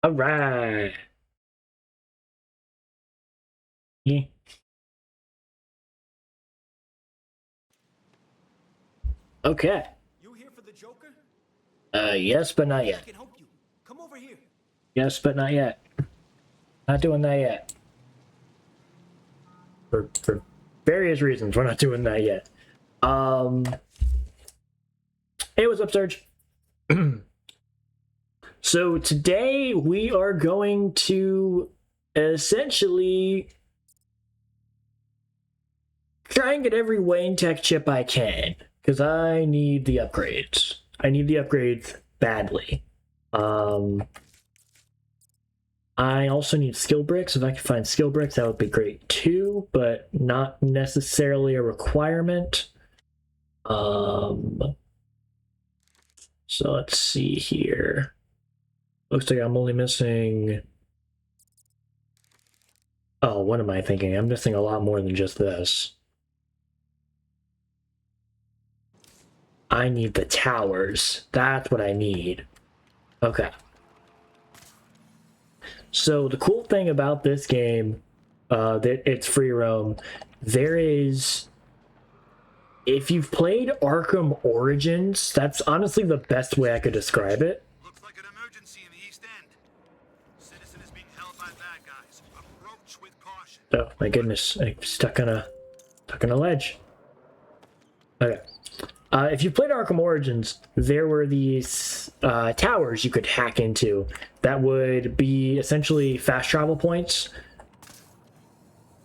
All right. Yeah. Okay. You here for the Joker? Yes, but not Maybe I yet. can help you. Come over here. Yes, but not yet. Not doing that yet. For various reasons, we're not doing that yet. Um, hey, what's up, Serge? So today we are going to essentially try and get every Wayne Tech chip I can because I need the upgrades. I need the upgrades badly. I also need skill bricks. If I could find skill bricks, that would be great too, but not necessarily a requirement. Um, so let's see here. Looks like I'm only missing. Oh, what am I thinking? I'm missing a lot more than just this. I need the towers. That's what I need. Okay. So the cool thing about this game, that it's free roam, there is. If you've played Arkham Origins, that's honestly the best way I could describe it. Looks like an emergency in the East End. Citizen is being held by bad guys. Approach with caution. Oh my goodness, I'm stuck on a ledge. Okay. If you played Arkham Origins, there were these towers you could hack into that would be essentially fast travel points.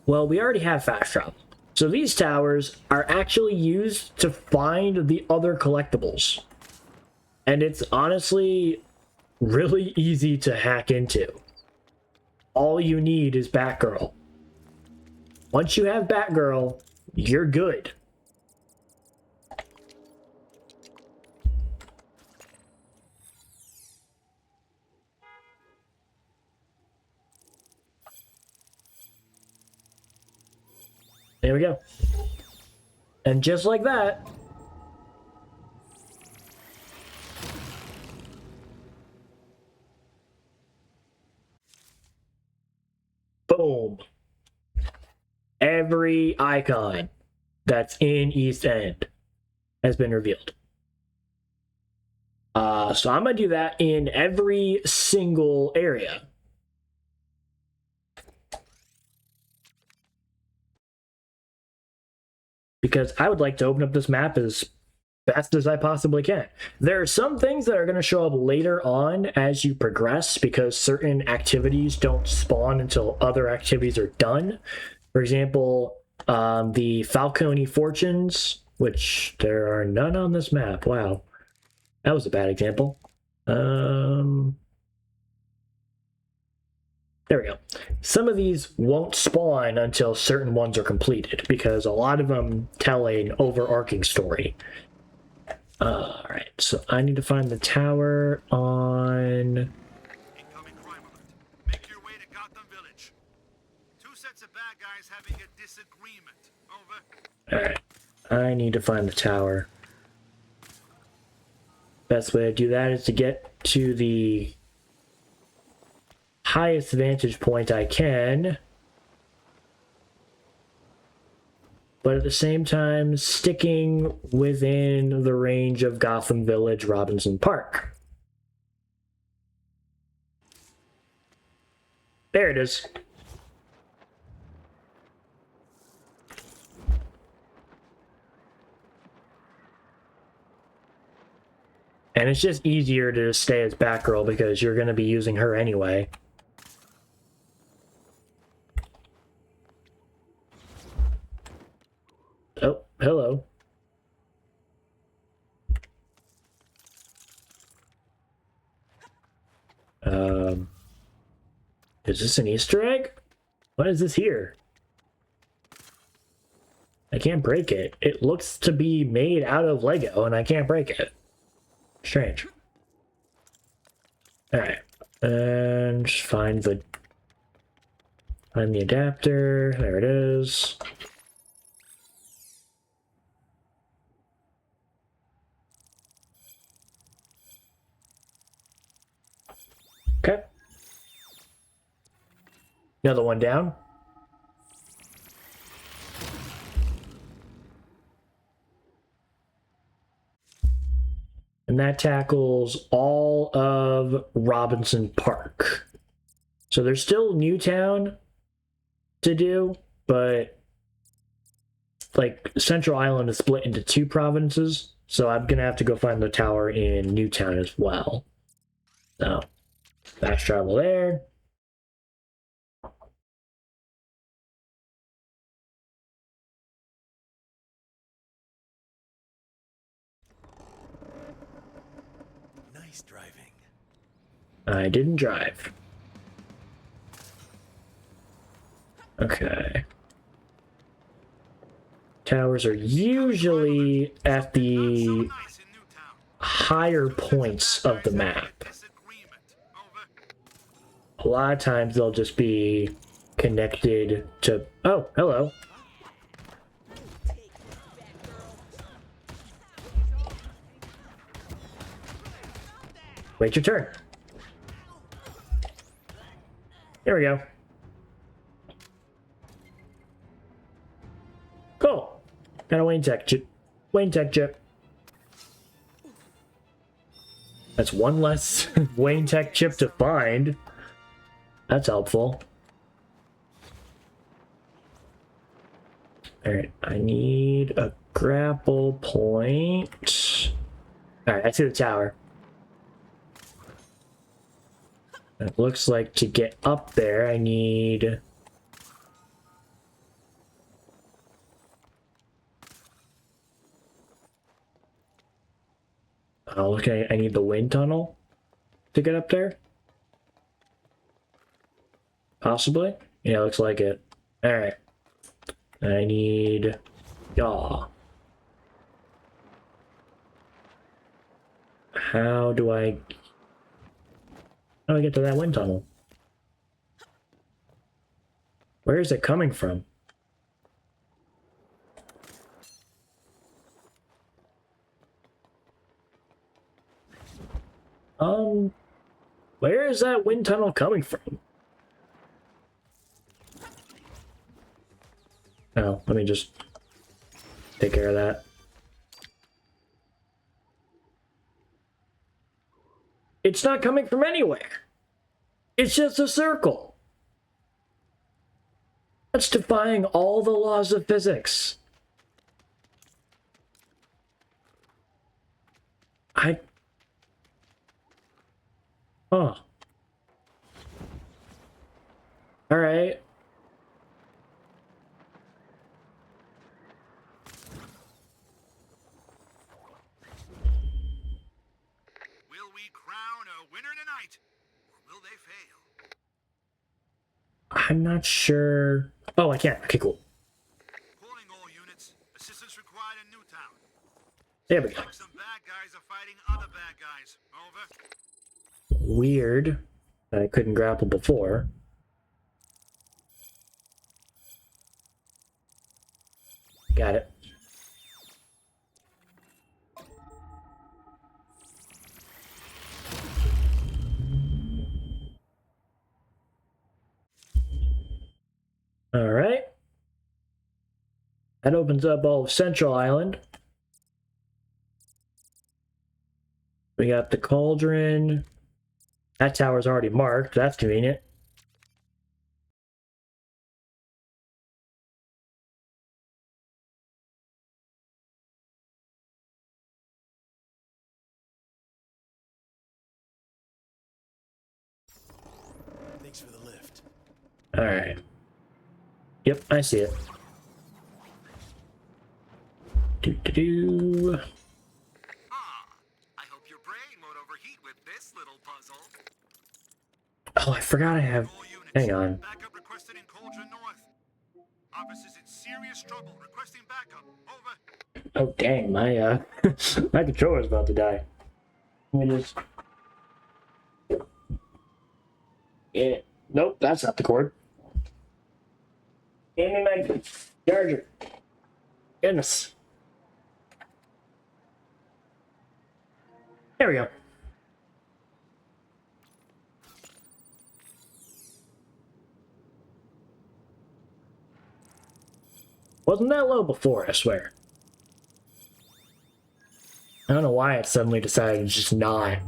Well, we already have fast travel. So these towers are actually used to find the other collectibles. And it's honestly really easy to hack into. All you need is Batgirl. Once you have Batgirl, you're good. There we go. And just like that, boom. Every icon that's in East End has been revealed. So I'm going to do that in every single area. Because I would like to open up this map as fast as I possibly can. There are some things that are going to show up later on as you progress because certain activities don't spawn until other activities are done. For example, the Falcone Fortunes, which there are none on this map. Wow, that was a bad example. There we go. Some of these won't spawn until certain ones are completed because a lot of them tell an overarching story. All right, so I need to find the tower on. Incoming crime alert. Make your way to Gotham Village. Two sets of bad guys having a disagreement. Over. All right, I need to find the tower. Best way to do that is to get to the highest vantage point I can, but at the same time sticking within the range of Gotham Village, Robinson Park. There it is. And it's just easier to stay as Batgirl because you're going to be using her anyway. Oh, hello. Is this an Easter egg? What is this here? I can't break it. It looks to be made out of Lego, and I can't break it. Strange. Alright. And just find the adapter. There it is. Okay. Another one down. And that tackles all of Robinson Park. So there's still Newtown to do, but like Central Island is split into 2 provinces. So I'm gonna have to go find the tower in Newtown as well. So fast travel there. Nice driving. I didn't drive. Okay. Towers are usually at the Nice in Newtown. higher points of the map. Disagreement. Over. A lot of times they'll just be connected to... Oh, hello. Wait your turn. There we go. Cool. Got a Wayne Tech chip. Wayne Tech chip. That's one less Wayne Tech chip to find. That's helpful. Alright, I need a grapple point. Alright, I see the tower. It looks like to get up there, I need... Oh, okay, I need the wind tunnel to get up there. Possibly? Yeah, looks like it. Alright. I need... Yaw. How do I get to that wind tunnel? Where is it coming from? Where is that wind tunnel coming from? Oh, let me just take care of that. It's not coming from anywhere. It's just a circle. That's defying all the laws of physics. Oh. Alright. Will we crown a winner tonight, or will they fail? I'm not sure. Oh, I can't. Okay, cool. Calling all units. Assistance required in Newtown. There we go. Like some bad guys are fighting other bad guys. Over. Weird. I couldn't grapple before. Got it. All right. That opens up all of Central Island. We got the cauldron. That tower's already marked. That's convenient. Thanks for the lift. All right. Yep, I see it. Do. I hope your brain won't overheat with this little puzzle. Oh, I forgot I have. All units. Hang on. Backup requested in Cauldron North. Officers in serious trouble. Requesting backup. Over. Oh dang, my my controller's about to die. Let me just. Yeah. Nope, that's not the cord. Give me my charger. Goodness. There we go. Wasn't that low before, I swear. I don't know why it suddenly decided to just not.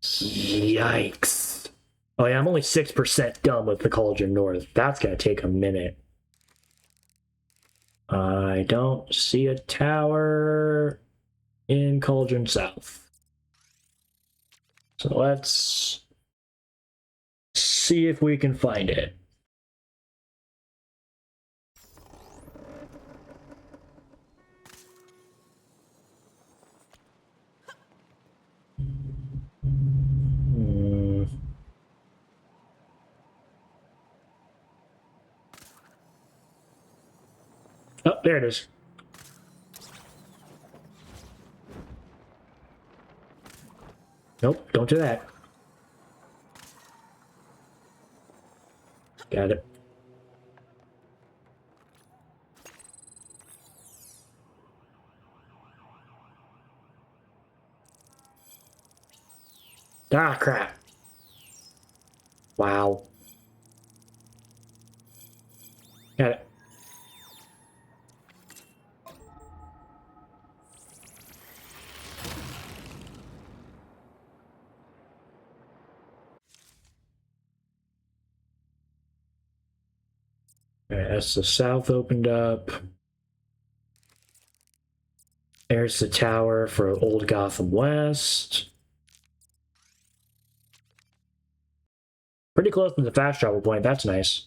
Yikes. Oh yeah, I'm only 6% done with the Cauldron North. That's gonna take a minute. I don't see a tower in Cauldron South. So let's see if we can find it. Oh, there it is. Nope, don't do that. Got it. Ah, crap. Wow. Got it. Alright, that's the south opened up. There's the tower for Old Gotham West. Pretty close to the fast travel point. That's nice.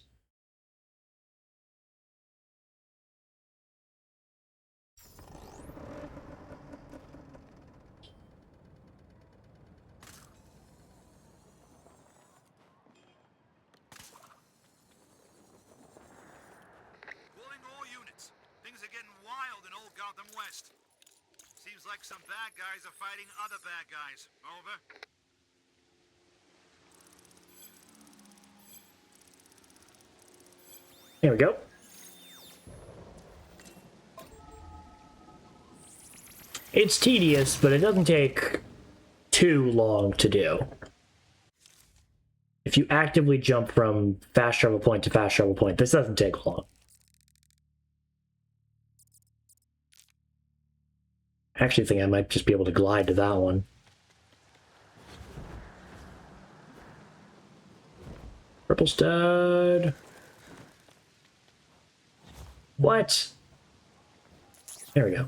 Calling all units. Things are getting wild in Old Gotham West. Seems like some bad guys are fighting other bad guys. Over. There we go. It's tedious, but it doesn't take too long to do. If you actively jump from fast travel point to fast travel point, this doesn't take long. I actually think I might just be able to glide to that one. Purple stud. What? There we go.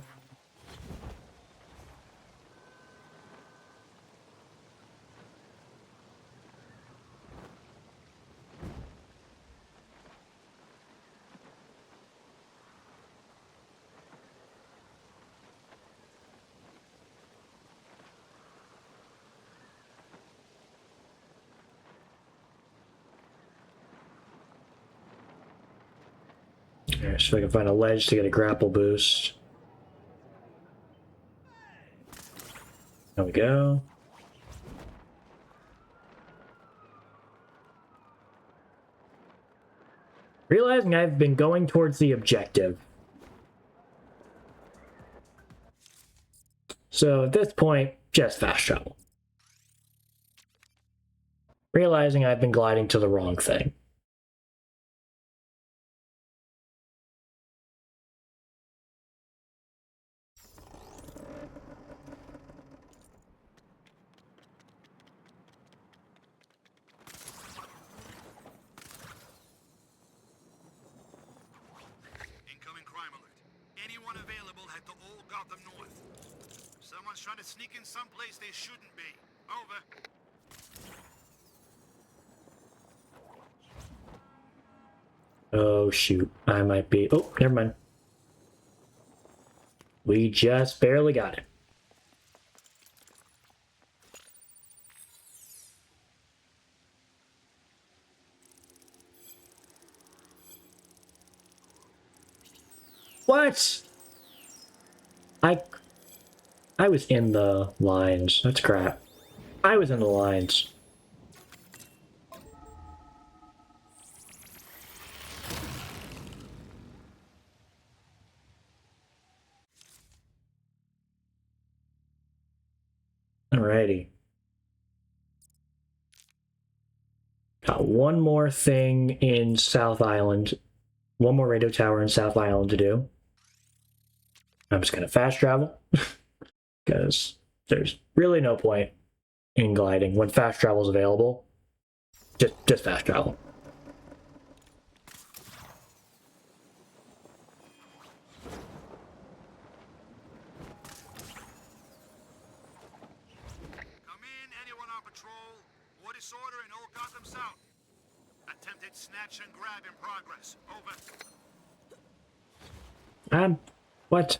Alright, so I can find a ledge to get a grapple boost. There we go. Realizing I've been going towards the objective. So at this point, just fast travel. Realizing I've been gliding to the wrong thing. Incoming crime alert. Anyone available head to Old Gotham North. Someone's trying to sneak in someplace they shouldn't be. Over. Oh shoot, I might be... Oh, never mind. We just barely got it. What? I was in the lines. That's crap. I was in the lines. Alrighty. one more thing in South Island. One more radio tower in South Island to do. I'm just going to fast travel. Because there's really no point in gliding when fast travel is available. Just fast travel. Come in, anyone on patrol. War disorder in Old Gotham South. Attempted snatch and grab in progress. Over. What?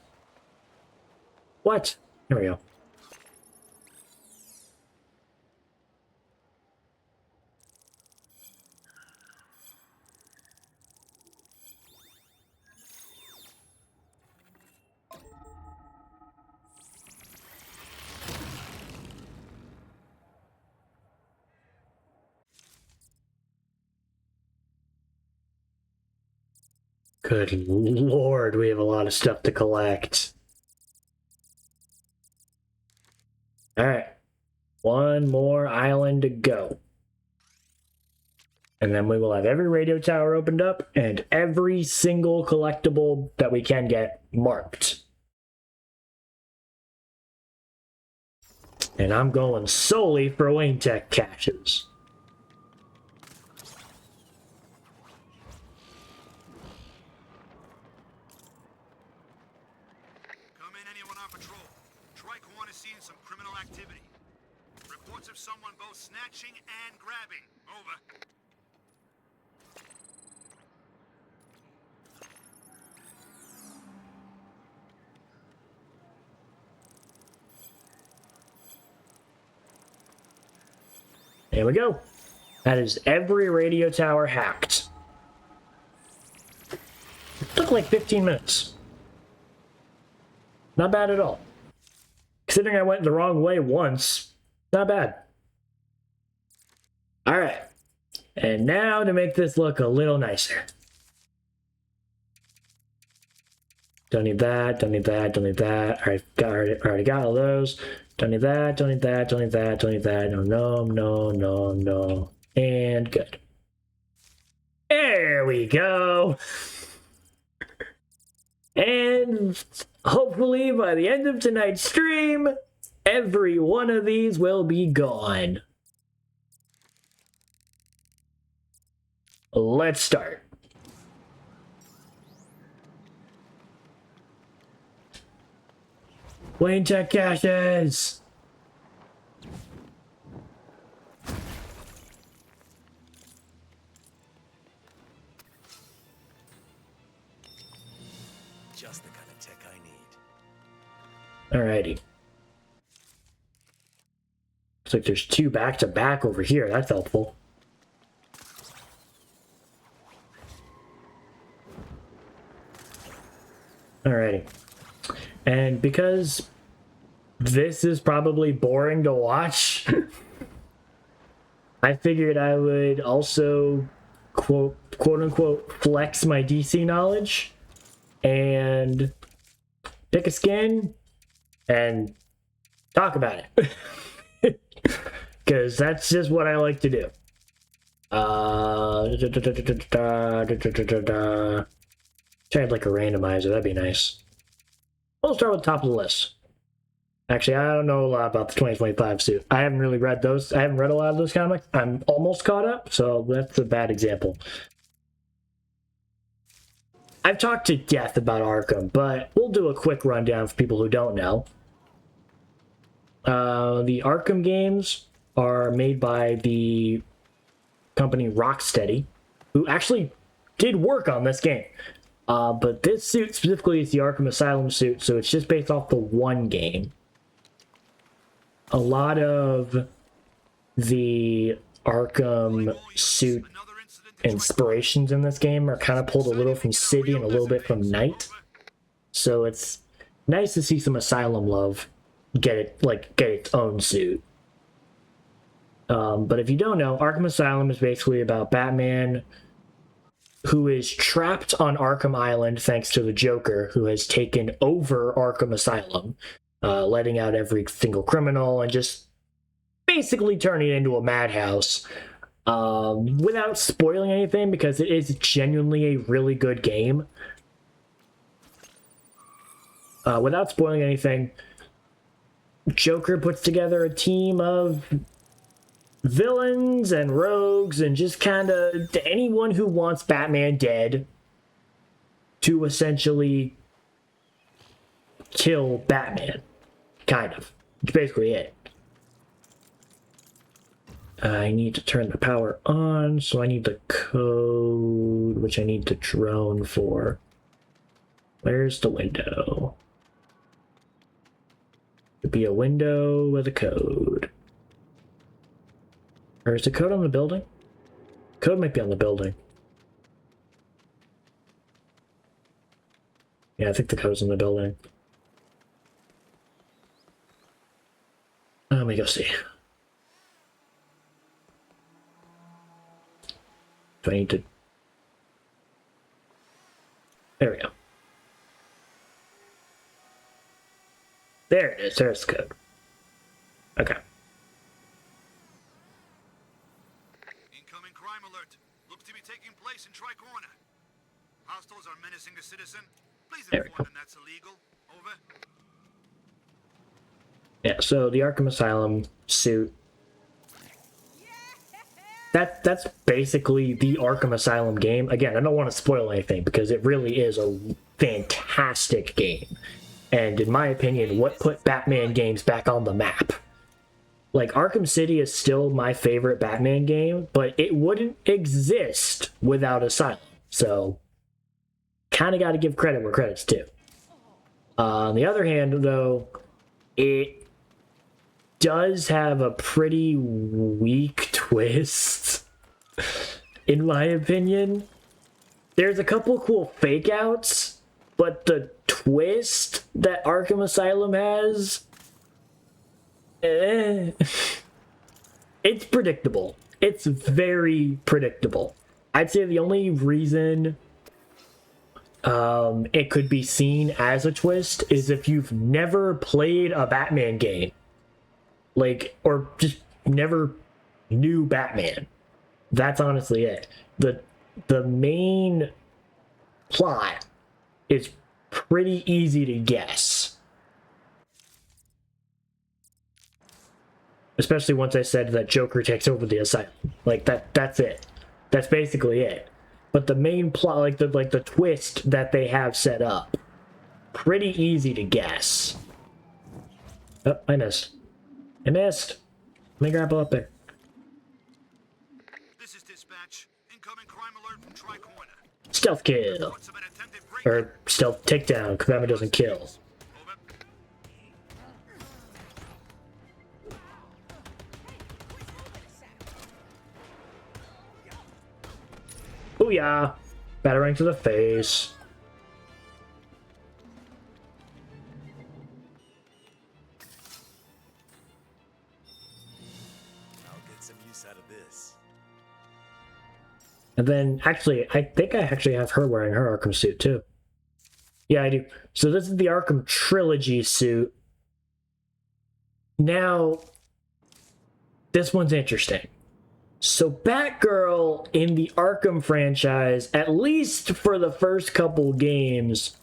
What? Here we go. Good lord, we have a lot of stuff to collect. Alright. One more island to go. And then we will have every radio tower opened up and every single collectible that we can get marked. And I'm going solely for Wayne Tech caches. Come in, anyone on patrol. Tricor is seeing some criminal activity. Reports of someone both snatching and grabbing. Over. There we go. That is every radio tower hacked. It took like 15 minutes. Not bad at all. Considering I went the wrong way once, not bad. Alright. And now to make this look a little nicer. Don't need that, don't need that, don't need that. Already got all those. Don't need that, don't need that, don't need that, don't need that. No. And good. There we go. And hopefully by the end of tonight's stream, every one of these will be gone. Let's start. Wayne Tech caches! Just the kind of tech I need. Alrighty. Looks like there's two back-to-back over here. That's helpful. Alrighty. And because this is probably boring to watch, I figured I would also quote unquote flex my DC knowledge and pick a skin and talk about it. Because that's just what I like to do. Try like a randomizer, that'd be nice. We'll start with the top of the list. Actually, I don't know a lot about the 2025 suit. I haven't really read those. I haven't read a lot of those comics. I'm almost caught up, so that's a bad example. I've talked to death about Arkham, but we'll do a quick rundown for people who don't know. The Arkham games are made by the company Rocksteady, who actually did work on this game. But this suit specifically is the Arkham Asylum suit, so it's just based off the one game. A lot of the Arkham suit inspirations in this game are kind of pulled a little from City and a little bit from Night. So it's nice to see some Asylum love get its own suit. But if you don't know, Arkham Asylum is basically about Batman who is trapped on Arkham Island thanks to the Joker, who has taken over Arkham Asylum, letting out every single criminal and just basically turning it into a madhouse. Without spoiling anything, because it is genuinely a really good game. Without spoiling anything, Joker puts together a team of villains and rogues and just kind of anyone who wants Batman dead to essentially kill Batman. Kind of. It's basically it. I need to turn the power on, so I need the code, which I need the drone for. Where's the window? It'd be a window with a code. Or is the code on the building? Code might be on the building. Yeah, I think the code's in the building. Let me go see. Do I need to... There we go. There it is. There's the code. Okay. Incoming crime alert. Looks to be taking place in Tri-Corner. Hostiles are menacing a citizen. Please inform them that's illegal. Over. Yeah, so the Arkham Asylum suit. That's basically the Arkham Asylum game. Again, I don't want to spoil anything because it really is a fantastic game. And in my opinion, what put Batman games back on the map. Like, Arkham City is still my favorite Batman game, but it wouldn't exist without Asylum. So, kind of got to give credit where credit's due. On the other hand, though, it does have a pretty weak twist, in my opinion. There's a couple cool fake outs, but the twist that Arkham Asylum has, it's predictable. It's very predictable. I'd say the only reason it could be seen as a twist is if you've never played a Batman game. Like, or just never knew Batman. That's honestly it. The main plot is pretty easy to guess. Especially once I said that Joker takes over the asylum. Like, that's it. That's basically it. But the main plot, like the twist that they have set up, pretty easy to guess. Oh, I missed. I missed. Let me grapple up there. This is dispatch. Incoming crime alert from Tri-Corner. Stealth kill. Reports of an attempted break-in. Or stealth takedown, because Batman doesn't kill. Over. Booyah! Batarang to the face. Out of this. And then, actually, I think I actually have her wearing her Arkham suit, too. Yeah, I do. So this is the Arkham Trilogy suit. Now, this one's interesting. So Batgirl in the Arkham franchise, at least for the first couple games,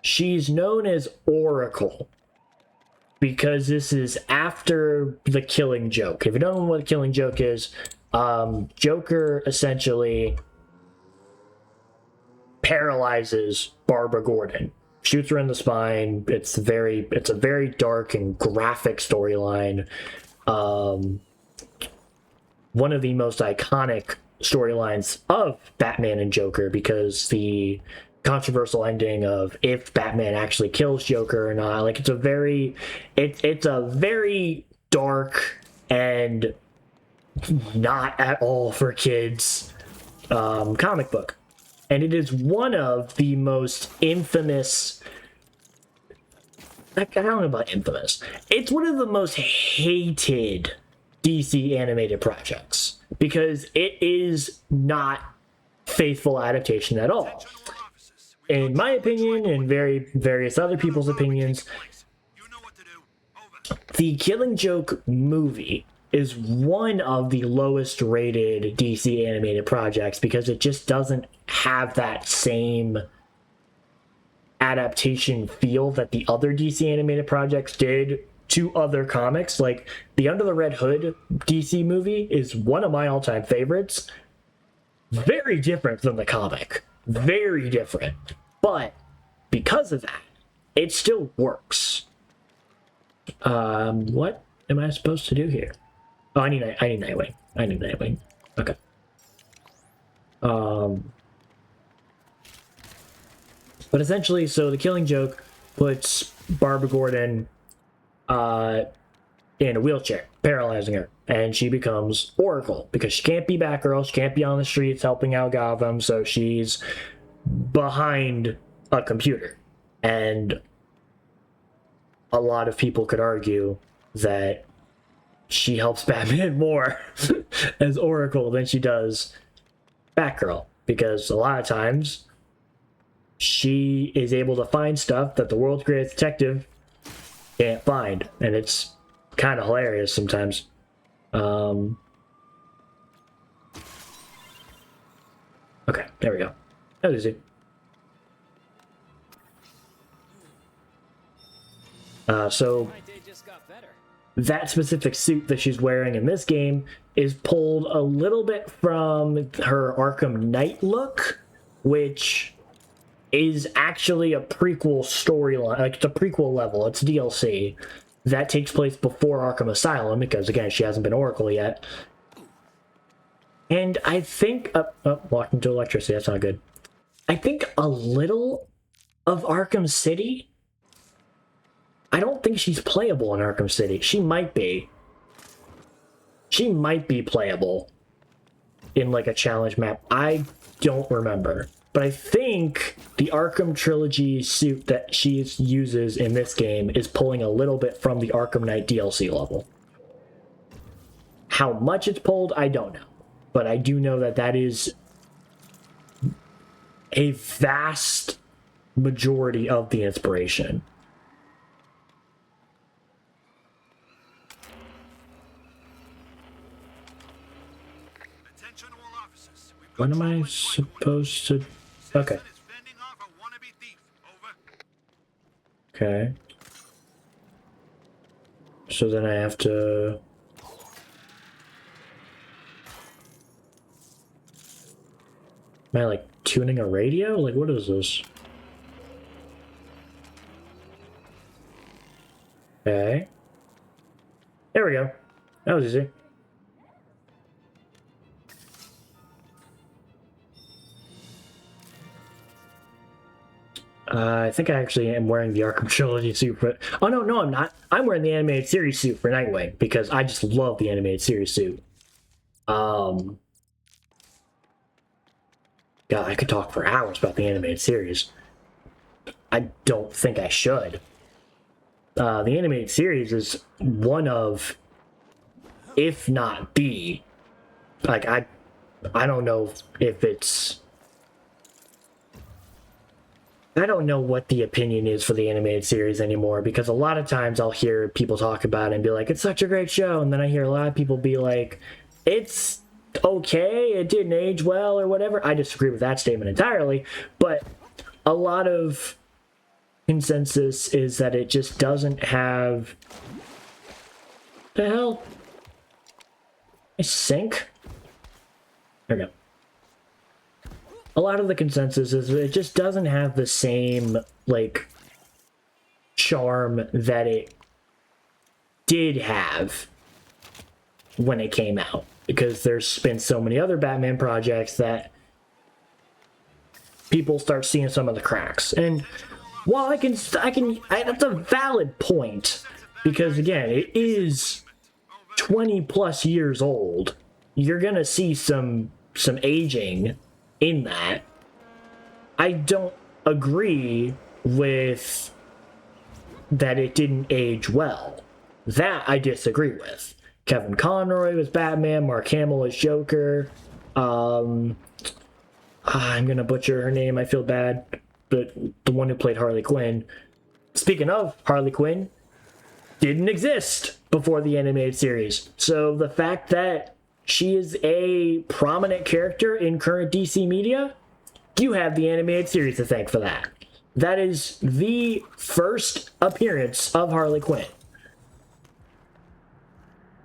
she's known as Oracle. Because this is after the Killing Joke. If you don't know what the Killing Joke is, Joker essentially paralyzes Barbara Gordon, shoots her in the spine. It's a very dark and graphic storyline. One of the most iconic storylines of Batman and Joker, because the controversial ending of if Batman actually kills Joker or not. Like, it's a very dark and not at all for kids comic book. And it is one of the most infamous, I don't know about infamous, it's one of the most hated DC animated projects because it is not faithful adaptation at all. In my opinion, and various other people's opinions, the Killing Joke movie is one of the lowest rated DC animated projects because it just doesn't have that same adaptation feel that the other DC animated projects did to other comics. Like the Under the Red Hood DC movie is one of my all-time favorites. Very different than the comic. Very different. But because of that, it still works. What am I supposed to do here? Oh, I need Nightwing. I need Nightwing. Okay. But essentially, so the Killing Joke puts Barbara Gordon in a wheelchair, paralyzing her, and she becomes Oracle because she can't be Batgirl, she can't be on the streets helping out Gotham, so she's behind a computer. And a lot of people could argue that she helps Batman more as Oracle than she does Batgirl, because a lot of times she is able to find stuff that the world's greatest detective can't find, and it's kind of hilarious sometimes. Okay, there we go. That was easy. So that specific suit that she's wearing in this game is pulled a little bit from her Arkham Knight look, which is actually a prequel storyline. Like, it's a prequel level. It's DLC that takes place before Arkham Asylum because, again, she hasn't been Oracle yet. And I think... walked into electricity. That's not good. I think a little of Arkham City... I don't think she's playable in Arkham City. She might be. She might be playable in, like, a challenge map. I don't remember. But I think the Arkham Trilogy suit that she uses in this game is pulling a little bit from the Arkham Knight DLC level. How much it's pulled, I don't know. But I do know that that is a vast majority of the inspiration. When am I supposed to... Okay. Okay. So then I have to... Am I, like, tuning a radio? Like, what is this? Okay. There we go. That was easy. I think I actually am wearing the Arkham Trilogy suit for... Oh, no, I'm not. I'm wearing the animated series suit for Nightwing because I just love the animated series suit. God, I could talk for hours about the animated series. I don't think I should. The animated series is one of, if not the... Like, I don't know if it's... I don't know what the opinion is for the animated series anymore, because a lot of times I'll hear people talk about it and be like, it's such a great show, and then I hear a lot of people be like, it's okay, it didn't age well, or whatever. I disagree with that statement entirely, but a lot of consensus is that it just doesn't have... The hell? I sink? There we go. A lot of the consensus is that it just doesn't have the same, like, charm that it did have when it came out. Because there's been so many other Batman projects that people start seeing some of the cracks. And while that's a valid point, because again, it is 20 plus years old. You're gonna see some aging in that. I don't agree with that it didn't age well. That I disagree with. Kevin Conroy was Batman, Mark Hamill was Joker. I'm gonna butcher her name, I feel bad, but the one who played Harley Quinn. Speaking of Harley Quinn, didn't exist before the animated series. So the fact that she is a prominent character in current DC media, you have the animated series to thank for that. That is the first appearance of Harley Quinn.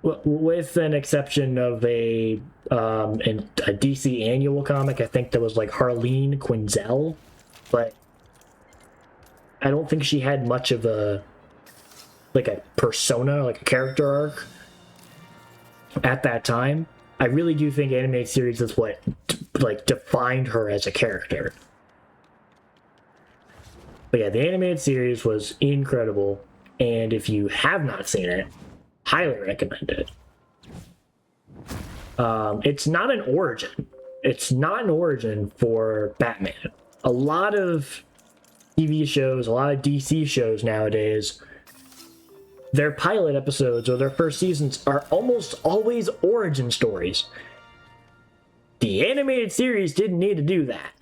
With an exception of in a DC annual comic, I think there was like Harleen Quinzel, but I don't think she had much of a persona, like a character arc at that time. I really do think animated series is what like defined her as a character. But yeah, the animated series was incredible, and if you have not seen it, highly recommend it. It's not an origin. It's not an origin for Batman. A lot of TV shows, a lot of DC shows nowadays, their pilot episodes or their first seasons are almost always origin stories. The animated series didn't need to do that.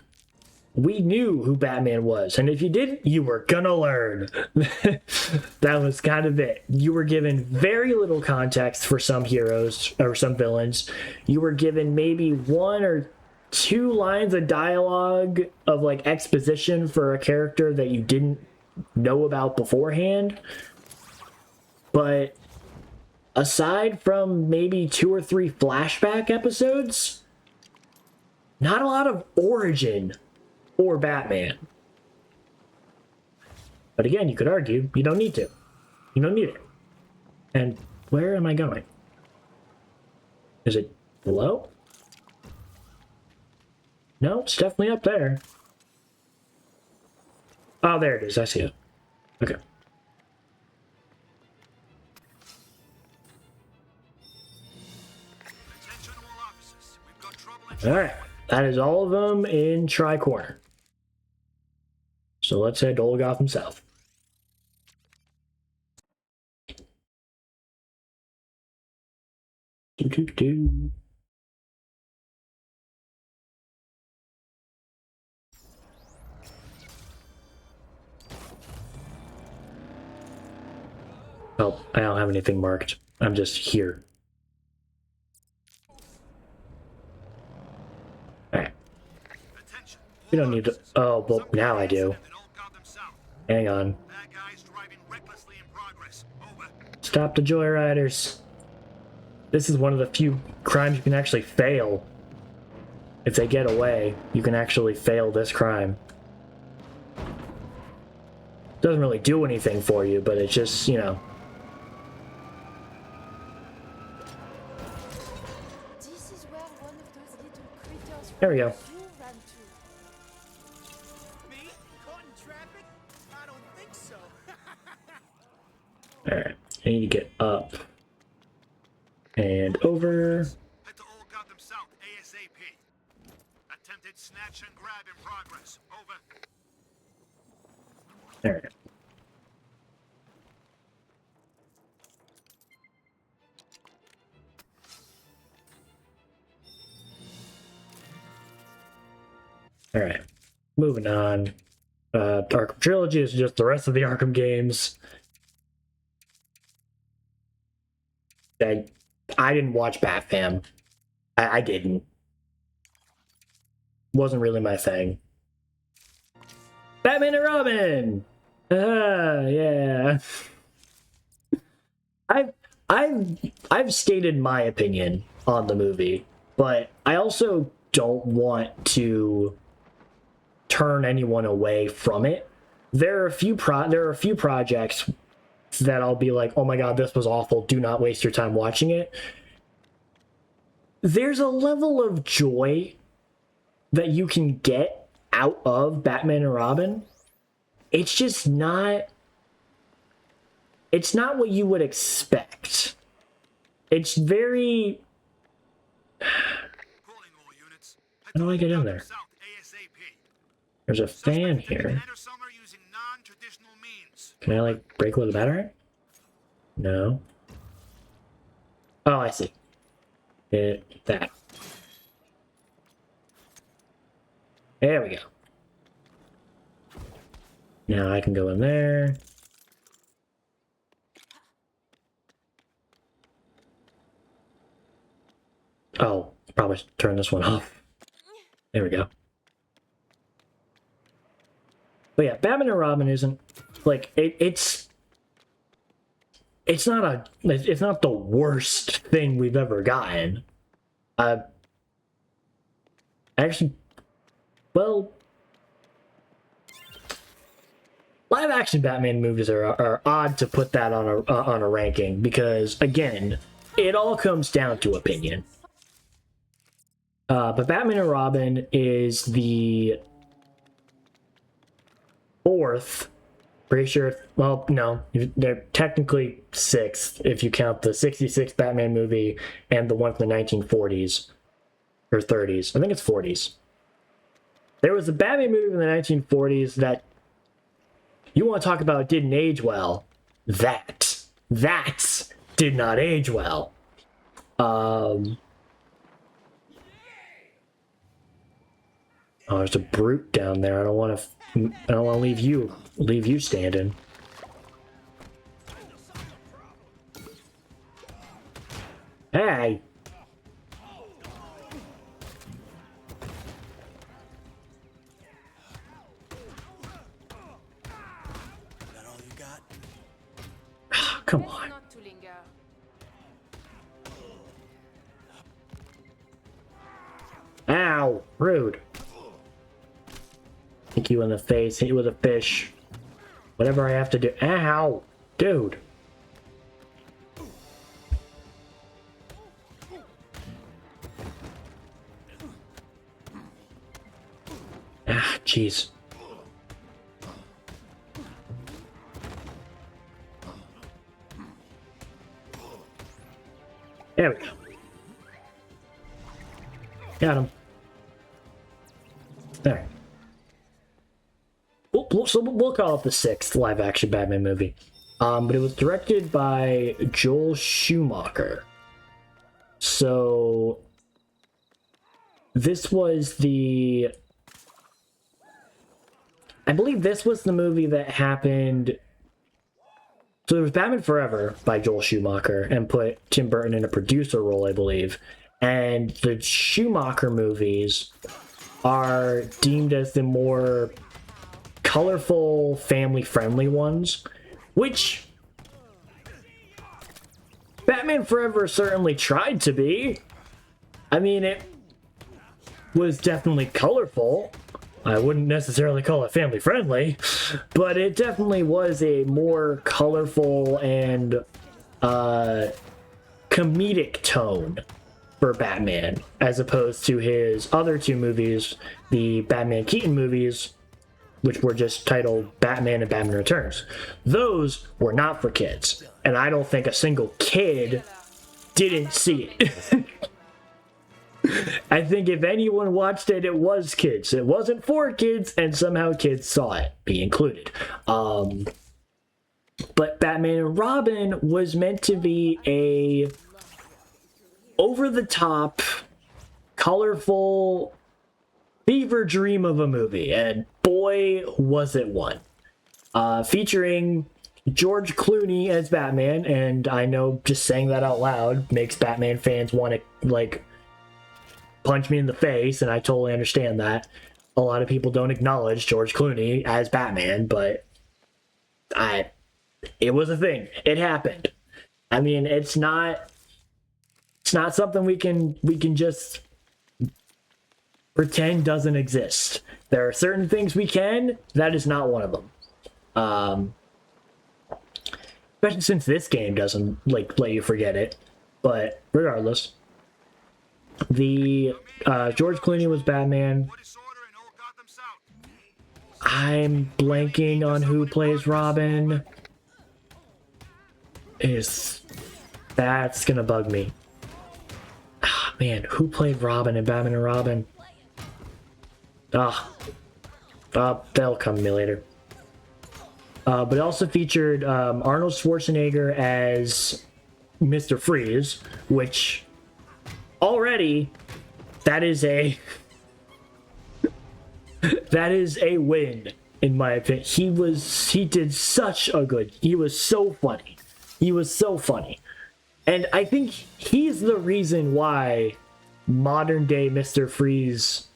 We knew who Batman was, and if you didn't, you were gonna learn. That was kind of it. You were given very little context for some heroes or some villains. You were given maybe 1 or 2 lines of dialogue of like exposition for a character that you didn't know about beforehand. But aside from maybe 2 or 3 flashback episodes, not a lot of origin or Batman. But again, you could argue you don't need to. You don't need it. And where am I going? Is it below? No, it's definitely up there. Oh, there it is. I see it. Okay. Attention all officers. We've got trouble in All right. That is all of them in Tri-Corner. So let's head to Old Gotham South. Do. Oh, I don't have anything marked. I'm just here. Alright. Attention. We don't need to... Oh, well, now I do. Hang on. Bad guys driving recklessly in progress. Over. Stop the joyriders. This is one of the few crimes you can actually fail. If they get away, you can actually fail this crime. Doesn't really do anything for you, but it's just, you know. This is where one of those little critters There we go. you ran to. Me? Caught in traffic? I don't think so. Alright, I need to get up. And over. Head to Old Gotham South ASAP. Attempted snatch and grab in progress. Over. Alright. Alright. Moving on. Arkham Trilogy is just the rest of the Arkham games. I didn't watch Batfam. I didn't. Wasn't really my thing. Batman and Robin! Yeah. I've stated my opinion on the movie, but I also don't want to turn anyone away from it. There are a few projects that I'll be like, oh my god, this was awful, do not waste your time watching it. There's a level of joy that you can get out of Batman and Robin. It's just not... It's not what you would expect. It's very... Calling all units. Head How do to I get in Old there? Gotham South ASAP. There's a fan Suspect taken here. enter summer using non-traditional means. Can I, like, break with a battery? No. Oh, I see. That. There we go. Now I can go in there. probably turn this one off. There we go. But yeah, Batman and Robin isn't like it's not the worst thing we've ever gotten. Actually, well, live action Batman movies are odd to put that on a ranking because again, it all comes down to opinion. But Batman and Robin is the fourth. Pretty sure. Well, no, they're technically sixth if you count the '66 Batman movie and the one from the 1940s or 30s. I think it's 40s. There was a Batman movie in the 1940s that you want to talk about didn't age well. That did not age well. Oh, there's a brute down there. I don't want to leave you standing. Hey. That all you got? Come on. Not to linger. Ow, rude. Hit you in the face, hit you with a fish. Whatever I have to do. Ow, dude. Ah, jeez. There we go. Got him. There. So we'll call it the sixth live-action Batman movie. But it was directed by Joel Schumacher. So this was the... I believe this was the movie that happened... So there was Batman Forever by Joel Schumacher and put Tim Burton in a producer role, I believe. And the Schumacher movies are deemed as the more colorful, family-friendly ones, which Batman Forever certainly tried to be. I mean, it was definitely colorful. I wouldn't necessarily call it family-friendly, but it definitely was a more colorful and comedic tone for Batman, as opposed to his other two movies, the Batman Keaton movies, which were just titled Batman and Batman Returns. Those were not for kids, and I don't think a single kid didn't see it. I think if anyone watched it, it was kids. It wasn't for kids, and somehow kids saw it, be included. But Batman and Robin was meant to be a over-the-top, colorful fever dream of a movie, and boy, was it one. Featuring George Clooney as Batman, and I know just saying that out loud makes Batman fans want to, like, punch me in the face, and I totally understand that. A lot of people don't acknowledge George Clooney as Batman, but it was a thing. It happened. I mean, it's not something we can just pretend doesn't exist. There are certain things we can. That is not one of them. Especially since this game doesn't like let you forget it. But regardless, the George Clooney was Batman. What is order in Old Gotham South? I'm blanking on who plays Robin. That's gonna bug me. Ah, man, who played Robin in Batman and Robin? They'll come to me later. But it also featured Arnold Schwarzenegger as Mr. Freeze, which already that is a win in my opinion. He was so funny. He was so funny. And I think he's the reason why modern day Mr. Freeze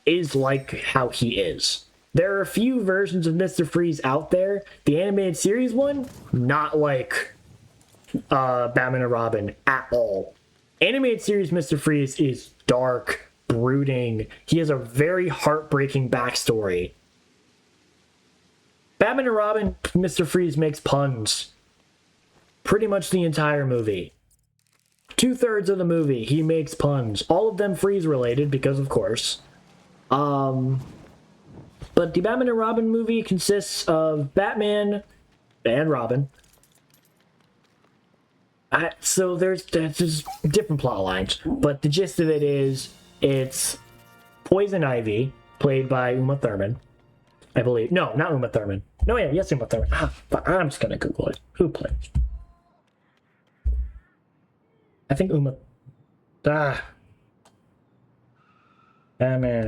is like how he is. There are a few versions of Mr. Freeze out there. The animated series one, not like Batman and Robin at all. Animated series Mr. Freeze is dark, brooding. He has a very heartbreaking backstory. Batman and Robin, Mr. Freeze makes puns pretty much the entire movie. 2/3 of the movie, he makes puns. All of them Freeze related, because of course. But the Batman and Robin movie consists of Batman and Robin. So there's different plot lines, but the gist of it is it's Poison Ivy, played by Uma Thurman, I believe. No, not Uma Thurman. No, yeah, yes, Uma Thurman. I'm just gonna Google it. Who plays? I think Uma. Batman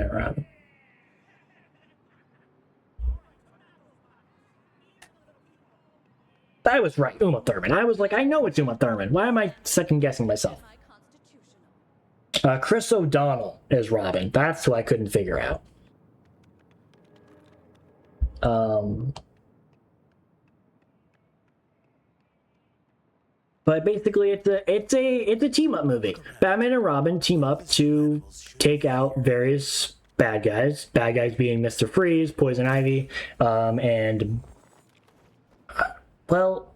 and Robin. I was right, Uma Thurman. I was like, I know it's Uma Thurman. Why am I second guessing myself? Chris O'Donnell is Robin. That's who I couldn't figure out. But basically, it's a team up movie. Batman and Robin team up to take out various bad guys. Bad guys being Mr. Freeze, Poison Ivy, and well,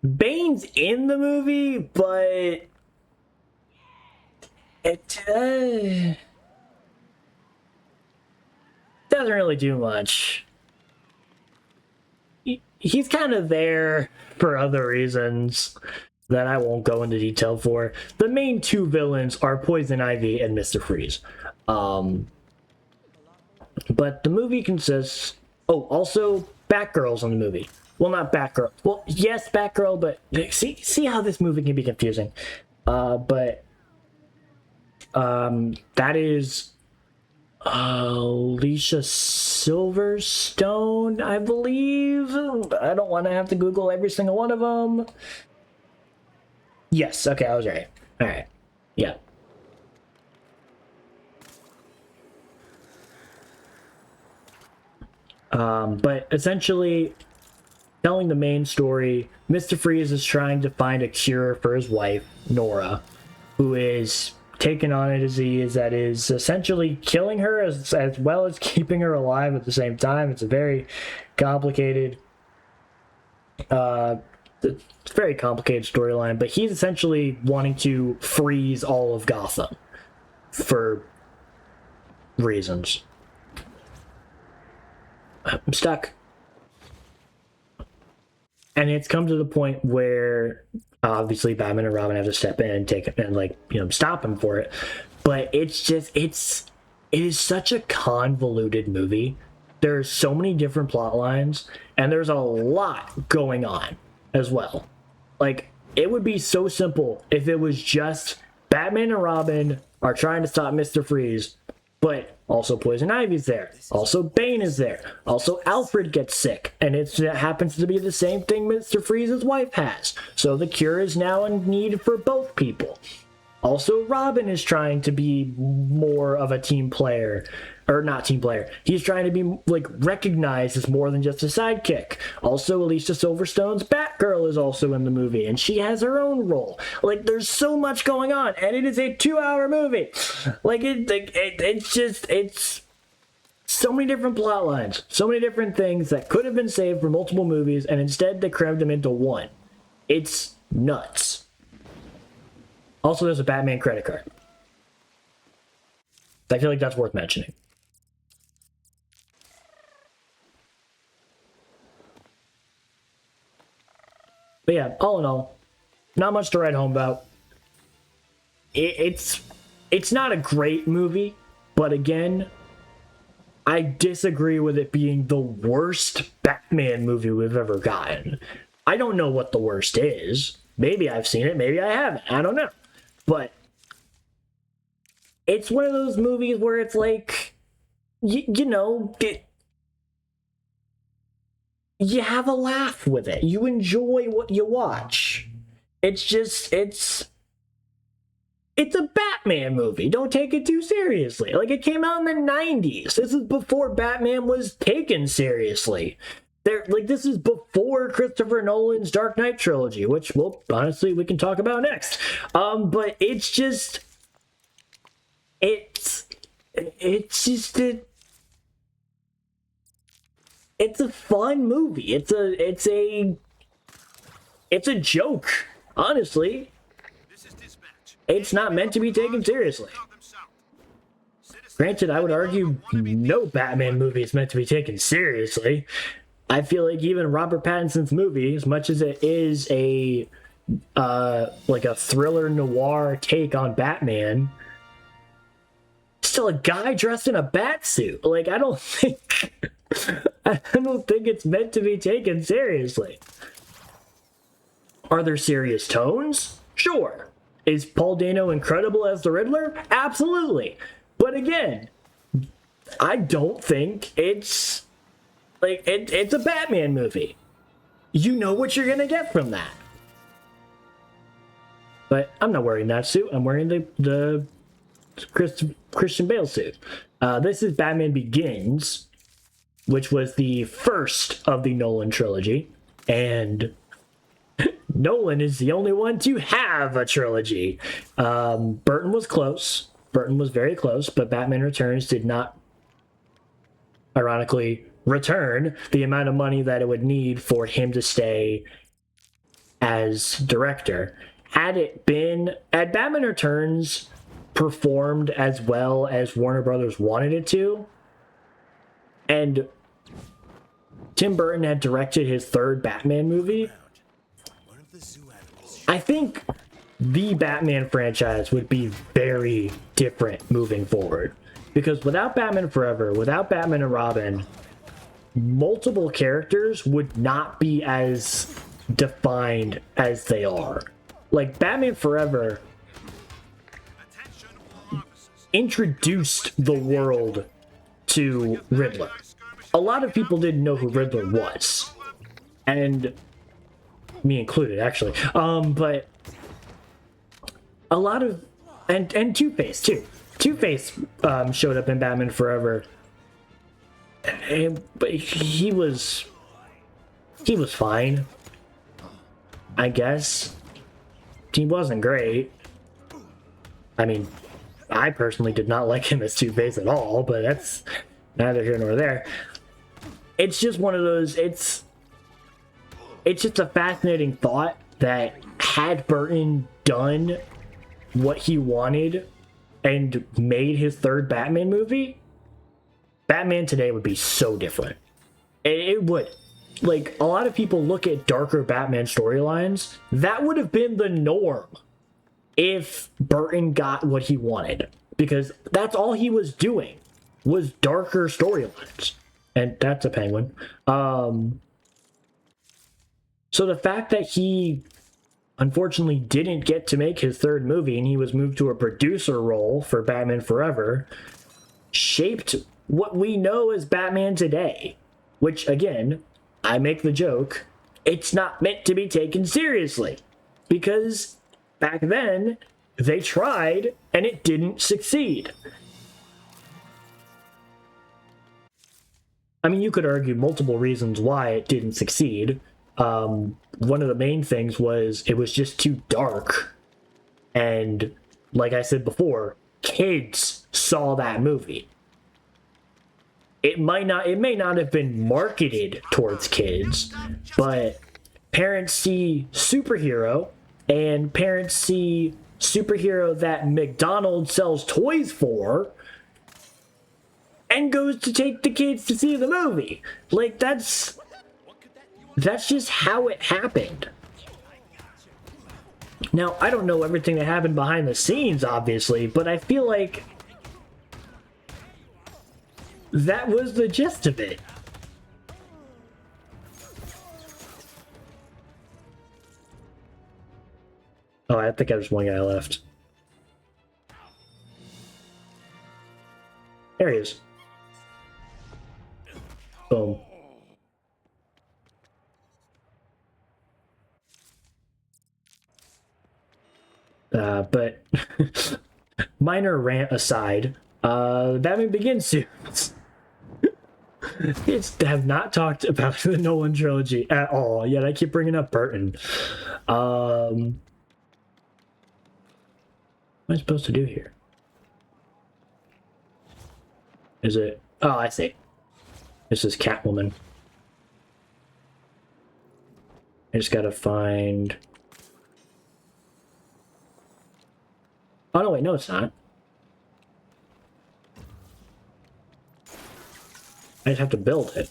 Bane's in the movie, but it doesn't really do much. He's kind of there for other reasons that I won't go into detail for. The main two villains are Poison Ivy and Mr. Freeze. But the movie consists... Oh, also Batgirl's in the movie. Well, not Batgirl. Well, yes, Batgirl, but see how this movie can be confusing. That is Alicia Silverstone, I believe. I don't want to have to Google every single one of them. Yes, okay, I was right. All right, yeah. But essentially, telling the main story, Mr. Freeze is trying to find a cure for his wife, Nora, who is taken on a disease that is essentially killing her as well as keeping her alive at the same time. It's a very complicated storyline, but he's essentially wanting to freeze all of Gotham for reasons. I'm stuck. And it's come to the point where obviously Batman and Robin have to step in and take it and stop him for it. But it is such a convoluted movie. There's so many different plot lines, and there's a lot going on as well. Like, it would be so simple if it was just Batman and Robin are trying to stop Mr. Freeze, but also Poison Ivy's there. Also Bane is there. Also Alfred gets sick, and it happens to be the same thing Mr. Freeze's wife has. So the cure is now in need for both people. Also, Robin is trying to be more of a team player. Or not team player. He's trying to be recognized as more than just a sidekick. Also, Alicia Silverstone's Batgirl is also in the movie, and she has her own role. There's so much going on, and it is a 2-hour movie. It's so many different plot lines, so many different things that could have been saved for multiple movies, and instead they crammed them into one. It's nuts. Also, there's a Batman credit card. I feel like that's worth mentioning. But yeah, all in all, not much to write home about. It's not a great movie, but again, I disagree with it being the worst Batman movie we've ever gotten. I don't know what the worst is. Maybe I've seen it, maybe I haven't. I don't know. But it's one of those movies where it's you have a laugh with it. You enjoy what you watch. It's It's a Batman movie. Don't take it too seriously. Like, it came out in the 90s. This is before Batman was taken seriously. This is before Christopher Nolan's Dark Knight trilogy, which, well, honestly, we can talk about next. But it's just, it's just it's a fun movie. It's a joke, honestly. It's not meant to be taken seriously. Granted, I would argue no Batman movie is meant to be taken seriously. I feel like even Robert Pattinson's movie, as much as it is a thriller noir take on Batman, still a guy dressed in a bat suit. Like, I don't think it's meant to be taken seriously. Are there serious tones? Sure. Is Paul Dano incredible as the Riddler? Absolutely. But again, I don't think it's it's a Batman movie. You know what you're gonna get from that. But I'm not wearing that suit. I'm wearing the Christian Bale suit. This is Batman Begins, which was the first of the Nolan trilogy, and Nolan is the only one to have a trilogy. Burton was close. Burton was very close, but Batman Returns did not, ironically, return the amount of money that it would need for him to stay as director. Had Batman Returns performed as well as Warner Brothers wanted it to, and Tim Burton had directed his third Batman movie, I think the Batman franchise would be very different moving forward. Because without Batman Forever, without Batman and Robin, multiple characters would not be as defined as they are. Like, Batman Forever introduced the world to Riddler. A lot of people didn't know who Riddler was. And me included, actually. But a lot of and Two-Face too. Two-Face showed up in Batman Forever, but he was fine, I guess. He wasn't great. I mean, I personally did not like him as Two-Face at all, but that's neither here nor there. It's just one of those. It's just a fascinating thought that had Burton done what he wanted and made his third Batman movie, Batman today would be so different. It would. Like, a lot of people look at darker Batman storylines. That would have been the norm if Burton got what he wanted, because that's all he was doing was darker storylines. And that's a penguin. So the fact that he unfortunately didn't get to make his third movie and he was moved to a producer role for Batman Forever shaped what we know as Batman today. Which, again, I make the joke, it's not meant to be taken seriously. Because back then, they tried and it didn't succeed. I mean, you could argue multiple reasons why it didn't succeed. One of the main things was it was just too dark. And like I said before, kids saw that movie. It may not have been marketed towards kids, but parents see superhero, and parents see superhero that McDonald's sells toys for, and goes to take the kids to see the movie. Like, that's just how it happened. Now, I don't know everything that happened behind the scenes, obviously, but I feel like that was the gist of it. Oh, I think there's one guy left. There he is. Boom. But minor rant aside, Batman Begins soon. It's have not talked about the Nolan trilogy at all, yet I keep bringing up Burton. What am I supposed to do here? Is it? Oh, I see. This is Catwoman. I just gotta find... Oh, no, wait, no, it's not. I just have to build it.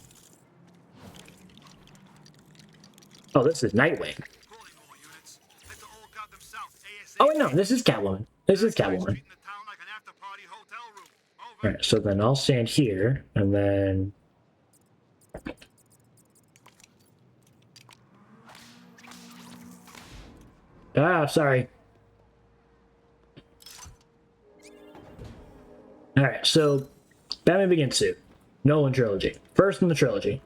Oh, this is Nightwing. Oh, wait, no, this is Catwoman. This is Catwoman. Alright, so then I'll stand here, and then... Ah, sorry. Alright, so Batman Begins suit. Nolan trilogy. First in the trilogy.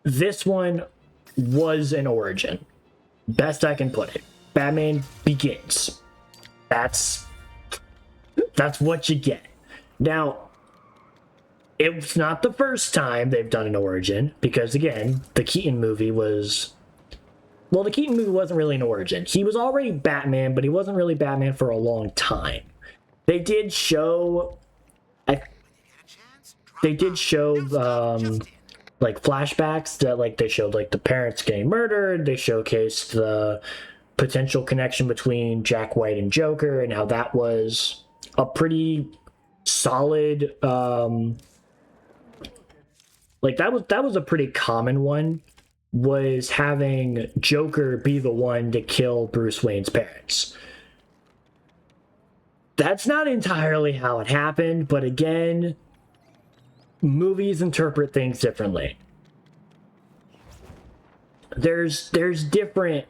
This one was an origin. Best I can put it. Batman Begins. That's what you get. Now, it's not the first time they've done an origin, because again, the Keaton movie was... Well, the Keaton movie wasn't really an origin. He was already Batman, but he wasn't really Batman for a long time. They did show... They did show, like, flashbacks that, like, they showed, like, the parents getting murdered. They showcased the potential connection between Jack White and Joker and how that was a pretty solid, like, that was a pretty common one, was having Joker be the one to kill Bruce Wayne's parents. That's not entirely how it happened, but again... Movies interpret things differently. There's different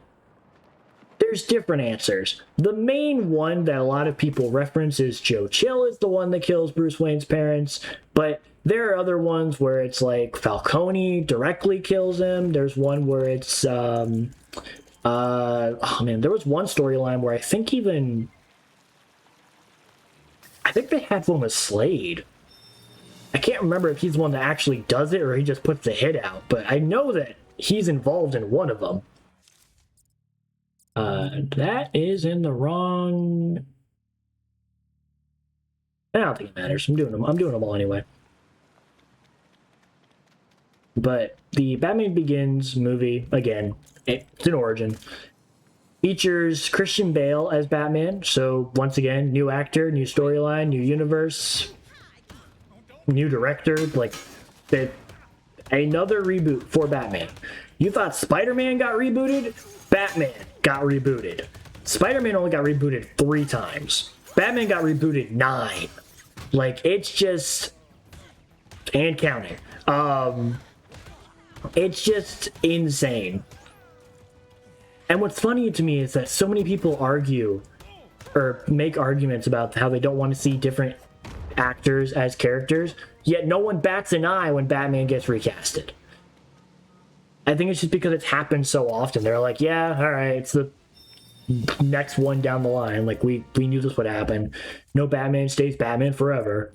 answers. The main one that a lot of people reference is Joe Chill is the one that kills Bruce Wayne's parents, but there are other ones where it's like Falcone directly kills him. There's one where it's oh man, there was one storyline where I think they had one with Slade. I can't remember if he's the one that actually does it or he just puts the hit out, but I know that he's involved in one of them. That is in the wrong... I don't think it matters. I'm doing them all anyway. But the Batman Begins movie, again, it's an origin. Features Christian Bale as Batman, so once again, new actor, new storyline, new universe... new director, like another reboot for Batman. You thought Spider-Man got rebooted? Batman got rebooted. Spider-Man only got rebooted 3 times. Batman got rebooted 9. Like, it's just... and counting. It's just insane. And what's funny to me is that so many people argue or make arguments about how they don't want to see different actors as characters, yet no one bats an eye when Batman gets recasted. I think it's just because it's happened so often. They're like, yeah, all right, it's the next one down the line. Like, we knew this would happen. No Batman stays Batman forever.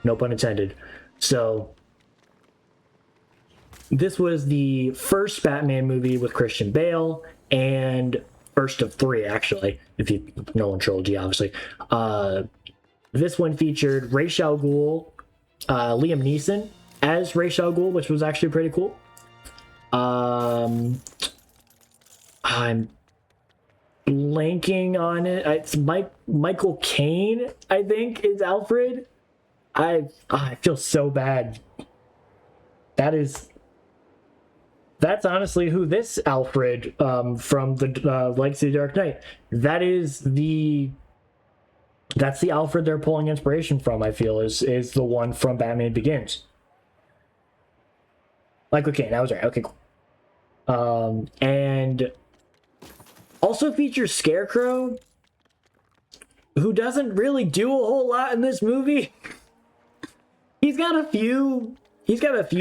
No pun intended. So, this was the first Batman movie with Christian Bale, and first of 3, actually, if you Nolan trilogy, obviously. This one featured Ra's al Ghul, Liam Neeson as Ra's al Ghul, which was actually pretty cool. I'm blanking on it. It's Michael Caine, I think, is Alfred. I feel so bad. That's honestly who this Alfred from the Legacy of the Dark Knight. That's the Alfred they're pulling inspiration from, I feel, is the one from Batman Begins. Michael Caine, that was right. Okay, cool. And also features Scarecrow, who doesn't really do a whole lot in this movie. He's got a few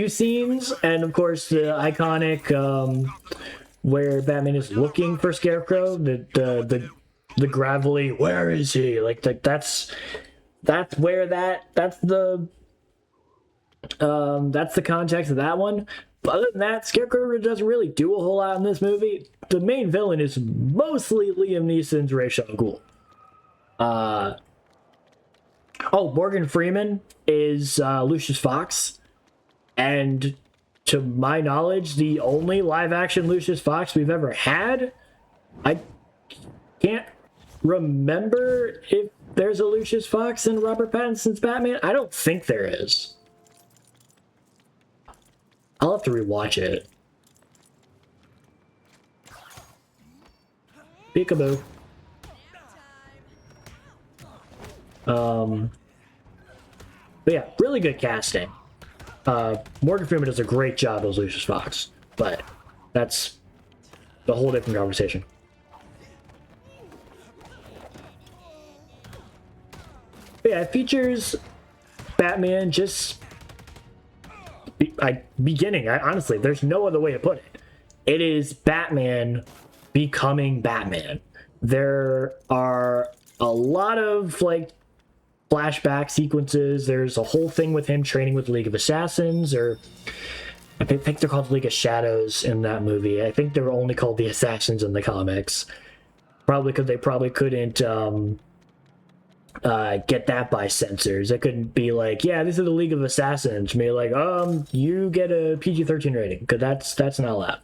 scenes, and of course the iconic where Batman is looking for Scarecrow, the gravelly, where is he? Like that's where that's the context of that one. But other than that, Scarecrow doesn't really do a whole lot in this movie. The main villain is mostly Liam Neeson's Ra's al Ghul. Morgan Freeman is Lucius Fox, and to my knowledge, the only live-action Lucius Fox we've ever had. I can't remember if there's a Lucius Fox in Robert Pattinson's Batman. I don't think there is. I'll have to rewatch it. Peekaboo. But yeah, really good casting. Morgan Freeman does a great job as Lucius Fox, but that's a whole different conversation. But yeah, it features Batman just beginning. Honestly, there's no other way to put it. It is Batman becoming Batman. There are a lot of like flashback sequences. There's a whole thing with him training with the League of Assassins, or I think they're called League of Shadows in that movie. I think they were only called the Assassins in the comics. Probably because they probably couldn't get that by censors. It couldn't be like, yeah, this is the League of Assassins. Be like, you get a PG-13 rating, because that's not allowed.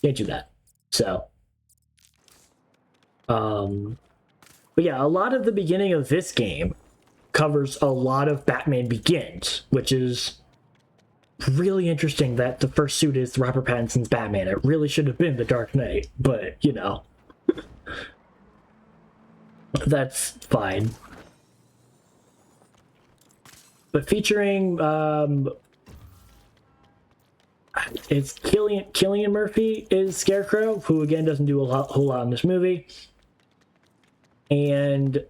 Can't do that. So, but yeah, a lot of the beginning of this game covers a lot of Batman Begins, which is really interesting that the first suit is Robert Pattinson's Batman. It really should have been The Dark Knight, but, you know, that's fine. But featuring, it's Cillian Murphy is Scarecrow, who again doesn't do a whole lot in this movie. And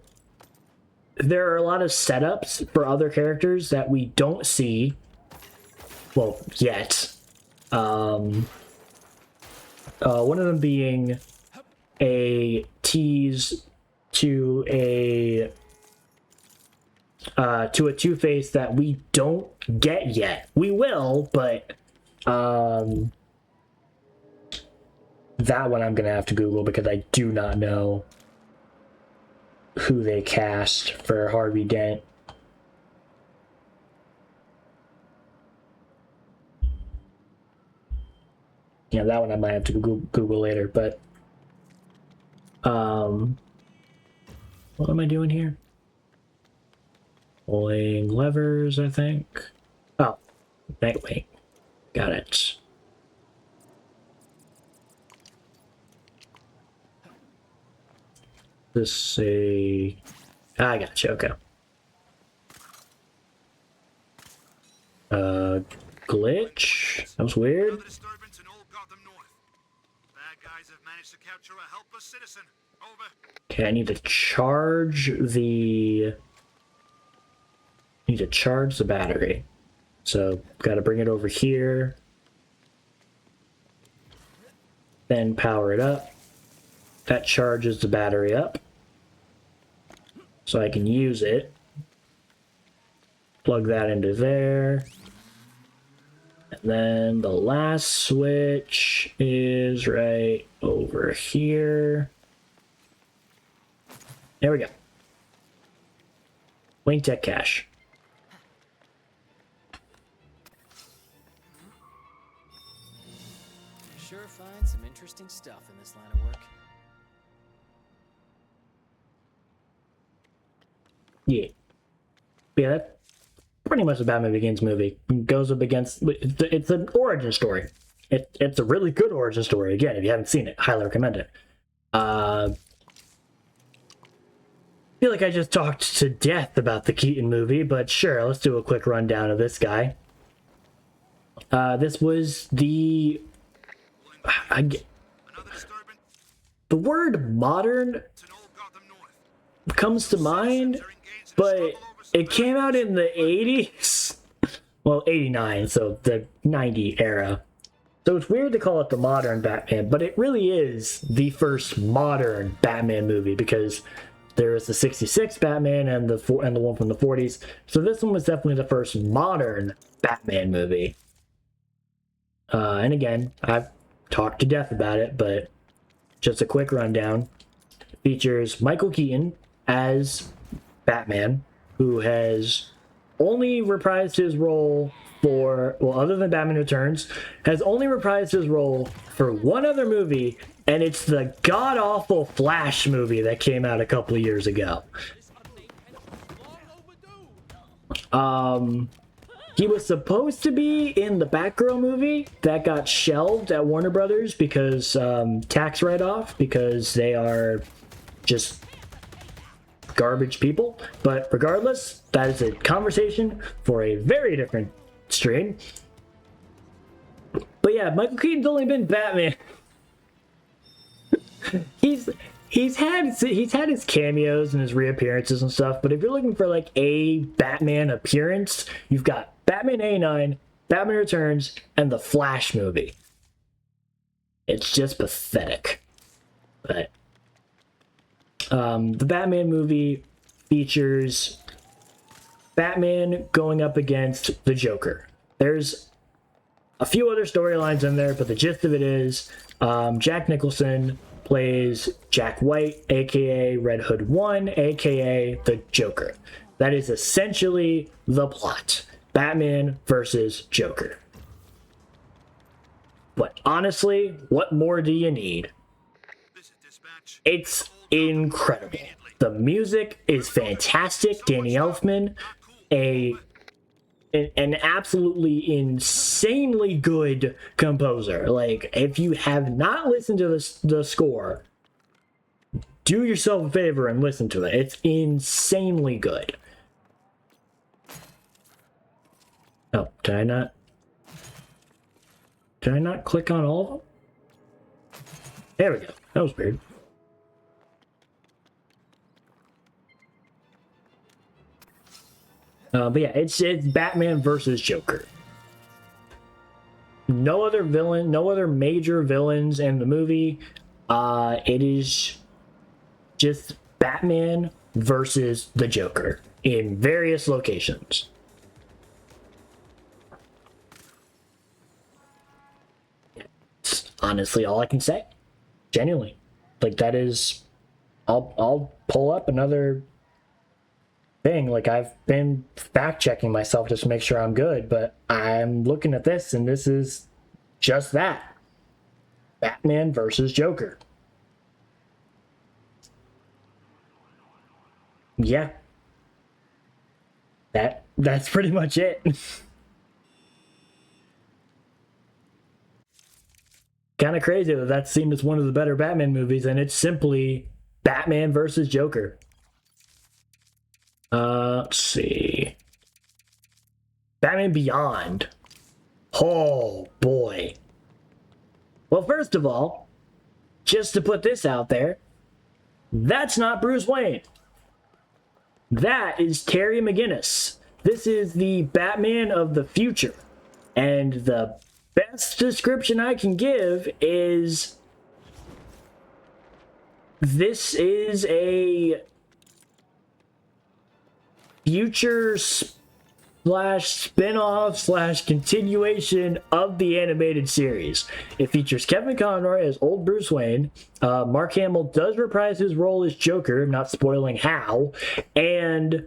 there are a lot of setups for other characters that we don't see, well, yet. One of them being a tease to a Two-Face that we don't get yet. We will, but that one I'm gonna have to Google because I do not know who they cast for Harvey Dent. Yeah, that one I might have to Google later, but what am I doing here? Pulling levers, I think. Oh, Nightwing. Got it. This say I gotcha, okay. Glitch? That was weird. Another disturbance in Old Gotham North. Bad guys have managed to capture a helpless citizen. Over. Okay, I need to charge the battery. So gotta bring it over here. Then power it up. That charges the battery up. So I can use it. Plug that into there. And then the last switch is right over here. There we go. Wayne Tech Cache. Sure find some interesting stuff in this line of work. Yeah. Yeah, that's pretty much the Batman Begins movie. It goes up against... It's an origin story. It's a really good origin story. Again, if you haven't seen it, highly recommend it. I feel like I just talked to death about the Keaton movie, but sure, let's do a quick rundown of this guy. This was the... Another disturbance The word modern in Old Gotham North. comes to mind, but it came out in the 80s. Well, 89, so the 90 era. So it's weird to call it the modern Batman, but it really is the first modern Batman movie because there is the 66 Batman and the one from the 40s. So this one was definitely the first modern Batman movie. And again, I've talked to death about it, but just a quick rundown. It features Michael Keaton as Batman, who has only reprised his role for, well, other than Batman Returns, has only reprised his role for one other movie, and it's the god-awful Flash movie that came out a couple of years ago. He was supposed to be in the Batgirl movie that got shelved at Warner Brothers because tax write-off, because they are just garbage people. But regardless, that is a conversation for a very different stream. But yeah, Michael Keaton's only been Batman. He's had his cameos and his reappearances and stuff, but if you're looking for like a Batman appearance, you've got Batman 89, Batman Returns, and the Flash movie. It's just pathetic. But the Batman movie features Batman going up against the Joker. There's a few other storylines in there, but the gist of it is Jack Nicholson plays Jack White, aka Red Hood 1, aka the Joker. That is essentially the plot. Batman versus Joker. But honestly, what more do you need? It's incredible. The music is fantastic. Danny Elfman, an absolutely insanely good composer. Like, if you have not listened to the score, do yourself a favor and listen to it. It's insanely good. Oh, did I not click on all of them? There we go. That was weird. But yeah, it's Batman versus Joker. No other villain, no other major villains in the movie. It is just Batman versus the Joker in various locations. It's honestly all I can say. Genuinely. Like, that is... I'll pull up another thing. Like, I've been fact checking myself just to make sure I'm good, but I'm looking at this and this is just that. Batman versus Joker. Yeah. That's pretty much it. Kind of crazy that that's seen as one of the better Batman movies, and it's simply Batman versus Joker. Let's see. Batman Beyond. Oh, boy. Well, first of all, just to put this out there, that's not Bruce Wayne. That is Terry McGinnis. This is the Batman of the future. And the best description I can give is this is a future slash spin-off slash continuation of the animated series. It features Kevin Conroy as old Bruce Wayne. Mark Hamill does reprise his role as Joker, not spoiling how, and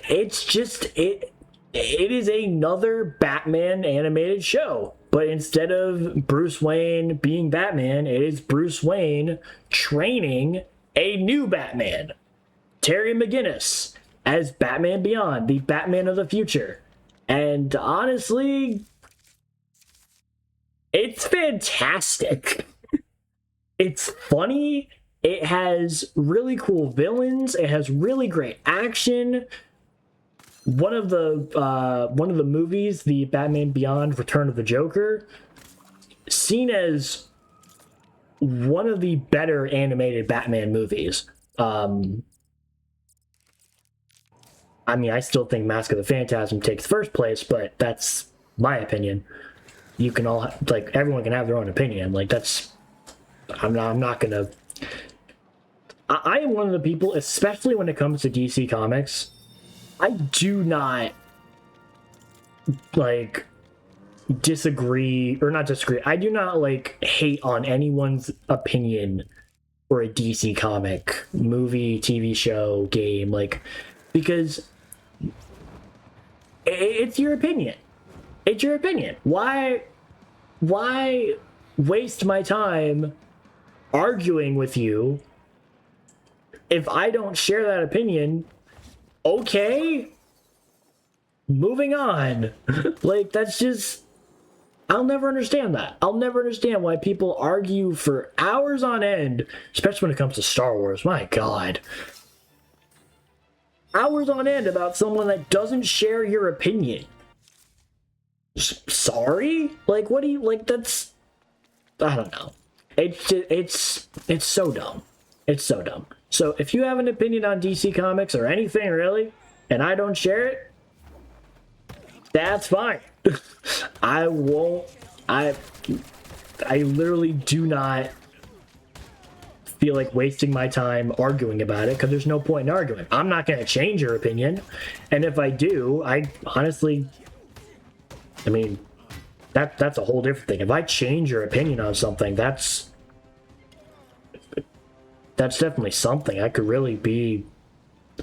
it's just it is another Batman animated show. But instead of Bruce Wayne being Batman, it is Bruce Wayne training a new Batman, Terry McGinnis, as Batman Beyond, the Batman of the future. And honestly, it's fantastic. It's funny. It has really cool villains. It has really great action. One of the movies, the Batman Beyond Return of the Joker, seen as one of the better animated Batman movies. I mean, I still think Mask of the Phantasm takes first place, but that's my opinion. you can all like everyone can have their own opinion. Like that's I'm not gonna. I am one of the people, especially when it comes to DC Comics, I do not like disagree or not disagree. I do not like hate on anyone's opinion for a DC comic, movie, TV show, game, like because it's your opinion. It's your opinion. Why waste my time arguing with you if I don't share that opinion? Okay, moving on. Like that's just I'll never understand that. I'll never understand why people argue for hours on end, especially when it comes to Star Wars. My God. Hours on end about someone that doesn't share your opinion. Sorry? Like, what do you, like, that's, I don't know. It's so dumb. It's so dumb. So if you have an opinion on DC Comics or anything really, and I don't share it, that's fine. I won't. I literally do not feel like wasting my time arguing about it because there's no point in arguing. I'm not going to change your opinion, and if I do, I honestly, I mean, that's a whole different thing. If I change your opinion on something, that's definitely something. That could really be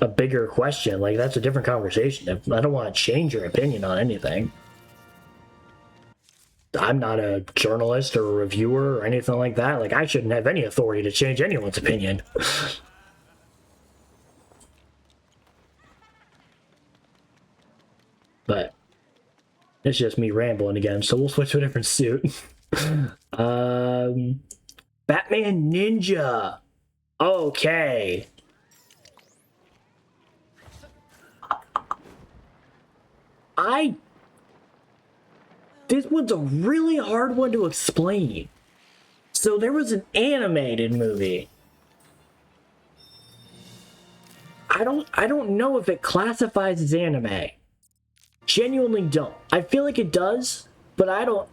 a bigger question. Like that's a different conversation. If I don't want to change your opinion on anything. I'm not a journalist or a reviewer or anything like that. Like I shouldn't have any authority to change anyone's opinion. But it's just me rambling again, so we'll switch to a different suit. Batman Ninja. Okay. This one's a really hard one to explain. So there was an animated movie. I don't know if it classifies as anime. Genuinely don't. I feel like it does, but I don't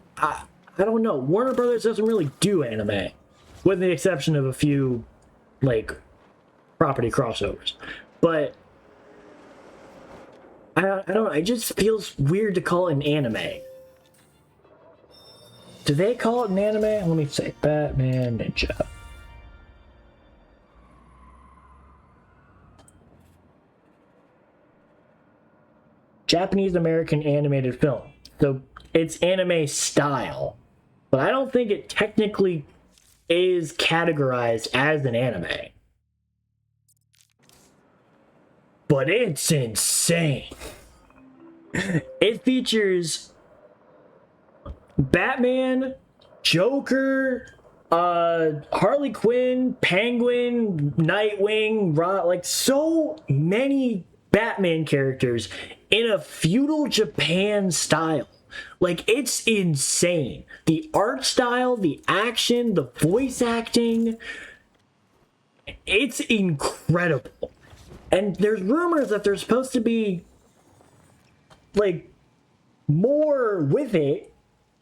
know. Warner Brothers doesn't really do anime, with the exception of a few like property crossovers. But I don't know. It just feels weird to call it an anime. Do they call it an anime? Let me say Batman Ninja. Japanese American animated film. So it's anime style. But I don't think it technically is categorized as an anime. But it's insane. It features Batman, Joker, Harley Quinn, Penguin, Nightwing, like so many Batman characters in a feudal Japan style. Like it's insane. The art style, the action, the voice acting, it's incredible. And there's rumors that there's supposed to be like more with it.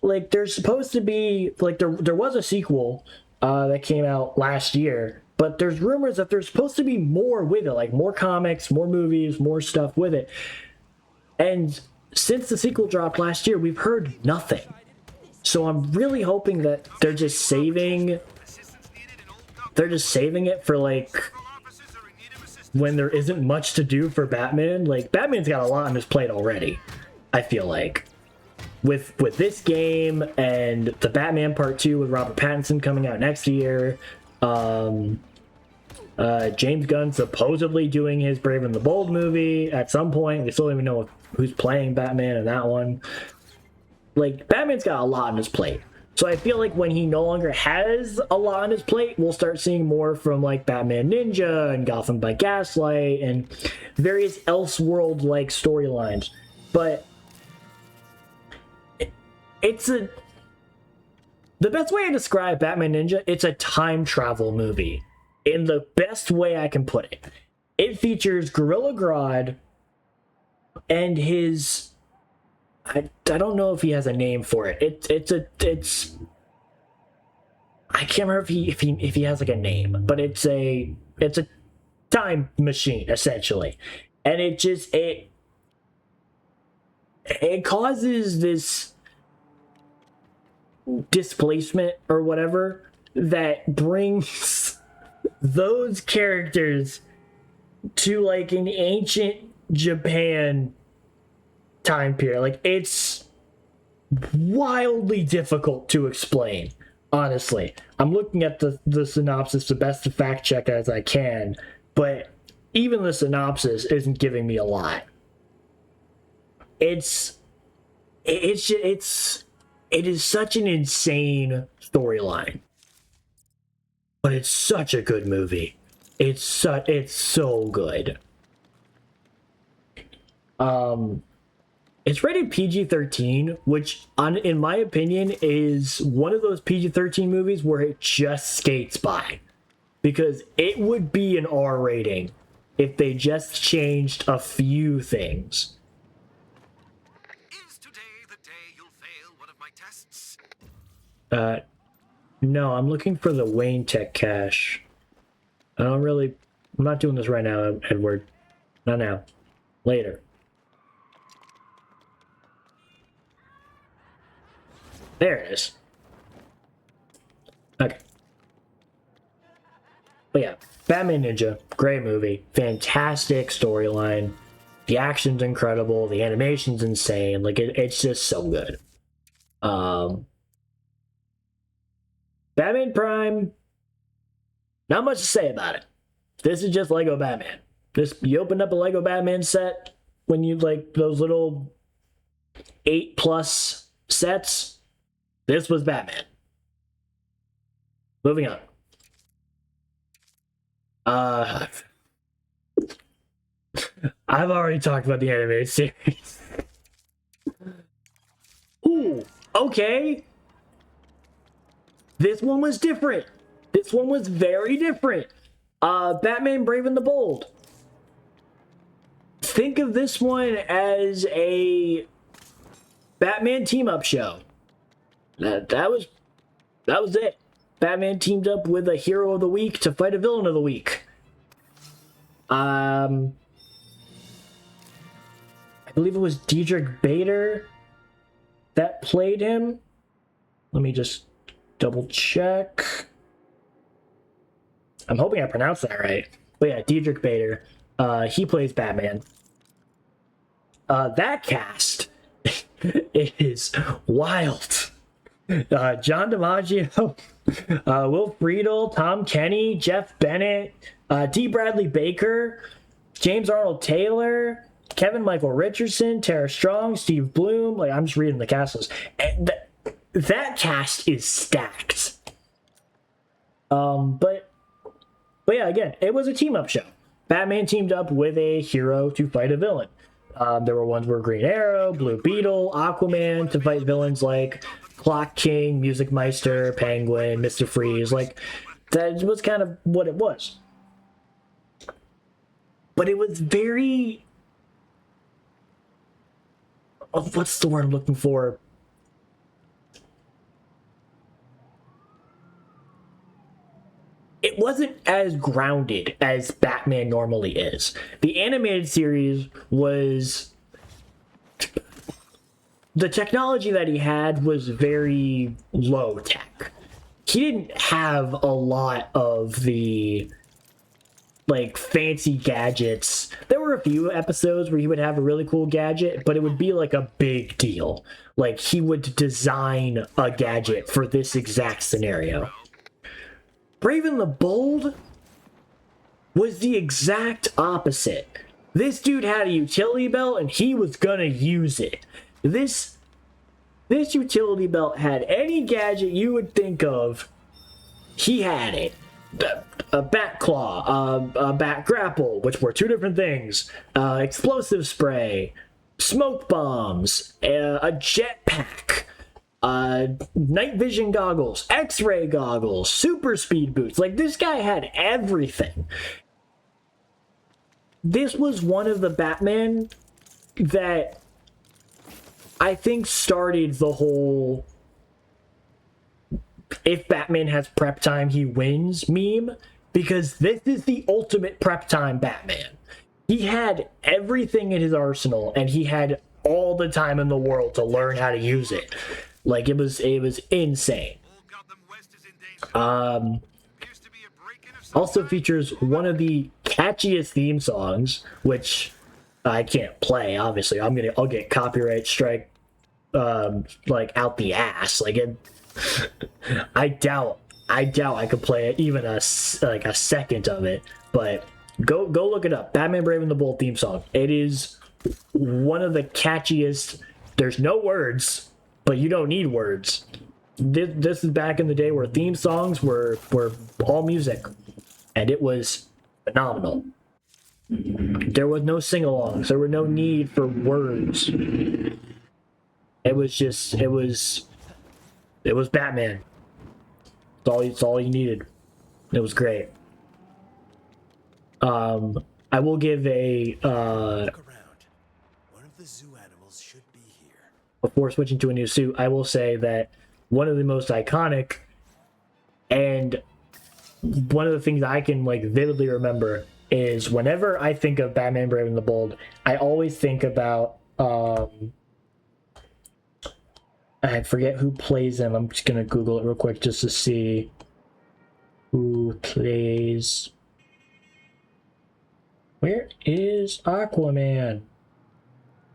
Like there's supposed to be like there was a sequel that came out last year, but there's rumors that there's supposed to be more with it, like more comics, more movies, more stuff with it. And since the sequel dropped last year, we've heard nothing. So I'm really hoping that they're just saving it for like when there isn't much to do for Batman. Like Batman's got a lot on his plate already, I feel like. With this game and the Batman Part 2 with Robert Pattinson coming out next year, James Gunn supposedly doing his Brave and the Bold movie at some point. We still don't even know who's playing Batman in that one. Like, Batman's got a lot on his plate. So I feel like when he no longer has a lot on his plate, we'll start seeing more from like Batman Ninja and Gotham by Gaslight and various Elseworld-like storylines. But the best way to describe Batman Ninja, it's a time travel movie in the best way I can put it. It features Gorilla Grodd and his I don't know if he has a name for it. It's I can't remember if he has like a name, but it's a time machine essentially, and it causes this displacement or whatever that brings those characters to like an ancient Japan time period. Like, it's wildly difficult to explain, honestly. I'm looking at the synopsis the best to fact check as I can, but even the synopsis isn't giving me a lot. It is such an insane storyline, but it's such a good movie. It's so good. It's rated PG-13, which, in my opinion, is one of those PG-13 movies where it just skates by, because it would be an R rating if they just changed a few things. Is today the day you'll fail one of my tests? No, I'm looking for the Wayne Tech cache. I'm not doing this right now, Edward. Not now. Later. There it is. Okay. But yeah, Batman Ninja, great movie. Fantastic storyline. The action's incredible. The animation's insane. Like, it's just so good. Batman Prime, not much to say about it. This is just Lego Batman. You opened up a Lego Batman set when you like those little 8+ sets. This was Batman. Moving on. I've already talked about the animated series. Ooh, okay. This one was different. This one was very different. Batman Brave and the Bold. Think of this one as a Batman team-up show. That was it. Batman teamed up with a hero of the week to fight a villain of the week. I believe it was Diedrich Bader that played him. Let me just double check. I'm hoping I pronounced that right. But yeah, Diedrich Bader. He plays Batman. That cast is wild. John DiMaggio, Will Friedle, Tom Kenny, Jeff Bennett, D. Bradley Baker, James Arnold Taylor, Kevin Michael Richardson, Tara Strong, Steve Bloom. Like, I'm just reading the cast list. And that cast is stacked. But yeah, again, it was a team-up show. Batman teamed up with a hero to fight a villain. There were ones where Green Arrow, Blue Beetle, Aquaman to fight villains like Clock King, Music Meister, Penguin, Mr. Freeze. Like, that was kind of what it was. But it was very... Oh, what's the word I'm looking for? It wasn't as grounded as Batman normally is. The animated series was... The technology that he had was very low tech. He didn't have a lot of the like fancy gadgets. There were a few episodes where he would have a really cool gadget, but it would be like a big deal. Like, he would design a gadget for this exact scenario. Brave and the Bold was the exact opposite. This dude had a utility belt and he was gonna use it. This utility belt had any gadget you would think of. He had it. A bat claw, a bat grapple, which were two different things, explosive spray, smoke bombs, a jetpack, night vision goggles, x-ray goggles, super speed boots. Like, this guy had everything. This was one of the Batman that I think started the whole if Batman has prep time, he wins meme, because this is the ultimate prep time Batman. He had everything in his arsenal, and he had all the time in the world to learn how to use it. Like, it was insane. Old Gotham West is in danger. Appears to be a break-in of some Also kind. features one of the catchiest theme songs, which I can't play, obviously. I'll get copyright strike like out the ass. Like, it I doubt I could play it, even a second of it. But go look it up. Batman Brave and the Bold theme song. It is one of the catchiest. There's no words, but you don't need words. This is back in the day where theme songs were all music, and it was phenomenal. There was no sing-alongs. There were no need for words. It was Batman. It's all you needed. It was great. I will give a Look around. One of the zoo animals should be here. before switching to a new suit, I will say that one of the most iconic and one of the things I can like vividly remember is whenever I think of Batman Brave and the Bold, I always think about I forget who plays him. I'm just gonna Google it real quick just to see who plays. Where is Aquaman? I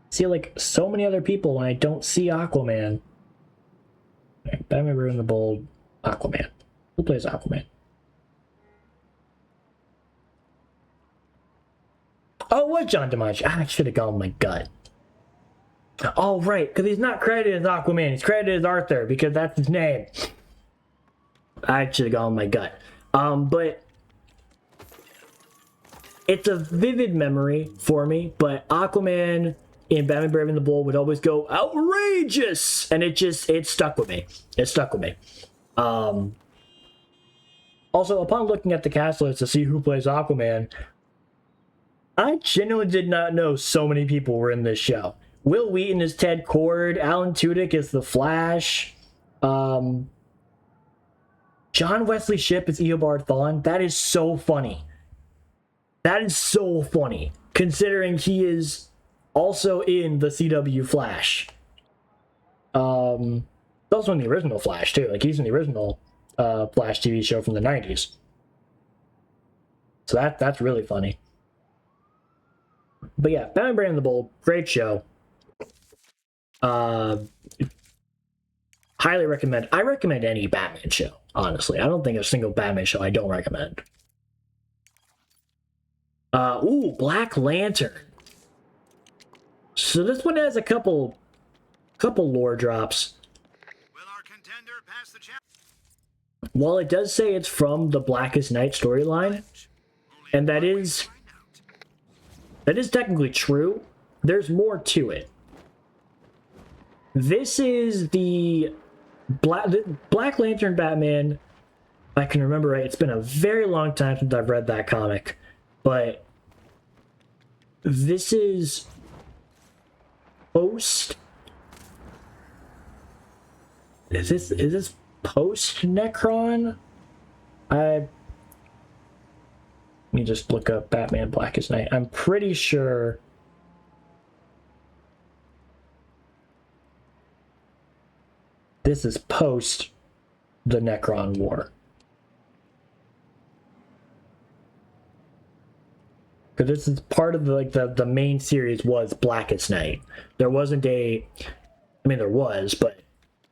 see like so many other people when I don't see Aquaman. Batman Brave and the Bold, Aquaman. Who plays Aquaman? Oh, it was John DiMaggio. I should have gone with my gut. Oh, right, because he's not credited as Aquaman. He's credited as Arthur because that's his name. I should have gone with my gut. But it's a vivid memory for me. But Aquaman in Batman Brave and the Bold would always go outrageous, and it stuck with me. It stuck with me. Also, upon looking at the cast list to see who plays Aquaman, I genuinely did not know so many people were in this show. Will Wheaton is Ted Kord. Alan Tudyk is the Flash. John Wesley Shipp is Eobard Thawne. That is so funny. That is so funny, considering he is also in the CW Flash. Also in the original Flash too. Like, he's in the original Flash TV show from the 90s. So that's really funny. But yeah, Batman Brave and the Bold, great show. Highly recommend. I recommend any Batman show, honestly. I don't think a single Batman show I don't recommend. Black Lantern. So this one has a couple lore drops. Will our contender pass the challenge? While it does say it's from the Blackest Night storyline, and that is technically true, there's more to it. This is the Black Lantern Batman. If I can remember right, it's been a very long time since I've read that comic, but this is post. Is this post Necron? Let me just look up Batman Blackest Night. I'm pretty sure. This is post the Necron War. Because this is part of the main series was Blackest Night. There wasn't there was, but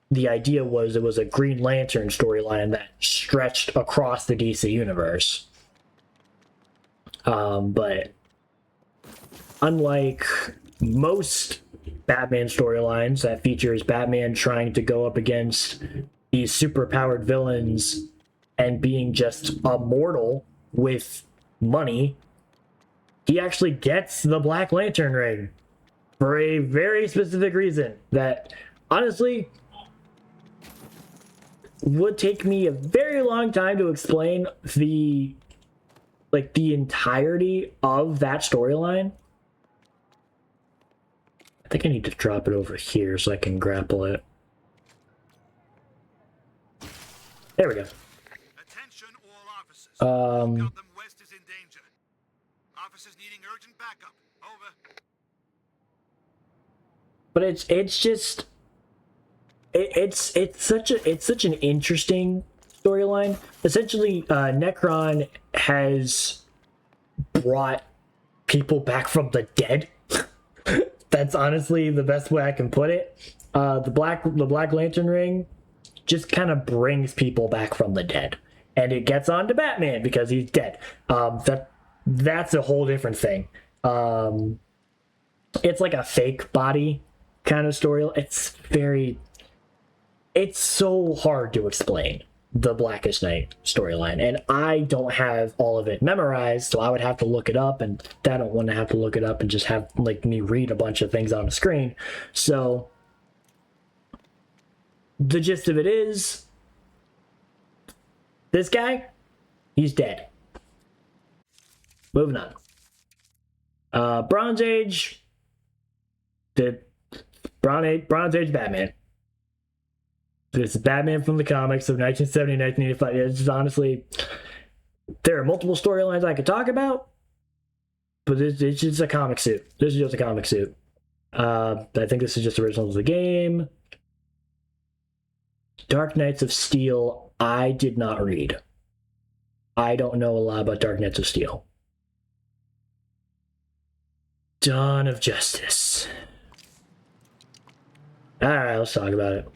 the idea was it was a Green Lantern storyline that stretched across the DC universe. But unlike most Batman storylines that features Batman trying to go up against these superpowered villains and being just a mortal with money, he actually gets the Black Lantern ring for a very specific reason that honestly would take me a very long time to explain the entirety of that storyline. I think I need to drop it over here so I can grapple it. There we go. Attention all officers. Gotham West is in danger. Officers needing urgent backup. Over. But it's just it's such an interesting storyline. Essentially, Necron has brought people back from the dead. That's honestly the best way I can put it. The Black Lantern ring just kind of brings people back from the dead, and it gets on to Batman because he's dead. That's a whole different thing. It's like a fake body kind of story. It's so hard to explain, the Blackest Night storyline, and I don't have all of it memorized, so I would have to look it up, and I don't want to have to look it up and just have like me read a bunch of things on the screen. So the gist of it is, this guy, he's dead. Moving on. Bronze Age, the Bronze Age Batman. This is Batman from the comics of 1970, 1985. It's just, honestly, there are multiple storylines I could talk about, but it's just a comic suit. This is just a comic suit. I think this is just original to the game. Dark Knights of Steel, I did not read. I don't know a lot about Dark Knights of Steel. Dawn of Justice. Alright, let's talk about it.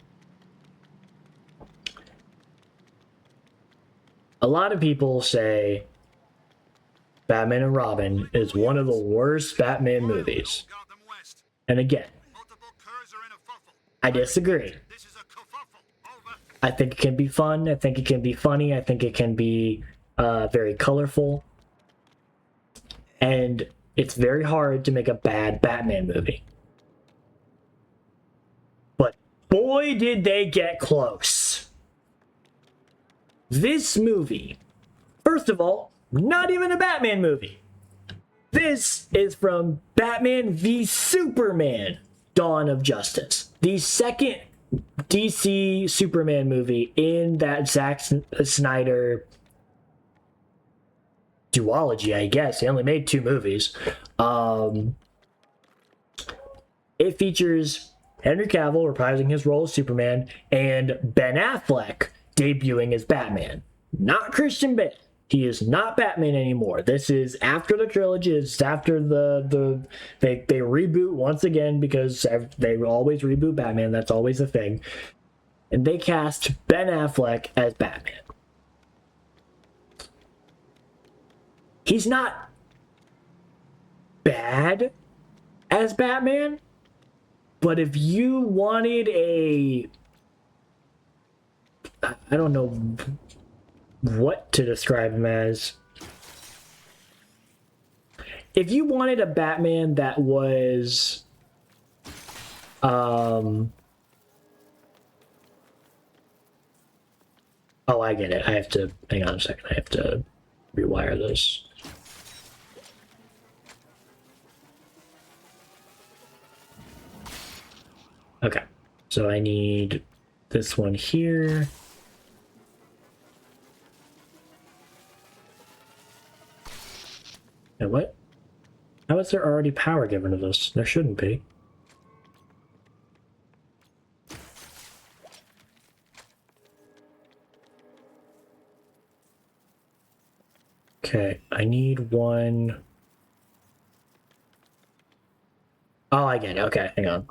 A lot of people say Batman and Robin is one of the worst Batman movies. Gotham West. And again, Multiple curs are in a fuffle. I disagree. This is a kerfuffle. Over. I think it can be fun. I think it can be funny. I think it can be very colorful. And it's very hard to make a bad Batman movie. But boy, did they get close. This movie, first of all, not even a Batman movie. This is from Batman v Superman, Dawn of Justice. The second DC Superman movie in that Zack Snyder duology, I guess. He only made 2 movies. It features Henry Cavill reprising his role as Superman and Ben Affleck debuting as Batman. Not Christian Bale. He is not Batman anymore. This is after the trilogy. It's after they reboot once again, because they always reboot Batman. That's always a thing. And they cast Ben Affleck as Batman. He's not bad as Batman, but if you wanted I don't know what to describe him as. If you wanted a Batman that was oh, I get it. I have to hang on a second. I have to rewire this. Okay. So I need this one here. And what? How is there already power given to this? There shouldn't be. Okay, I need one. Oh, I get it. Okay, hang on.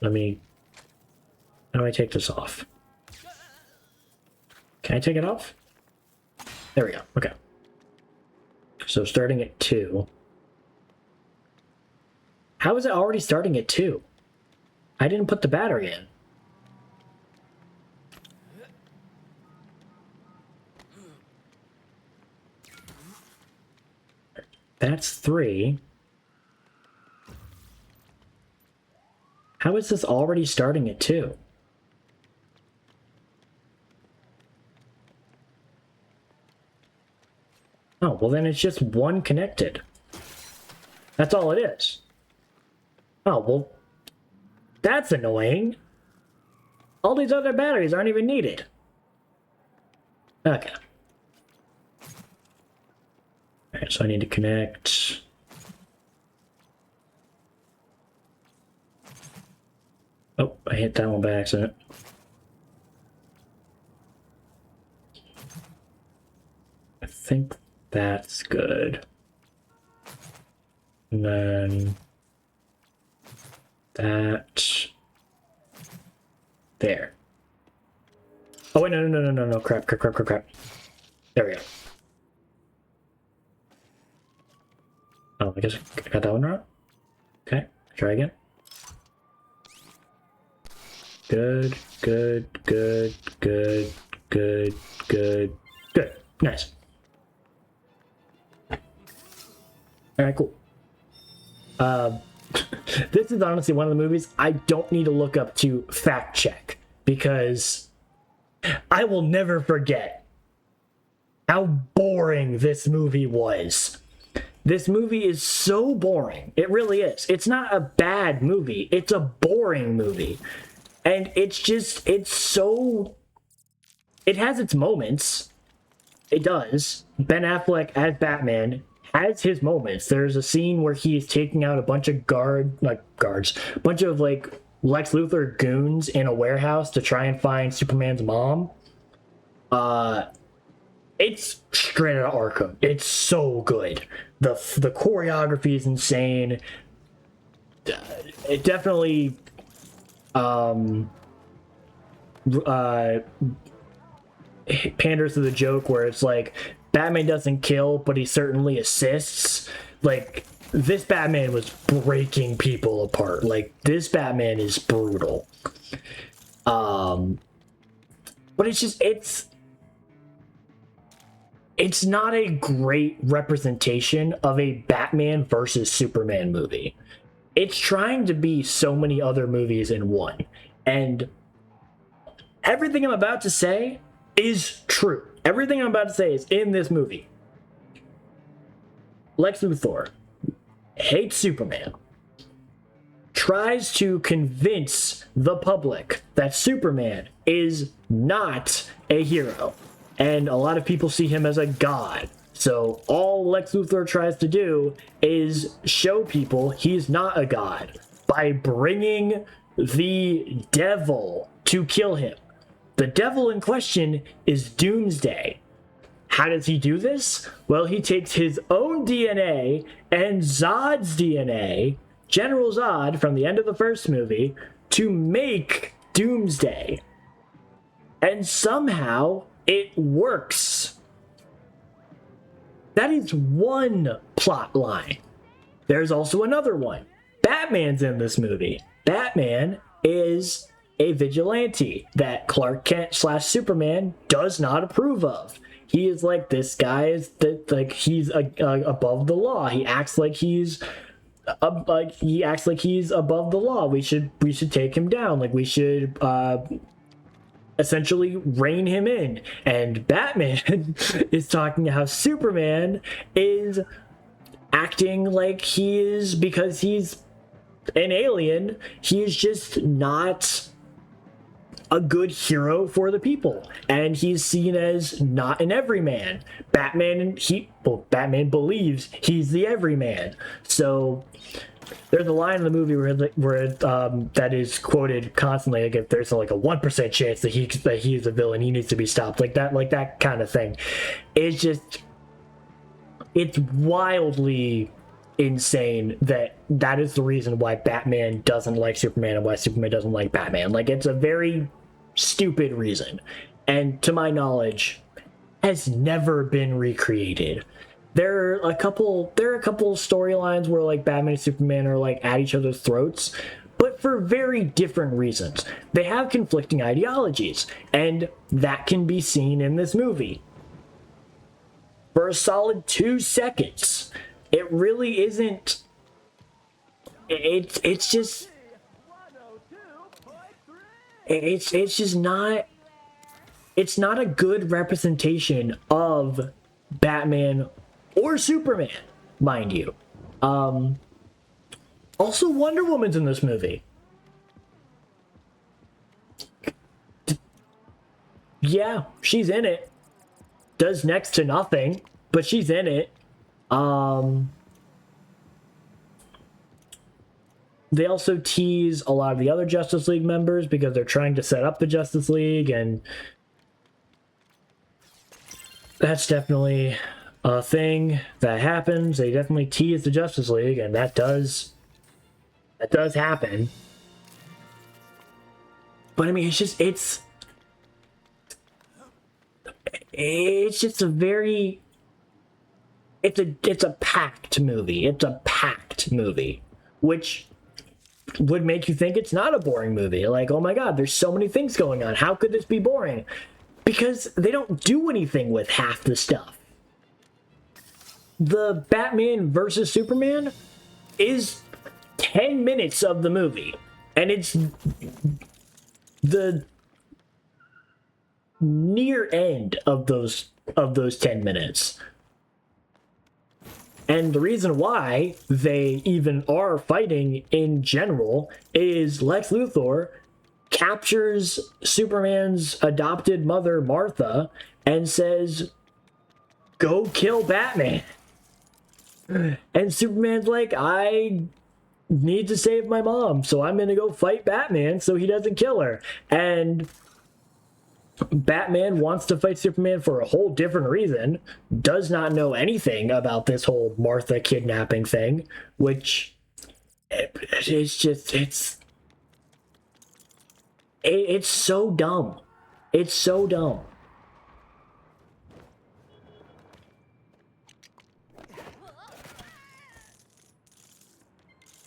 How do I take this off? Can I take it off? There we go. Okay. So starting at 2. How is it already starting at 2? I didn't put the battery in. That's 3. How is this already starting at 2? Oh, well then it's just one connected. That's all it is. Oh, well, that's annoying. All these other batteries aren't even needed. Okay. Alright, so I need to connect. Oh, I hit that one by accident. I think that's good. And then that there. Oh wait, no, crap. There we go. Oh, I guess I got that one wrong. Okay, try again. Good. Nice. Alright, cool. This is honestly one of the movies I don't need to look up to fact check, because I will never forget how boring this movie was. This movie is so boring. It really is. It's not a bad movie. It's a boring movie. And it's so... It has its moments. It does. Ben Affleck as Batman has his moments. There's a scene where he's taking out a bunch of bunch of like Lex Luthor goons in a warehouse to try and find Superman's mom. It's straight out of Arkham. It's so good. The choreography is insane. It definitely panders to the joke where it's like Batman doesn't kill, but he certainly assists. Like, this Batman was breaking people apart. Like, this Batman is brutal. But it's not a great representation of a Batman versus Superman movie. It's trying to be so many other movies in one. And everything I'm about to say is true. Everything I'm about to say is in this movie. Lex Luthor hates Superman, tries to convince the public that Superman is not a hero, and a lot of people see him as a god. So all Lex Luthor tries to do is show people he's not a god by bringing the devil to kill him. The devil in question is Doomsday. How does he do this? Well, he takes his own DNA and Zod's DNA, General Zod from the end of the first movie, to make Doomsday. And somehow it works. That is one plot line. There's also another one. Batman's in this movie. Batman is a vigilante that Clark Kent / Superman does not approve of. He is like, this guy is he's above the law. He acts like he's above the law. We should take him down. Like, we should essentially rein him in. And Batman is talking how Superman is acting like he is, because he's an alien, he is just not a good hero for the people, and he's seen as not an everyman. Batman believes he's the everyman. So there's a line in the movie where that is quoted constantly, like, if there's like a 1% chance that he's a villain, he needs to be stopped, like that kind of thing. It's wildly insane that is the reason why Batman doesn't like Superman and why Superman doesn't like Batman. Like, it's a very stupid reason, and to my knowledge has never been recreated. There are a couple storylines where like Batman and Superman are like at each other's throats, but for very different reasons. They have conflicting ideologies, and that can be seen in this movie. For a solid 2 seconds, it really isn't. It's just not. It's not a good representation of Batman or Superman, mind you. Also, Wonder Woman's in this movie. Yeah, she's in it. Does next to nothing, but she's in it. They also tease a lot of the other Justice League members because they're trying to set up the Justice League, and that's definitely a thing that happens. They definitely tease the Justice League, and that does happen. But I mean, it's just a very it's a packed movie. It's a packed movie, which would make you think it's not a boring movie. Like, oh my god, there's so many things going on. How could this be boring? Because they don't do anything with half the stuff. The Batman versus Superman is 10 minutes of the movie, and it's the near end of those 10 minutes. And the reason why they even are fighting in general is Lex Luthor captures Superman's adopted mother, Martha, and says, "Go kill Batman." And Superman's like, "I need to save my mom, so I'm gonna go fight Batman so he doesn't kill her." And Batman wants to fight Superman for a whole different reason, does not know anything about this whole Martha kidnapping thing, which it's just, it's so dumb. It's so dumb.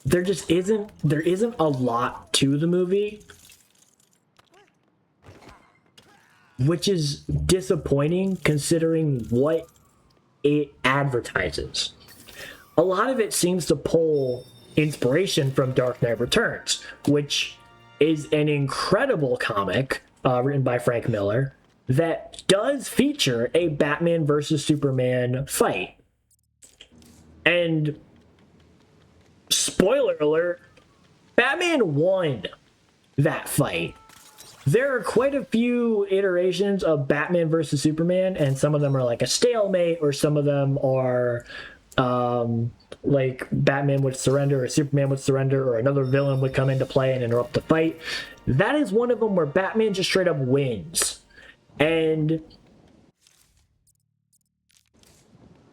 There isn't a lot to the movie, which is disappointing considering what it advertises. A lot of it seems to pull inspiration from Dark Knight Returns, which is an incredible comic written by Frank Miller that does feature a Batman versus Superman fight. And spoiler alert, Batman won that fight. There are quite a few iterations of Batman versus Superman, and some of them are like a stalemate, or some of them are like Batman would surrender, or Superman would surrender, or another villain would come into play and interrupt the fight. That is one of them where Batman just straight up wins. And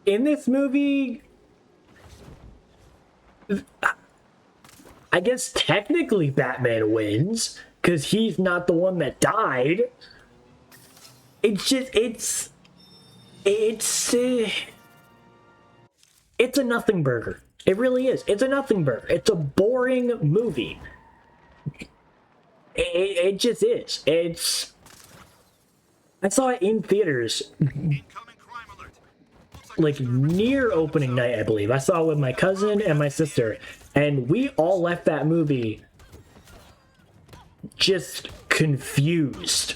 in this movie, I guess technically Batman wins, because he's not the one that died. It's just, it's a nothing burger. It really is. It's a nothing burger. It's a boring movie. It just is. I saw it in theaters, Incoming crime alert. like near opening night, I believe. I saw it with my cousin and my sister, and we all left that movie just confused.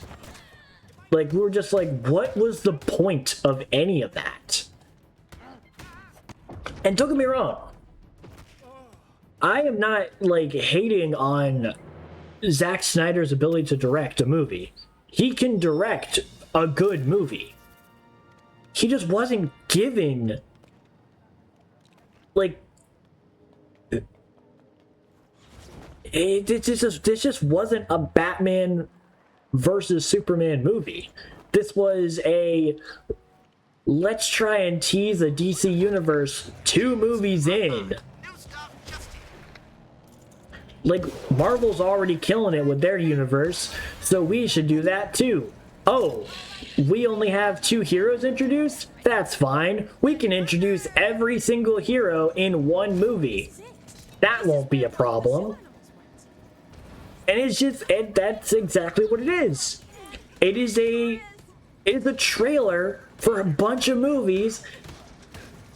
Like, we were just like, what was the point of any of that? And don't get me wrong, I am not like hating on Zack Snyder's ability to direct a movie. He can direct a good movie. He just wasn't given, like, this just wasn't a Batman versus Superman movie. This was a, let's try and tease a DC universe 2 movies in. New stuff just in. Like, Marvel's already killing it with their universe, so we should do that too. Oh, we only have 2 heroes introduced? That's fine. We can introduce every single hero in one movie. That won't be a problem. And it's just, that's exactly what it is. It is a trailer for a bunch of movies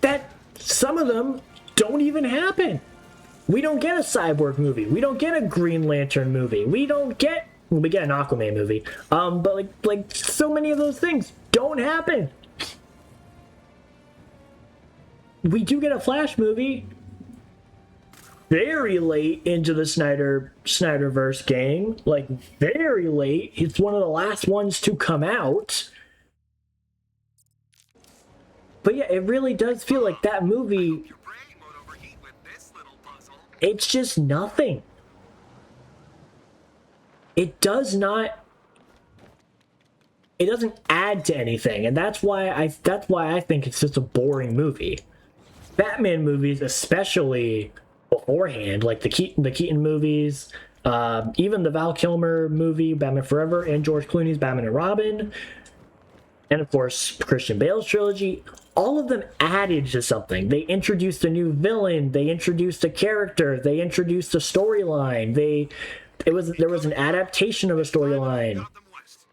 that some of them don't even happen. We don't get a Cyborg movie. We don't get a Green Lantern movie. We get an Aquaman movie. But like so many of those things don't happen. We do get a Flash movie. very late into the Snyderverse game, like very late. It's one of the last ones to come out. But yeah, it really does feel like that movie, Your brain won't overheat with this little puzzle. it's just nothing. It does not, it doesn't add to anything, and that's why I think it's just a boring movie. Batman movies, especially beforehand, like the Keaton movies, even the Val Kilmer movie Batman Forever, and George Clooney's Batman and Robin, and of course Christian Bale's trilogy, all of them added to something. They introduced a new villain, they introduced a character, they introduced a storyline, there was an adaptation of a storyline. Gotham West.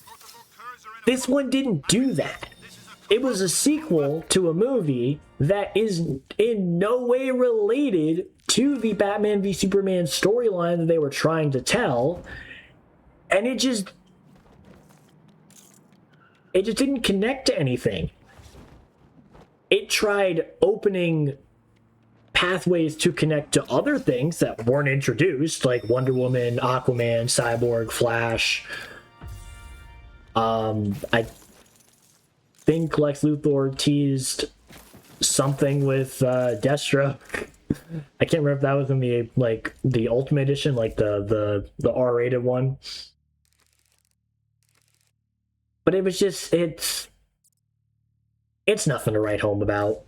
Multiple curs are in a This one didn't do that. It was a sequel to a movie that is in no way related to the Batman v Superman storyline that they were trying to tell, and it just didn't connect to anything. It tried opening pathways to connect to other things that weren't introduced, like Wonder Woman, Aquaman, Cyborg, Flash. I think Lex Luthor teased something with Deathstroke. I can't remember if that was in the Ultimate Edition, like the R-rated one. But it was just it's nothing to write home about.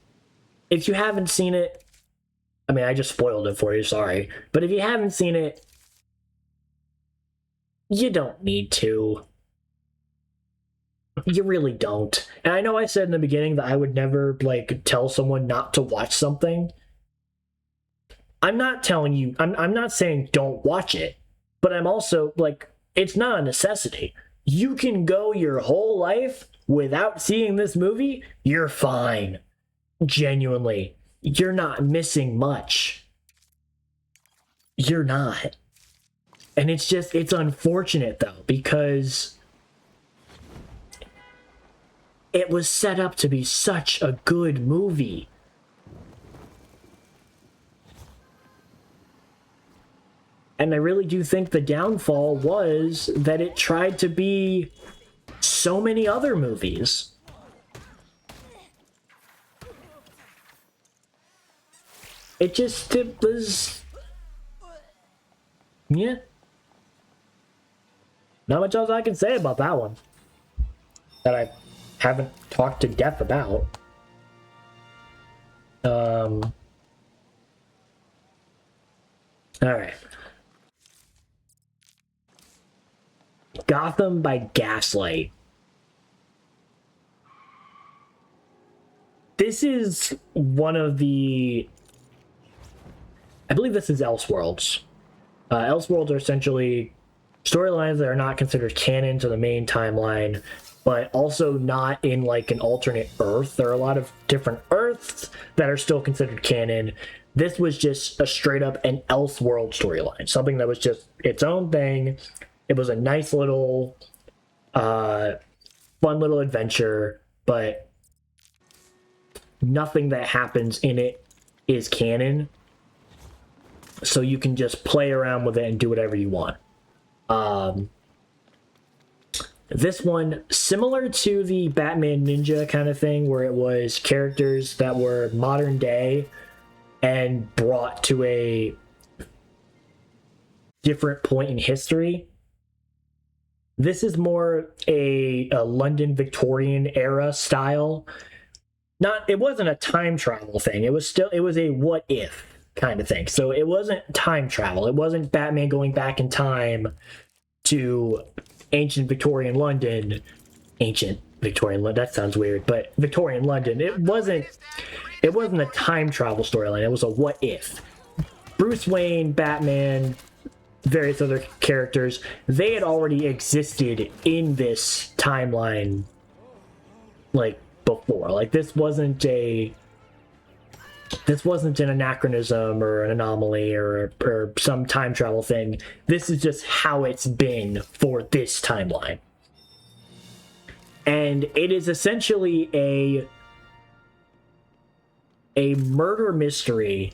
If you haven't seen it, I mean, I just spoiled it for you, sorry. But if you haven't seen it, you don't need to. You really don't. And I know I said in the beginning that I would never, tell someone not to watch something. I'm not telling you, I'm not saying don't watch it. But I'm also, it's not a necessity. You can go your whole life without seeing this movie, you're fine. Genuinely. You're not missing much. You're not. And it's unfortunate though, because it was set up to be such a good movie. And I really do think the downfall was that it tried to be so many other movies. It was... Yeah. Not much else I can say about that one. That I haven't talked to death about. Alright. Gotham by Gaslight. This is one of the... I believe this is Elseworlds. Elseworlds are essentially storylines that are not considered canon to the main timeline, but also not in an alternate Earth. There are a lot of different Earths that are still considered canon. This was just a straight up an Elseworld storyline, something that was just its own thing. It was a nice little, fun little adventure, but nothing that happens in it is canon. So you can just play around with it and do whatever you want. This one, similar to the Batman Ninja kind of thing, where it was characters that were modern day and brought to a different point in history. This is more a London Victorian era style. It wasn't a time travel thing. It was a what if kind of thing. So it wasn't time travel. It wasn't Batman going back in time to ancient Victorian London. Ancient Victorian London, that sounds weird, but Victorian London. It wasn't a time travel storyline. It was a what if. Bruce Wayne, Batman, various other characters, they had already existed in this timeline before. This wasn't an anachronism or an anomaly or some time travel thing. This is just how it's been for this timeline. And it is essentially a murder mystery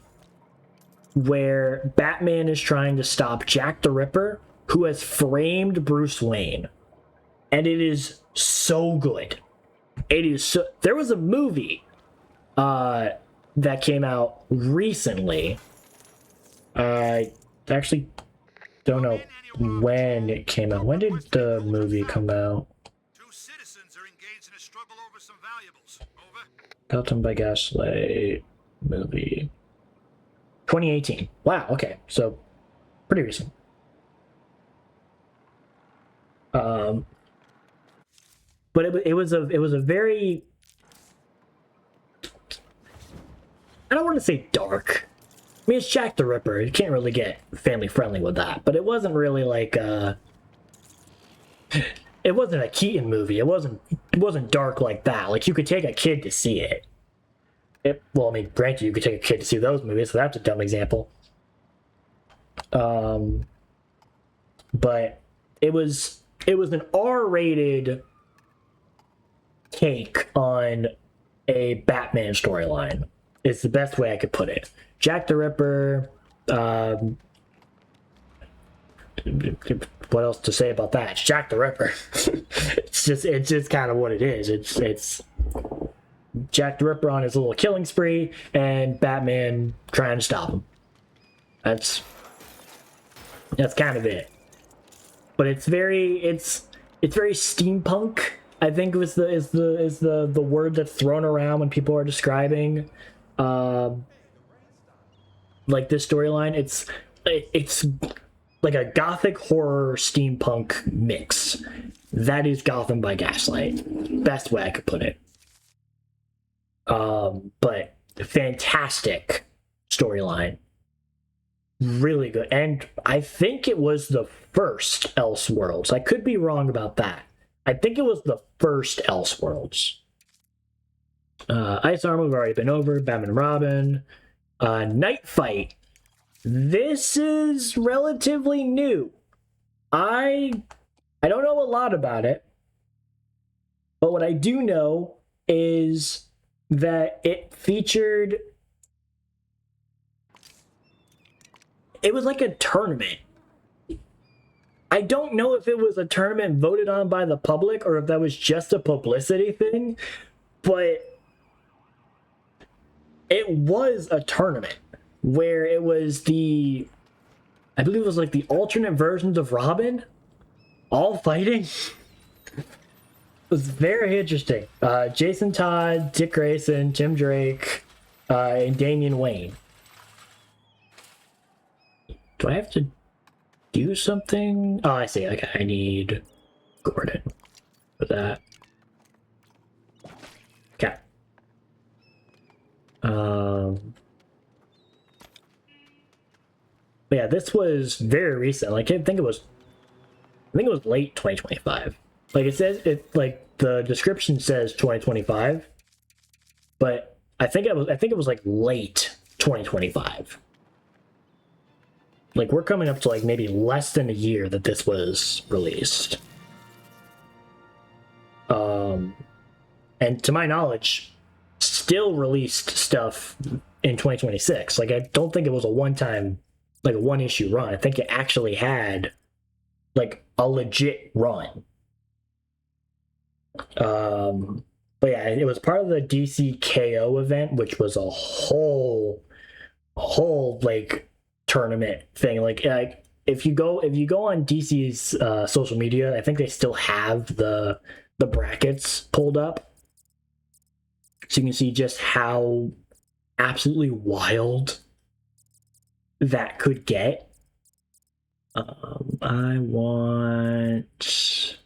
where Batman is trying to stop Jack the Ripper, who has framed Bruce Wayne. And it is so good. It is so. There was a movie that came out recently. I actually don't know when it came out. When did the movie come out? Two citizens are engaged in a struggle over some valuables. Over. Gotham by Gaslight movie. 2018. Wow, okay. So pretty recent. But it was a very, I don't want to say dark. I mean, it's Jack the Ripper. You can't really get family friendly with that. But it wasn't really like it wasn't a Keaton movie. It wasn't dark like that. Like you could take a kid to see it. Well, I mean, granted, you could take a kid to see those movies, so that's a dumb example. But it was an R-rated take on a Batman storyline. It's the best way I could put it. Jack the Ripper. What else to say about that? It's Jack the Ripper. it's just kind of what it is. It's Jack the Ripper on his little killing spree, and Batman trying to stop him. That's kind of it. But it's very steampunk. I think is the word that's thrown around when people are describing like this storyline. It's like a gothic horror steampunk mix. That is Gotham by Gaslight. Best way I could put it. But fantastic storyline. Really good. And I think it was the first Elseworlds. I could be wrong about that. I think it was the first Elseworlds. Ice Armor, we've already been over. Batman and Robin. Night Fight. This is relatively new. I don't know a lot about it. But what I do know is that it featured... It was like a tournament. I don't know if it was a tournament voted on by the public or if that was just a publicity thing, but it was a tournament where it was I believe it was like the alternate versions of Robin all fighting. It was very interesting. Jason Todd, Dick Grayson, Tim Drake, and Damian Wayne. Do I have to do something? Oh, I see. Okay, I need Gordon for that. Okay. But yeah, this was very recent. Like I think it was late 2025. Like it says like the description says 2025, but I think it was like late 2025. Like, we're coming up to, like, maybe less than a year that this was released. And to my knowledge, still released stuff in 2026. Like, I don't think it was a one-time, like, a one-issue run. I think it actually had, like, a legit run. But yeah, it was part of the DC KO event, which was a whole, like... tournament thing. Like if you go on DC's social media, I think they still have the brackets pulled up, so you can see just how absolutely wild that could get. I want,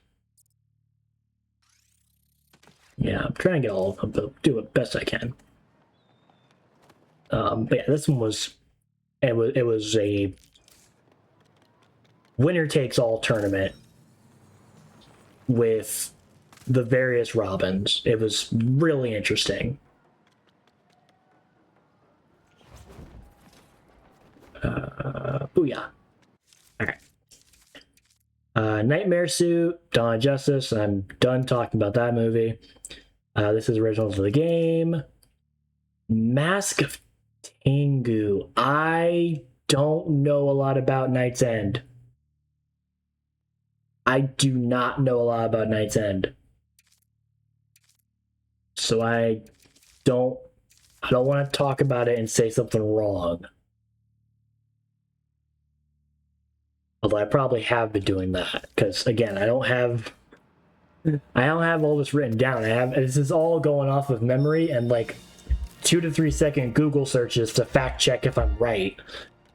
yeah, I'm trying to get all of them, but do it best I can. But yeah, this one was. It was a winner-takes-all tournament with the various Robins. It was really interesting. Booyah. Okay. Nightmare Suit, Dawn of Justice. I'm done talking about that movie. This is original to the game. Mask of Tengu. I don't know a lot about Knight's End. I do not know a lot about Knight's End. So I don't want to talk about it and say something wrong. Although I probably have been doing that because again, I don't have all this written down. This is all going off of memory and like 2 to 3 second Google searches to fact check if I'm right.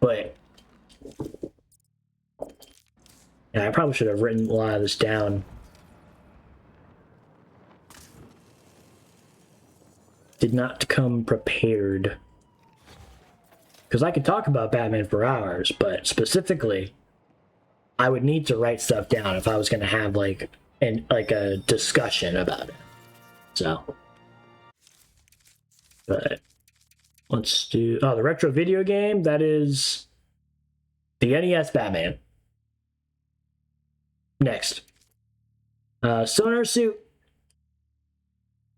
But yeah, I probably should have written a lot of this down. Did not come prepared. Because I could talk about Batman for hours, but specifically, I would need to write stuff down if I was going to have like a discussion about it. So, but let's do the retro video game. That is the NES Batman. Next, Sonar Suit.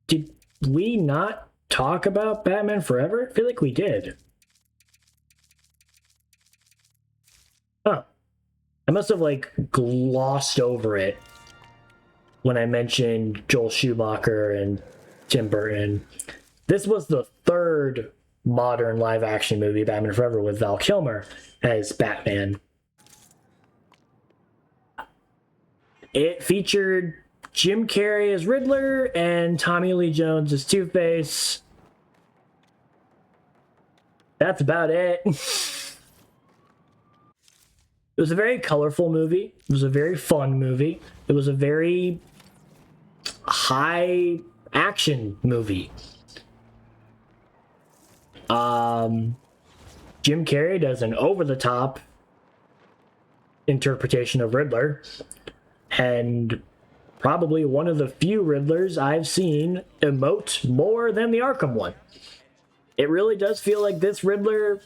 Did we not talk about Batman Forever? I feel like we did. Oh, I must have like glossed over it when I mentioned Joel Schumacher and Tim Burton. This was the third modern live action movie, Batman Forever, with Val Kilmer as Batman. It featured Jim Carrey as Riddler and Tommy Lee Jones as Two-Face. That's about it. It was a very colorful movie. It was a very fun movie. It was a very high action movie. Jim Carrey does an over-the-top interpretation of Riddler, and probably one of the few Riddlers I've seen emote more than the Arkham one. It really does feel like this Riddler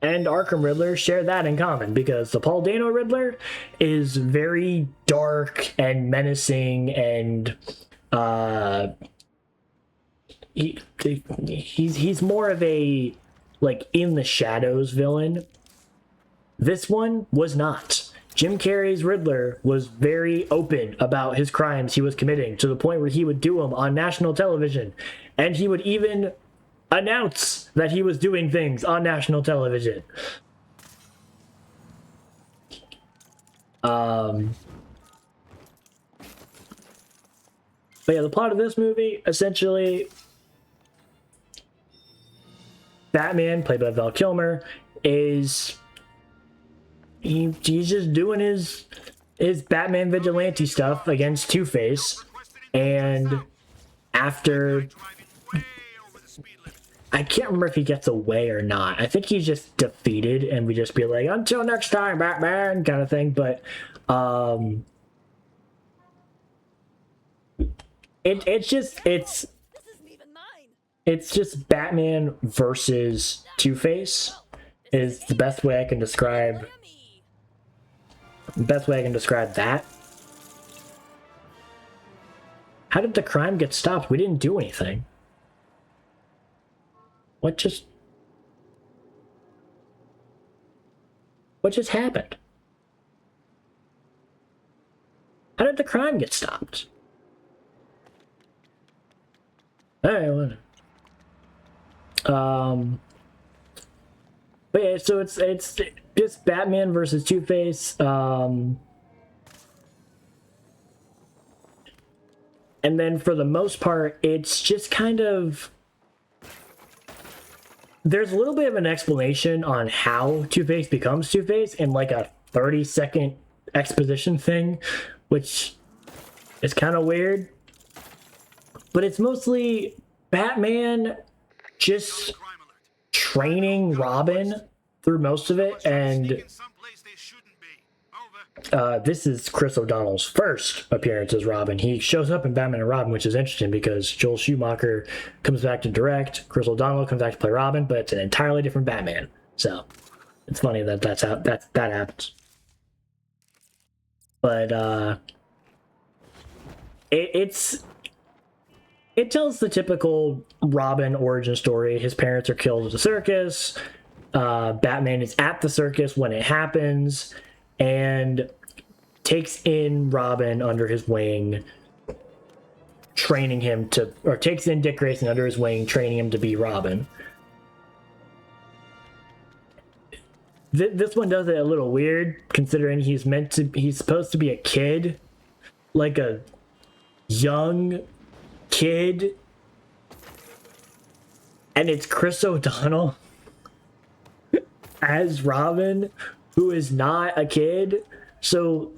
and Arkham Riddler share that in common, because the Paul Dano Riddler is very dark and menacing, and he's more of a like in the shadows villain. This one was not. Jim Carrey's Riddler was very open about his crimes he was committing, to the point where he would do them on national television, and he would even announce that he was doing things on national television. But yeah, the plot of this movie, essentially, Batman, played by Val Kilmer, is he's just doing his Batman vigilante stuff against Two-Face, and after, I can't remember if he gets away or not. I think he's just defeated, and we just be like, until next time, Batman, kind of thing. But it's just Batman versus Two-Face is the best way I can describe that. How did the crime get stopped? We didn't do anything. What just happened? How did the crime get stopped? Alright, but yeah, so it's just Batman versus Two-Face, and then for the most part, it's just kind of, there's a little bit of an explanation on how Two-Face becomes Two-Face in like a 30-second exposition thing, which is kind of weird. But it's mostly Batman just training Robin through most of it, and this is Chris O'Donnell's first appearance as Robin. He shows up in Batman and Robin, which is interesting because Joel Schumacher comes back to direct, Chris O'Donnell comes back to play Robin, but it's an entirely different Batman. So it's funny that that happens. But it's it tells the typical Robin origin story. His parents are killed at the circus. Batman is at the circus when it happens and takes in Robin under his wing, training him to, or takes in Dick Grayson under his wing, training him to be Robin. This one does it a little weird, considering he's supposed to be a kid, like a young kid, and it's Chris O'Donnell as Robin, who is not a kid. So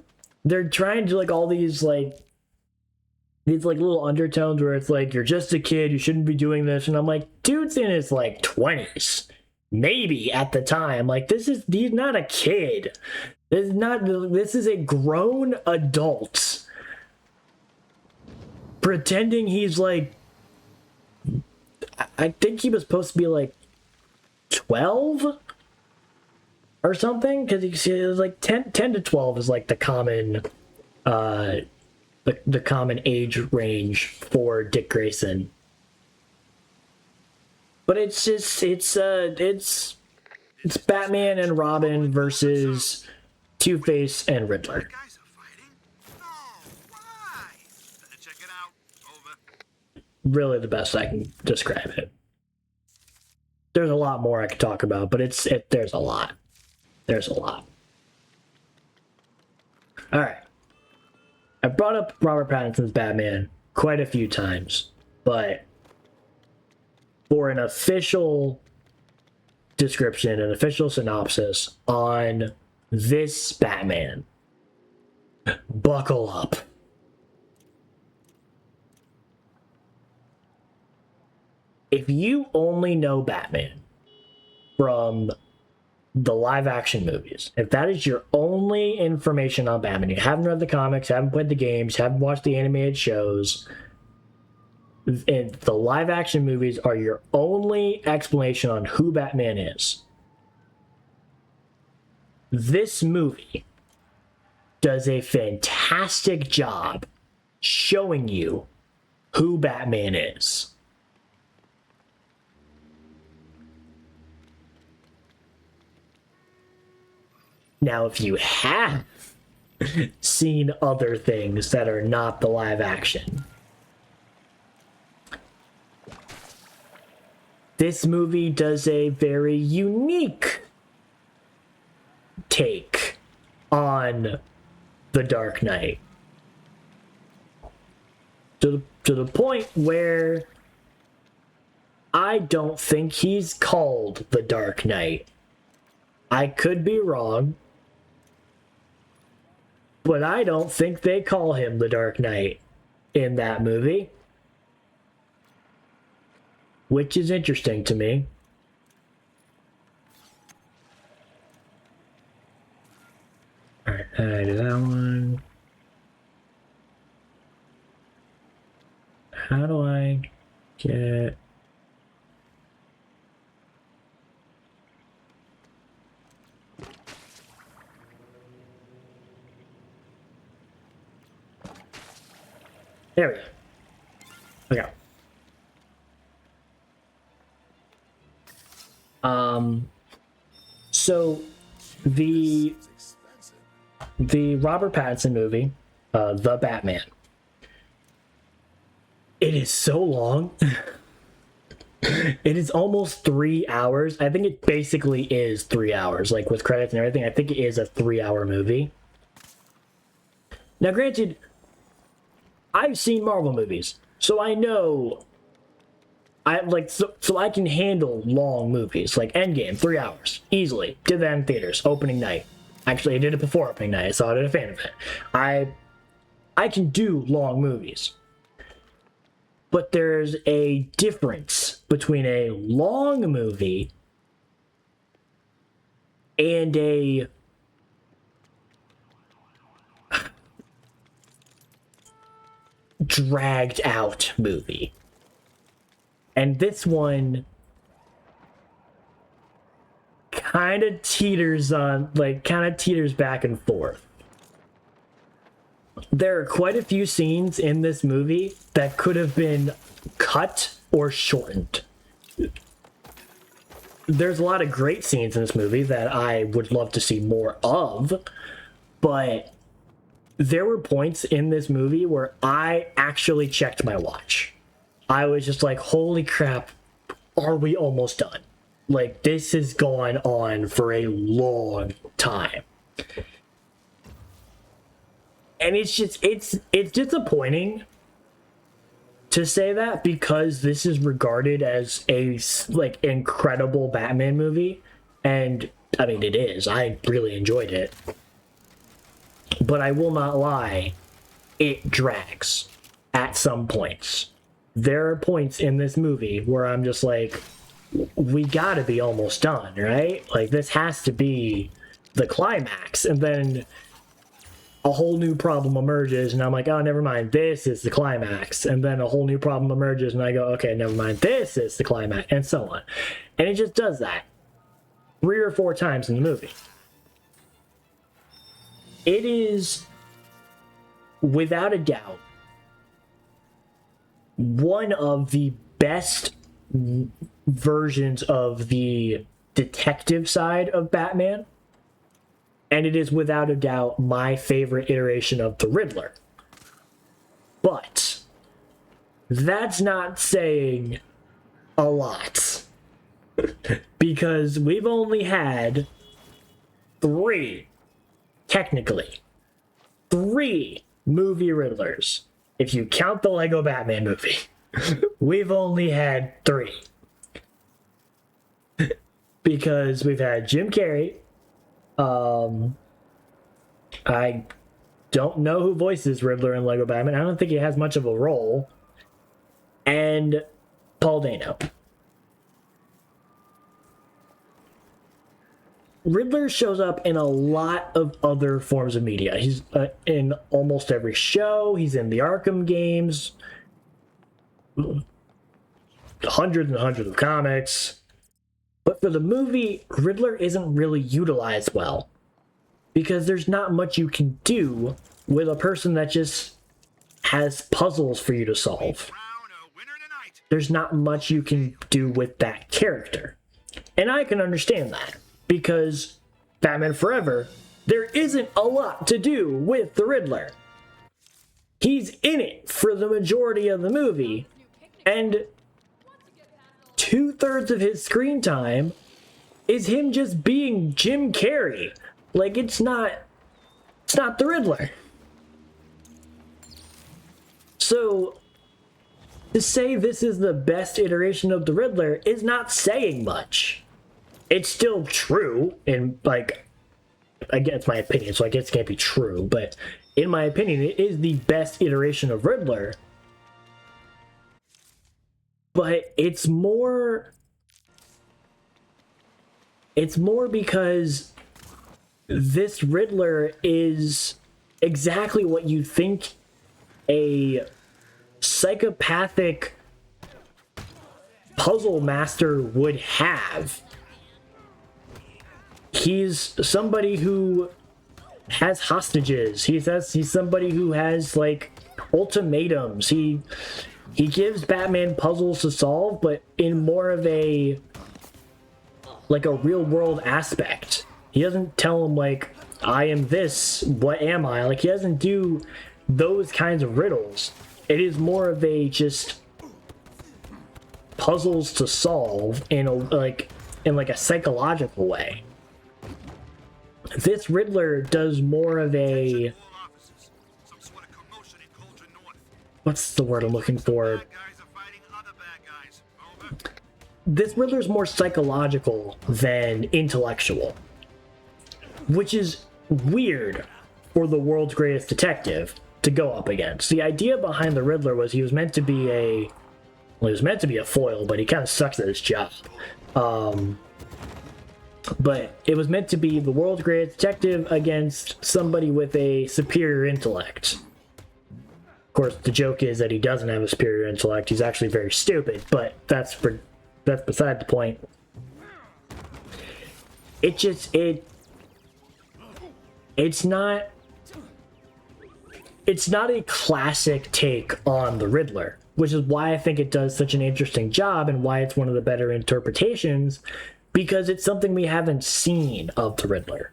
they're trying to like all these little undertones where it's like, you're just a kid, you shouldn't be doing this, and I'm like, dude's in his like 20s, maybe at the time. Like, he's not a kid. This is a grown adult pretending he's like, I think he was supposed to be like 12 or something, because it was like 10 to 12 is like the common the common age range for Dick Grayson. But it's just it's Batman and Robin versus Two-Face and Riddler. Guys are fighting? No, why? Check it out. Over. Really the best I can describe it. There's a lot more I could talk about, but there's a lot. There's a lot. All right. I brought up Robert Pattinson's Batman quite a few times, but for an official description, an official synopsis on this Batman, buckle up. If you only know Batman from the live action movies, if that is your only information on Batman, you haven't read the comics, haven't played the games, haven't watched the animated shows, and the live action movies are your only explanation on who Batman is, this movie does a fantastic job showing you who Batman is. Now, if you have seen other things that are not the live action, this movie does a very unique take on the Dark Knight. To the point where I don't think he's called the Dark Knight. I could be wrong, but I don't think they call him the Dark Knight in that movie, which is interesting to me. Alright, I do that one. How do I get... There we go. Okay. So the Robert Pattinson movie, The Batman, it is so long. It is almost 3 hours. I think it basically is 3 hours, like with credits and everything. I think it is a 3-hour movie. Now, granted, I've seen Marvel movies, so I know so I can handle long movies. Like Endgame, 3 hours, easily. Did that in theaters, opening night. Actually, I did it before opening night. I saw it at a fan event. I can do long movies. But there's a difference between a long movie and a dragged out movie. And this one kind of teeters back and forth. there are quite a few scenes in this movie that could have been cut or shortened. There's a lot of great scenes in this movie that I would love to see more of, but there were points in this movie where I actually checked my watch. I was just like, holy crap, are we almost done? Like, this has gone on for a long time. And it's just, it's disappointing to say that, because this is regarded as a, like, incredible Batman movie. And, I mean, it is. I really enjoyed it. But I will not lie, it drags at some points. There are points in this movie where I'm just like, we gotta be almost done, right? Like, this has to be the climax. And then a whole new problem emerges, and I'm like, oh, never mind, this is the climax. And then a whole new problem emerges, and I go, okay, never mind, this is the climax, and so on. And it just does that 3 or 4 times in the movie. It is, without a doubt, one of the best versions of the detective side of Batman. And it is without a doubt my favorite iteration of the Riddler. But that's not saying a lot. Because we've only had 3, technically, 3 movie Riddlers. If you count the Lego Batman movie, we've only had 3. Because we've had Jim Carrey. I don't know who voices Riddler in Lego Batman. I don't think he has much of a role. And Paul Dano. Riddler shows up in a lot of other forms of media. He's in almost every show. He's in the Arkham games. Hundreds and hundreds of comics. But for the movie, Riddler isn't really utilized well. Because there's not much you can do with a person that just has puzzles for you to solve. There's not much you can do with that character. And I can understand that. Because Batman Forever, there isn't a lot to do with the Riddler. He's in it for the majority of the movie. And 2/3 of his screen time is him just being Jim Carrey. Like, it's not the Riddler. So, to say this is the best iteration of the Riddler is not saying much. It's still true, and, like, again, it's my opinion, so I guess it can't be true, but in my opinion, it is the best iteration of Riddler. But it's more because this Riddler is exactly what you think a psychopathic puzzle master would have. He's somebody who has hostages. He's somebody who has, like, ultimatums. He gives Batman puzzles to solve, but in more of a, like, a real world aspect. He doesn't tell him, like, I am this, what am I? Like, he doesn't do those kinds of riddles. It is more of a just puzzles to solve in a psychological way. This Riddler does more of a, what's the word I'm looking for? This Riddler's more psychological than intellectual, which is weird for the world's greatest detective to go up against. The idea behind the Riddler was he was meant to be a foil, but he kind of sucks at his job. But it was meant to be the world's greatest detective against somebody with a superior intellect. Of course, the joke is that he doesn't have a superior intellect. He's actually very stupid, but that's beside the point. It's not it's not a classic take on the Riddler, which is why I think it does such an interesting job and why it's one of the better interpretations, because it's something we haven't seen of the Riddler.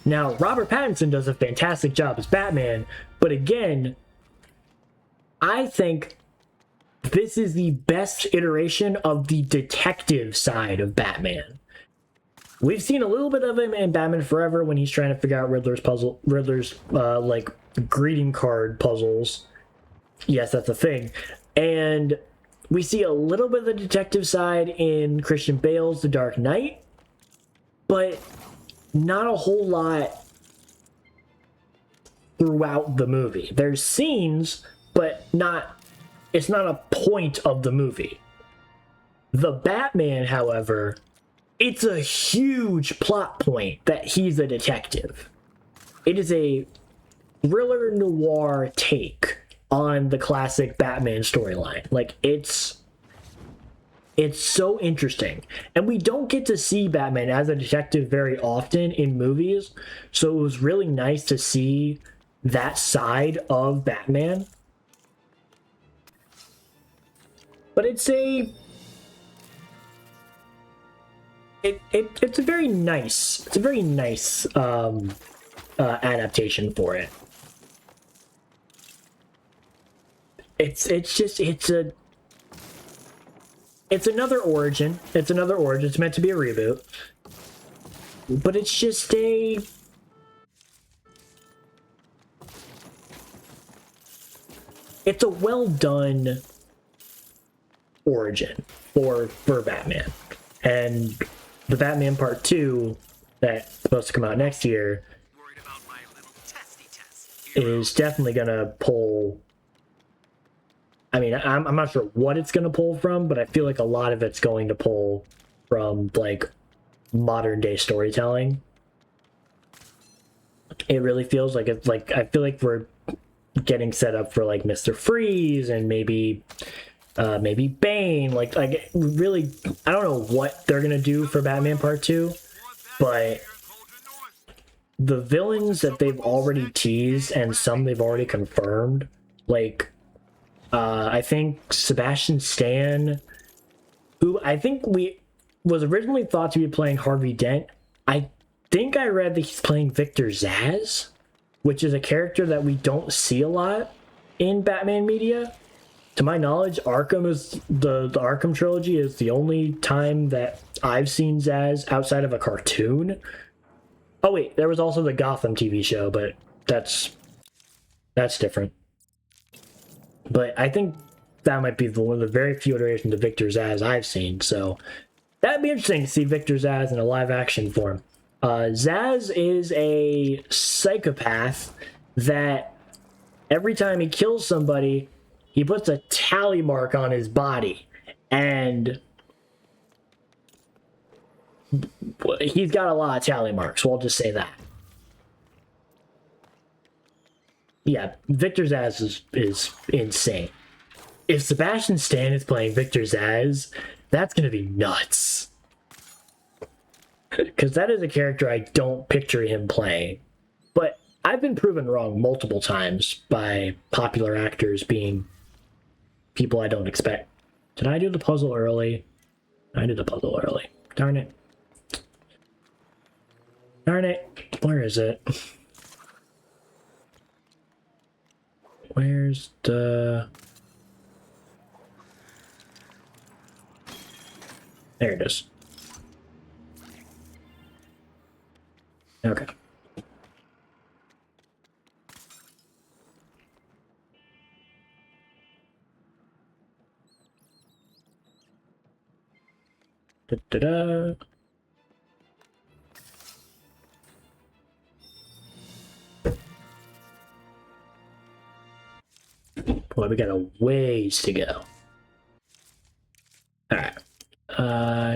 Now, Robert Pattinson does a fantastic job as Batman, but again, I think this is the best iteration of the detective side of Batman. We've seen a little bit of him in Batman Forever when he's trying to figure out Riddler's like greeting card puzzles. Yes, that's a thing. And we see a little bit of the detective side in Christian Bale's The Dark Knight, but not a whole lot throughout the movie. There's scenes, but it's not a point of the movie. The Batman, however, it's a huge plot point that he's a detective. It is a thriller noir take on the classic Batman storyline. Like, it's so interesting. And we don't get to see Batman as a detective very often in movies, so it was really nice to see that side of Batman. But it's a very nice adaptation for it. It's another origin. It's meant to be a reboot, but it's just it's a well done origin for Batman. And the Batman Part 2 that's supposed to come out next year is definitely gonna pull. I mean, I'm not sure what it's gonna pull from, but I feel like a lot of it's going to pull from like modern day storytelling. It really feels like it's like, I feel like we're getting set up for like Mr. Freeze and maybe Bane. Like really, I don't know what they're gonna do for Batman Part 2, but the villains that they've already teased and some they've already confirmed, like I think Sebastian Stan, who I think was originally thought to be playing Harvey Dent. I think I read that he's playing Victor Zsasz, which is a character that we don't see a lot in Batman media. To my knowledge, Arkham is the Arkham trilogy is the only time that I've seen Zsasz outside of a cartoon. Oh wait, there was also the Gotham TV show, but that's different. But I think that might be one of the very few iterations of Victor Zsasz I've seen. So that'd be interesting to see Victor Zsasz in a live action form. Zsasz is a psychopath that every time he kills somebody, he puts a tally mark on his body. And he's got a lot of tally marks, we'll just say that. Yeah, Victor Zsasz is insane. If Sebastian Stan is playing Victor Zsasz, that's gonna be nuts. Because that is a character I don't picture him playing. But I've been proven wrong multiple times by popular actors being people I don't expect. Did I do the puzzle early? I did the puzzle early. Darn it. Darn it. Where is it? Where's the... There it is. Okay. Da-da-da. Boy, we got a ways to go. Alright.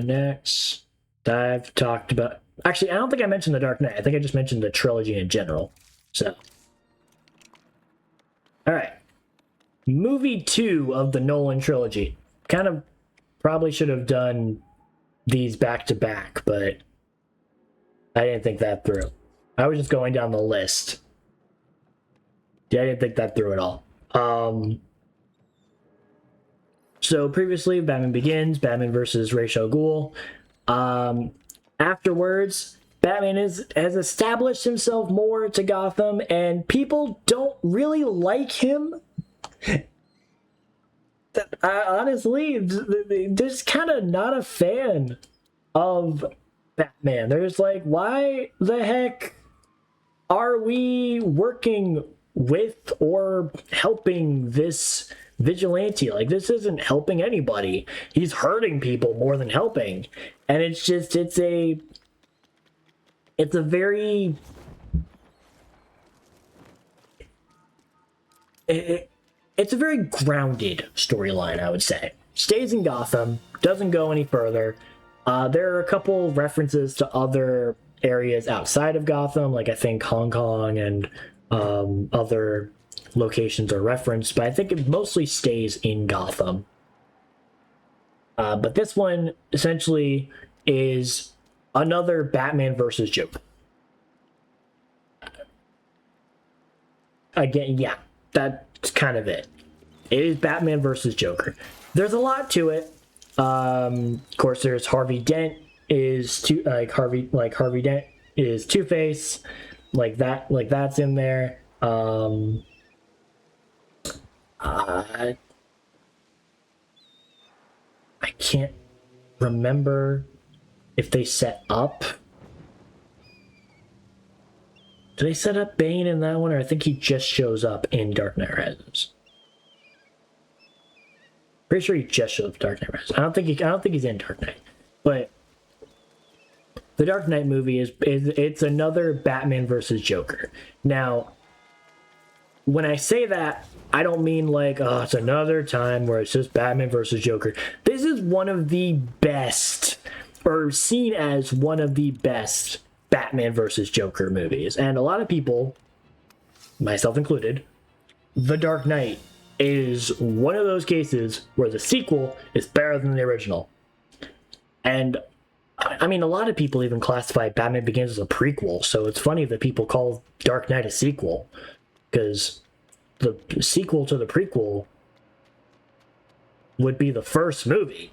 Next, I've talked about... Actually, I don't think I mentioned The Dark Knight. I think I just mentioned the trilogy in general. So. Alright. Movie 2 of the Nolan trilogy. Kind of probably should have done these back to back, but I didn't think that through. I was just going down the list. Yeah, I didn't think that through at all. So previously, Batman Begins, Batman versus Ra's al Ghul. Afterwards, Batman has established himself more to Gotham, and people don't really like him. Honestly, they're just kind of not a fan of Batman. They're just like, why the heck are we working with or helping this vigilante? Like, this isn't helping anybody. He's hurting people more than helping. And it's just, it's a very, it's a very grounded storyline, I would say. Stays in Gotham, doesn't go any further. There are a couple references to other areas outside of Gotham, like I think Hong Kong and other locations are referenced, but I think it mostly stays in Gotham. But this one essentially is another Batman versus Joker. Again, yeah, that's kind of it. It is Batman versus Joker. There's a lot to it. Of course, there's Harvey Dent is Harvey Dent is Two-Face, like that's in there. I can't remember if they set up. Do they set up Bane in that one, or I think he just shows up in Dark Knight Rises? Pretty sure he just shows up in Dark Knight Rises. I don't think he's in Dark Knight, but the Dark Knight movie it's another Batman versus Joker. Now, when I say that, I don't mean like, oh, it's another time where it's just Batman versus Joker. This is one of the best, or seen as one of the best, Batman versus Joker movies. And a lot of people, myself included, The Dark Knight is one of those cases where the sequel is better than the original. And I mean, a lot of people even classify Batman Begins as a prequel, so it's funny that people call Dark Knight a sequel, because the sequel to the prequel would be the first movie.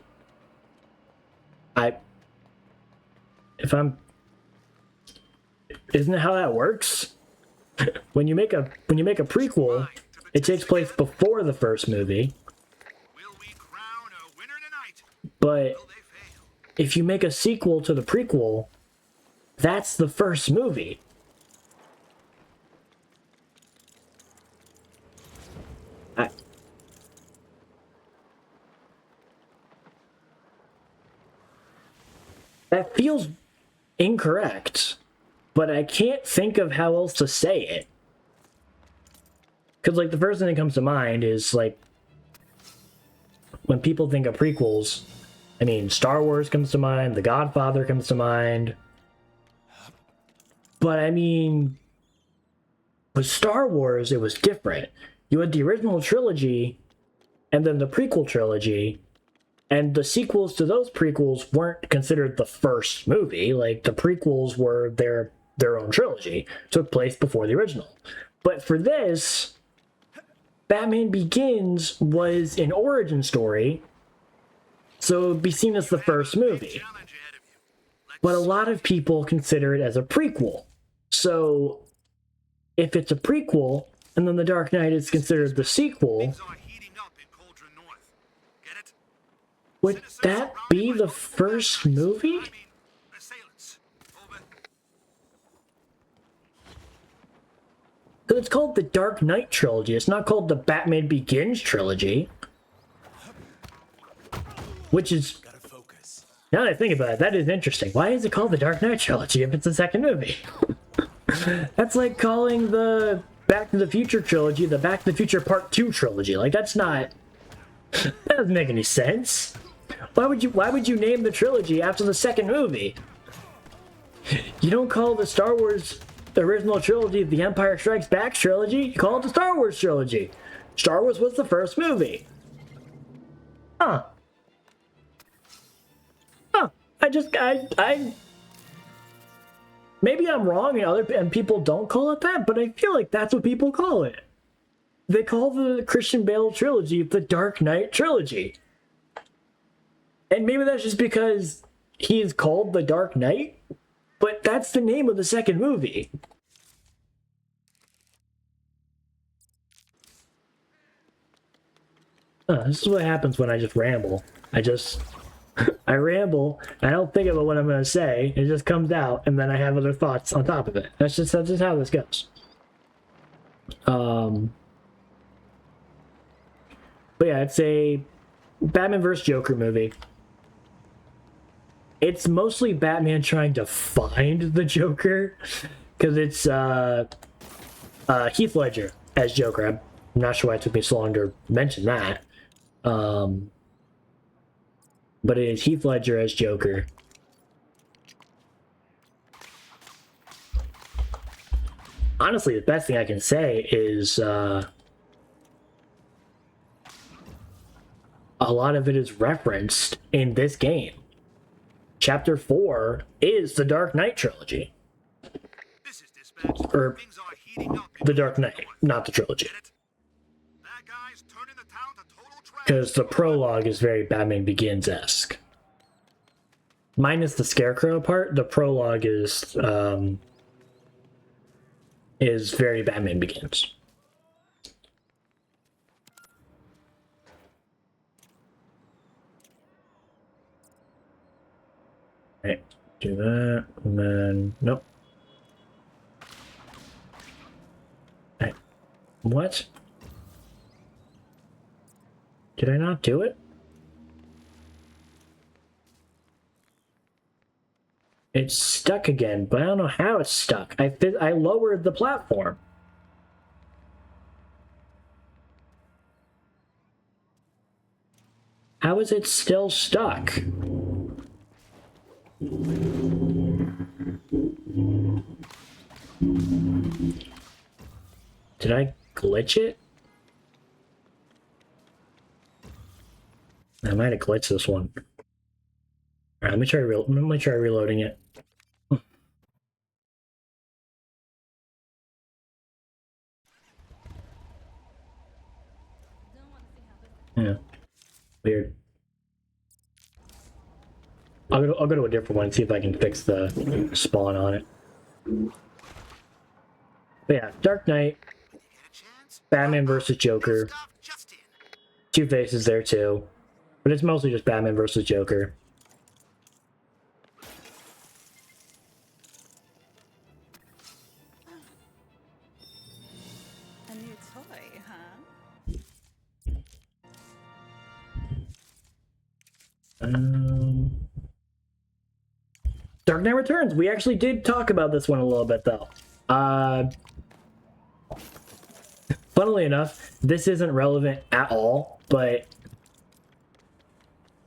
Isn't it how that works? When you make a prequel, it takes place before the first movie. Will we crown a winner tonight? But Will they fail? if you make a sequel to the prequel, that's the first movie. That feels incorrect, but I can't think of how else to say it. Because, like, the first thing that comes to mind is, like, when people think of prequels, I mean, Star Wars comes to mind, The Godfather comes to mind. But, I mean, with Star Wars, it was different. You had the original trilogy, and then the prequel trilogy, and the sequels to those prequels weren't considered the first movie. Like, the prequels were their own trilogy, took place before the original. But for this, Batman Begins was an origin story, so it would be seen as the first movie. Challenge ahead of you. Let's But a lot of people consider it as a prequel. So, if it's a prequel, and then The Dark Knight is considered the sequel, things are heating up in Cauldron North. Get it? would that be the first movie? I mean, assailants. Over. Because it's called the Dark Knight trilogy. It's not called the Batman Begins trilogy. Which is, Gotta focus. now that I think about it, that is interesting. Why is it called the Dark Knight trilogy if it's the second movie? That's like calling the Back to the Future trilogy the Back to the Future Part 2 trilogy. Like, that's not... That doesn't make any sense. Why would you name the trilogy after the second movie? You don't call the Star Wars original trilogy the Empire Strikes Back trilogy. You call it the Star Wars trilogy. Star Wars was the first movie. Huh. I maybe I'm wrong and people don't call it that, but I feel like that's what people call it. they call the Christian Bale trilogy the Dark Knight trilogy. And maybe that's just because he is called the Dark Knight, but that's the name of the second movie. This is what happens when I just ramble. I ramble, I don't think about what I'm going to say, it just comes out, and then I have other thoughts on top of it. That's just how this goes. But yeah, it's a Batman vs. Joker movie. It's mostly Batman trying to find the Joker, because it's Heath Ledger as Joker. I'm not sure why it took me so long to mention that. But it is Heath Ledger as Joker. Honestly, the best thing I can say is a lot of it is referenced in this game. Chapter 4 is the Dark Knight trilogy. This is dispatch. Or Things are heating up. the Dark Knight, not the trilogy. Get it? That guy's turning the town to total trash. Because the prologue is very Batman Begins-esque. Minus the Scarecrow part, the prologue is very Batman Begins. Right, do that, and then nope. Right. What? Did I not do it? It's stuck again, but I don't know how it's stuck. I lowered the platform. How is it still stuck? Did I glitch it? I might have glitched this one. Alright, let me try reloading it. Yeah. Weird. I'll go to a different one and see if I can fix the spawn on it. But yeah, Dark Knight, Batman vs. Joker, Two-Face there too. But it's mostly just Batman vs. Joker. A new toy, huh? Dark Knight Returns. We actually did talk about this one a little bit though. Funnily enough, this isn't relevant at all, but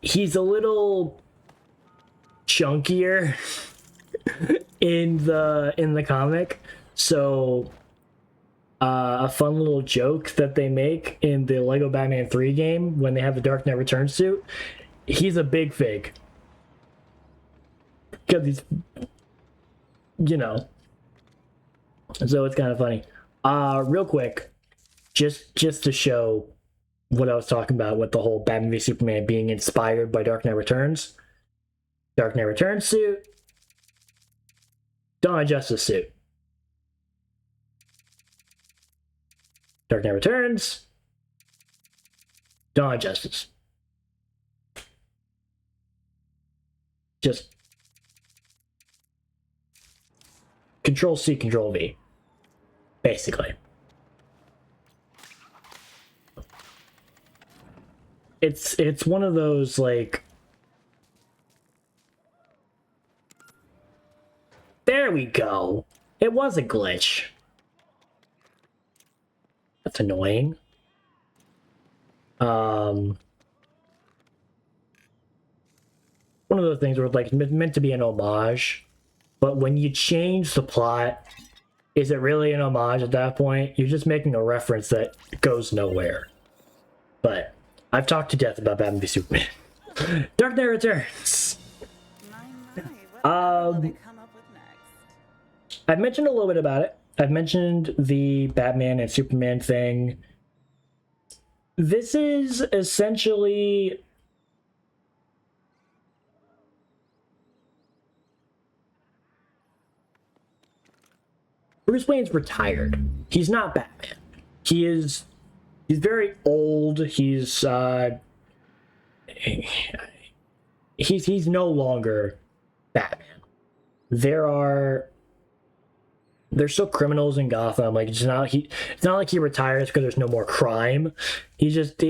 he's a little chunkier in the comic. So a fun little joke that they make in the Lego Batman 3 game when they have the Dark Knight Returns suit, he's a big fig. Because he's, you know. So it's kind of funny. Real quick, just to show what I was talking about with the whole Batman v Superman being inspired by Dark Knight Returns. Dark Knight Returns suit. Dawn of Justice suit. Dark Knight Returns. Dawn of Justice. Just Control C, Control V. Basically. It's one of those, like... There we go! It was a glitch. That's annoying. One of those things where it's like meant to be an homage, but when you change the plot, is it really an homage at that point? You're just making a reference that goes nowhere. But I've talked to death about Batman v Superman. Dark Knight Returns. What will they come up with next? I've mentioned a little bit about it. I've mentioned the Batman and Superman thing. This is essentially Bruce Wayne's retired. He's not Batman. He's very old. He's no longer Batman. There's still criminals in Gotham. Like it's not like he retires because there's no more crime. He's just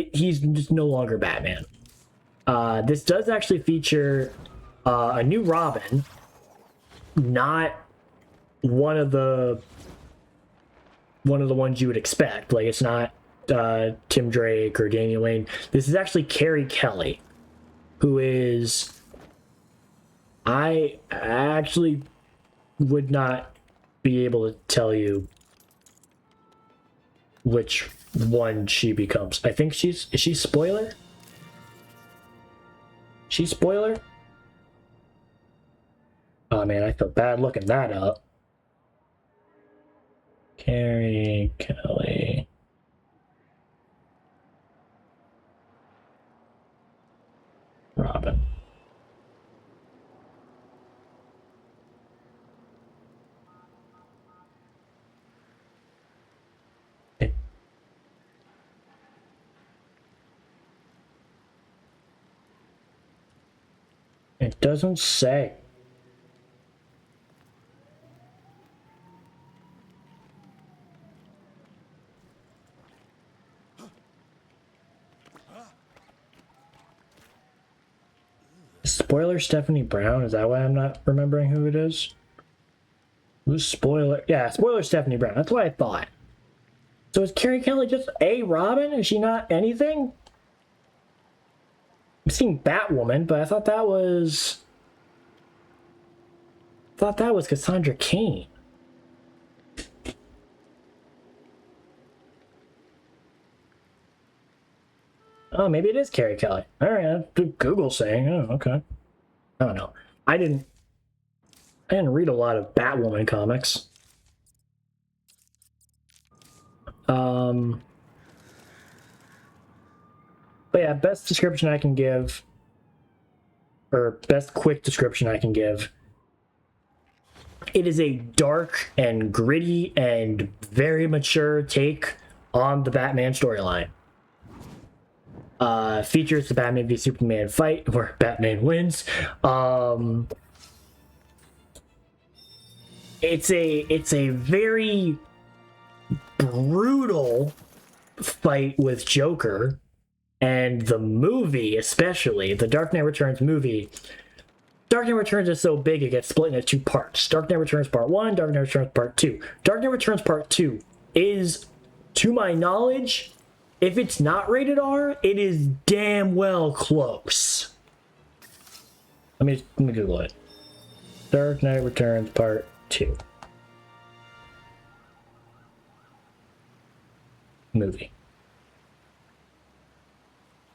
no longer Batman. This does actually feature a new Robin, not one of the ones you would expect. Like it's not Tim Drake or Damian Wayne. This is actually Carrie Kelly, who is I actually would not be able to tell you which one she becomes. I think is she spoiler? She's spoiler? Oh man, I feel bad looking that up. Carrie Kelly. Robin. It doesn't say. Spoiler Stephanie Brown? Is that why I'm not remembering who it is? Who's spoiler? Yeah, spoiler Stephanie Brown. That's what I thought. So is Carrie Kelly just a Robin? Is she not anything? I'm seeing Batwoman, but I thought that was Cassandra Cain. Oh, maybe it is Carrie Kelly. All right, Google's saying. Oh, okay. I don't know. I didn't read a lot of Batwoman comics. But yeah, best description I can give, or best quick description I can give. It is a dark and gritty and very mature take on the Batman storyline. Features the Batman v Superman fight where Batman wins. It's a very brutal fight with Joker, and the movie, especially the Dark Knight Returns movie. Dark Knight Returns is so big it gets split into 2 parts. Dark Knight Returns Part 1, Dark Knight Returns Part 2. Dark Knight Returns Part 2 is, to my knowledge, if it's not rated R, it is damn well close. Let me Google it. Dark Knight Returns Part 2. Movie.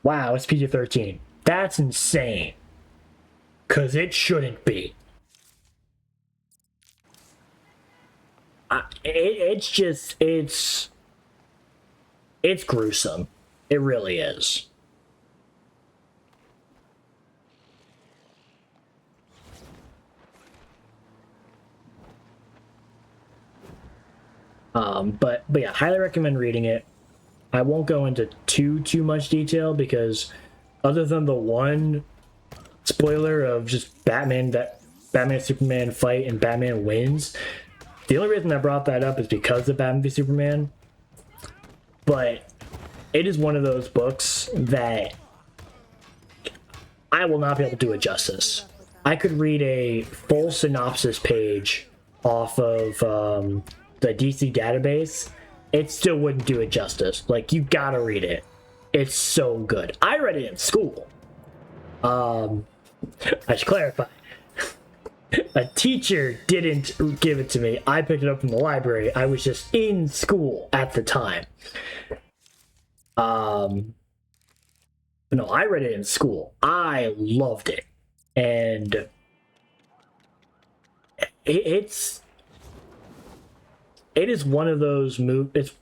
Wow, it's PG-13. That's insane. Because it shouldn't be. It's gruesome. It really is. But yeah, highly recommend reading it. I won't go into too much detail because other than the one spoiler of just Batman Superman fight and Batman wins, the only reason I brought that up is because of Batman v Superman. But it is one of those books that I will not be able to do it justice. I could read a full synopsis page off of the DC database. It still wouldn't do it justice. Like, you gotta read it. It's so good. I read it in school. I should clarify. A teacher didn't give it to me. I picked it up from the library. I was just in school at the time. But no, I read it in school. I loved it. And it is one of those movies.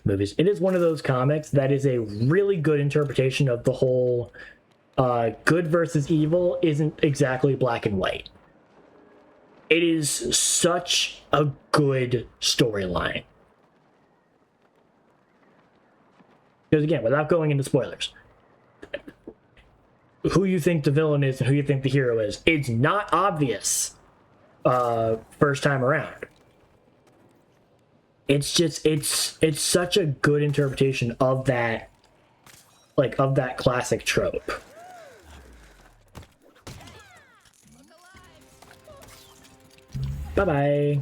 movies. It is one of those comics that is a really good interpretation of the whole good versus evil isn't exactly black and white. It is such a good storyline. Because again, without going into spoilers, who you think the villain is and who you think the hero is, it's not obvious first time around. It's just it's such a good interpretation of that, like, of that classic trope. Bye-bye.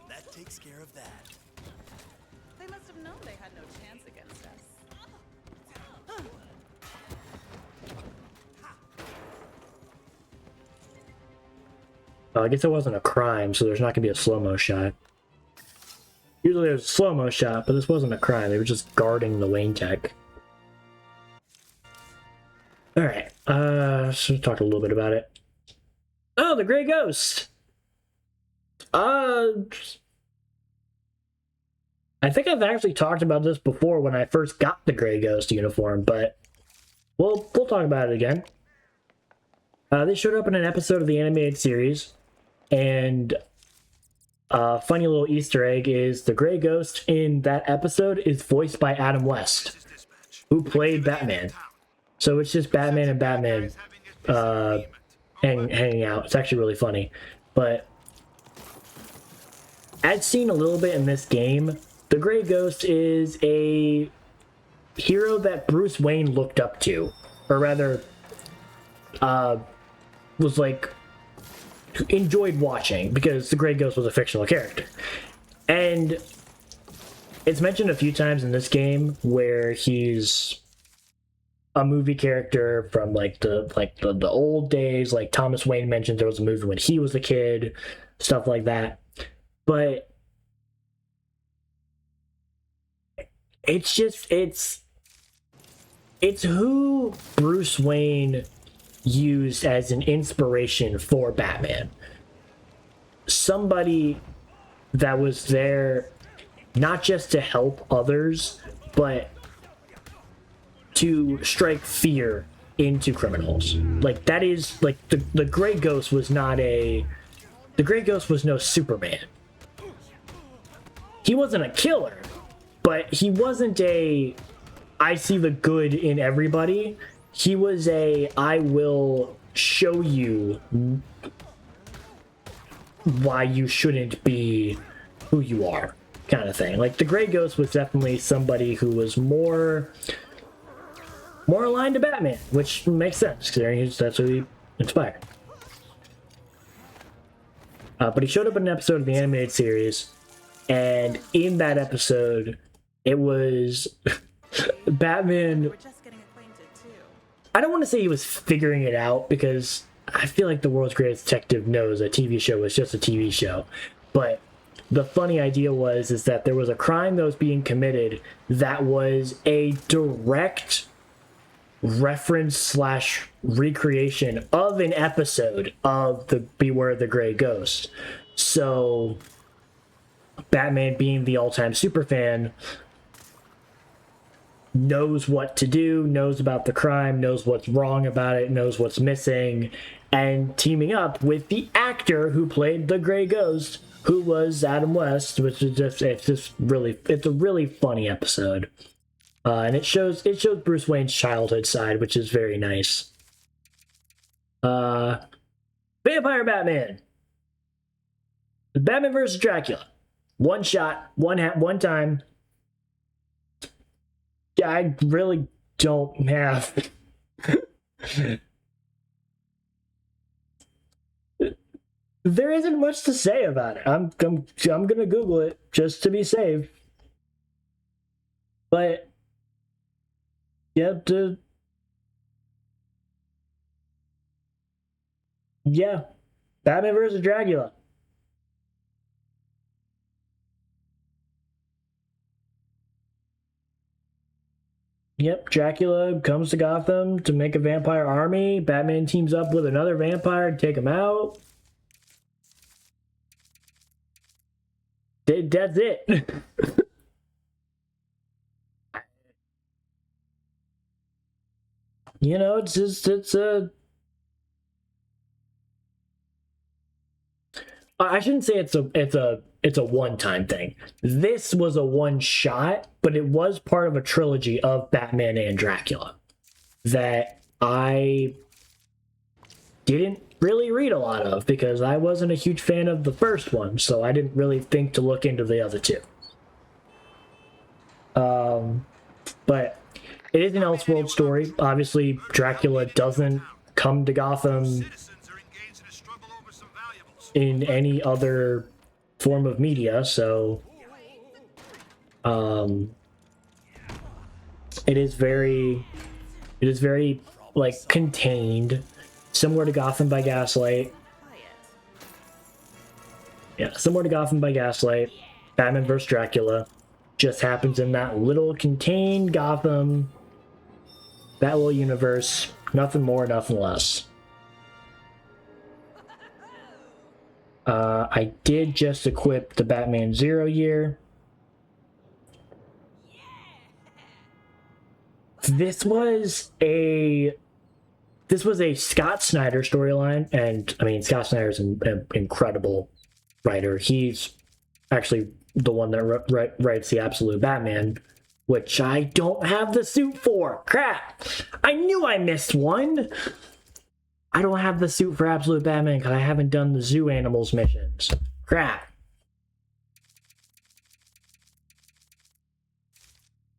That takes care of that. They must have known they had no chance against us. I guess it wasn't a crime, so there's not gonna be a slow-mo shot. Usually there's a slow-mo shot, but this wasn't a crime. They were just guarding the Wayne Tech. Alright, let's talk a little bit about it. Oh, the Gray Ghost! I think I've actually talked about this before when I first got the Gray Ghost uniform, but we'll talk about it again. They showed up in an episode of the animated series, and a funny little Easter egg is the Gray Ghost in that episode is voiced by Adam West, who played Batman. So it's just Batman and Batman hanging out. It's actually really funny. But as seen a little bit in this game, the Gray Ghost is a hero that Bruce Wayne looked up to, or rather, was like, enjoyed watching, because the Gray Ghost was a fictional character. And it's mentioned a few times in this game where he's a movie character from the old days. Like Thomas Wayne mentioned there was a movie when he was a kid, stuff like that. But it's just it's who Bruce Wayne used as an inspiration for Batman. Somebody that was there not just to help others, but to strike fear into criminals. Like, that is, like, the Gray Ghost was not a... The Gray Ghost was no Superman. He wasn't a killer, but he wasn't a I see the good in everybody. He was a I will show you why you shouldn't be who you are kind of thing. Like, the Gray Ghost was definitely somebody who was more aligned to Batman, which makes sense because that's who he inspired. But he showed up in an episode of the animated series, and in that episode, it was Batman. We're just getting acquainted too. I don't want to say he was figuring it out, because I feel like the world's greatest detective knows a TV show is just a TV show. But the funny idea is that there was a crime that was being committed that was a direct reference / recreation of an episode of the Beware the Gray Ghost. So Batman, being the all-time superfan, knows what to do, knows about the crime, knows what's wrong about it, knows what's missing, and teaming up with the actor who played the Gray Ghost, who was Adam West, which is it's a really funny episode. And it shows Bruce Wayne's childhood side, which is very nice. Vampire Batman. Batman vs. Dracula. One shot, one time. Yeah, I really don't have. There isn't much to say about it. I'm gonna Google it just to be safe. But yeah, Batman vs. Dracula. Yep, Dracula comes to Gotham to make a vampire army. Batman teams up with another vampire to take him out. That's it. You know, it's just it's a. I shouldn't say it's a one-time thing. This was a one shot, but it was part of a trilogy of Batman and Dracula that I didn't really read a lot of because I wasn't a huge fan of the first one, so I didn't really think to look into the other two. But it is an Elseworld story. Obviously, Dracula doesn't come to Gotham Citizens are engaged in a struggle over some valuables. in any other form of media, so it is very like contained, similar to Gotham by Gaslight. Yeah, similar to Gotham by Gaslight. Batman vs. Dracula just happens in that little contained Gotham, that little universe. Nothing more, nothing less. I did just equip the Batman Zero Year. This was a Scott Snyder storyline, and I mean Scott Snyder's an incredible writer. He's actually the one that writes the Absolute Batman, which I don't have the suit for. Crap! I knew I missed one. I don't have the suit for Absolute Batman because I haven't done the Zoo Animals missions. Crap.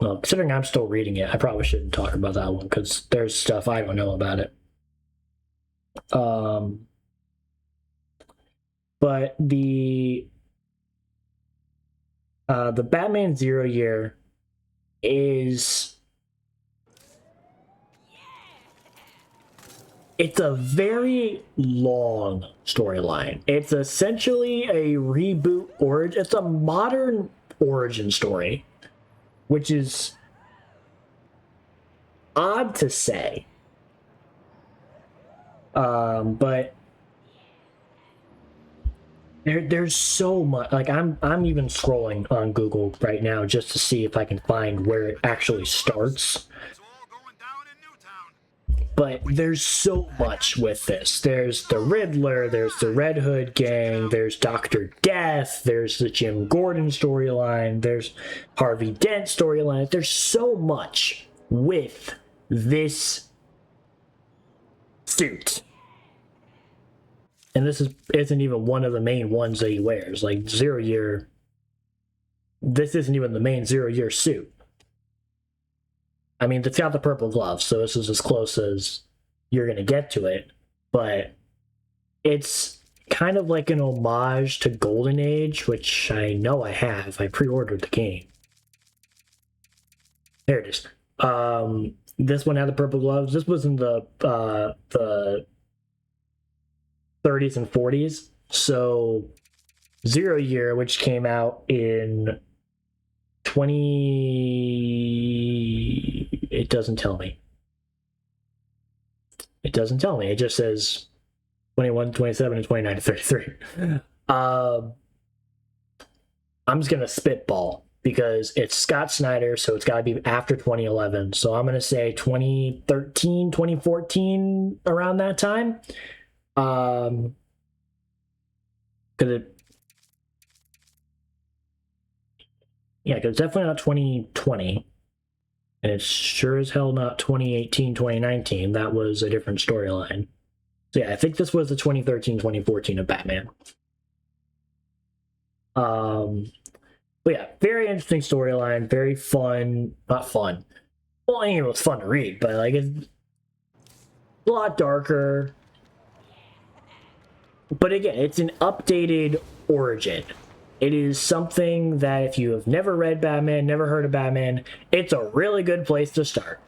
Well, considering I'm still reading it, I probably shouldn't talk about that one because there's stuff I don't know about it. But the Batman Zero Year is it's a very long storyline. It's essentially a reboot origin. It's a modern origin story, which is odd to say. But there's so much. Like I'm even scrolling on Google right now just to see if I can find where it actually starts. It's all going down in Newtown. But there's so much with this. There's the Riddler, there's the Red Hood gang, there's Dr. Death, there's the Jim Gordon storyline, there's Harvey Dent storyline. There's so much with this suit. And this isn't even one of the main ones that he wears. Like Zero Year, this isn't even the main Zero Year suit. I mean, it's got the purple gloves, so this is as close as you're going to get to it. But it's kind of like an homage to Golden Age, which I know I have. I pre-ordered the game. There it is. This one had the purple gloves. This was in the 30s and 40s. So Zero Year, which came out in it doesn't tell me. It doesn't tell me. It just says 21, 27, and 29 to 33. I'm just going to spitball because it's Scott Snyder, so it's got to be after 2011. So I'm going to say 2013, 2014, around that time. Because it's definitely not 2020. And it's sure as hell not 2018, 2019. That was a different storyline. So yeah, I think this was the 2013, 2014 of Batman. But yeah, very interesting storyline, very fun. Not fun. Well, I mean, it was fun to read, but like it's a lot darker. But again, it's an updated origin. It is something that if you have never read Batman, never heard of Batman, it's a really good place to start.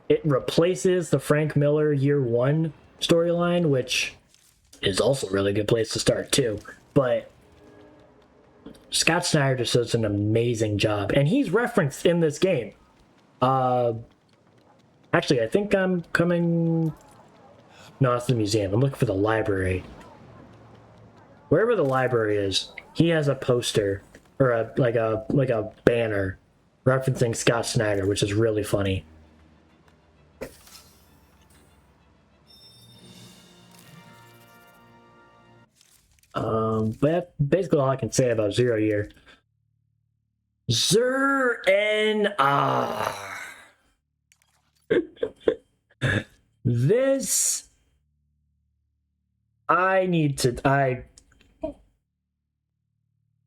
It replaces the Frank Miller Year One storyline, which is also a really good place to start too. But Scott Snyder just does an amazing job, and he's referenced in this game. Actually, I think I'm coming. No, it's the museum. I'm looking for the library. Wherever the library is, he has a poster or a banner referencing Scott Snyder, which is really funny. But that's basically all I can say about Zero Year. ZNR. This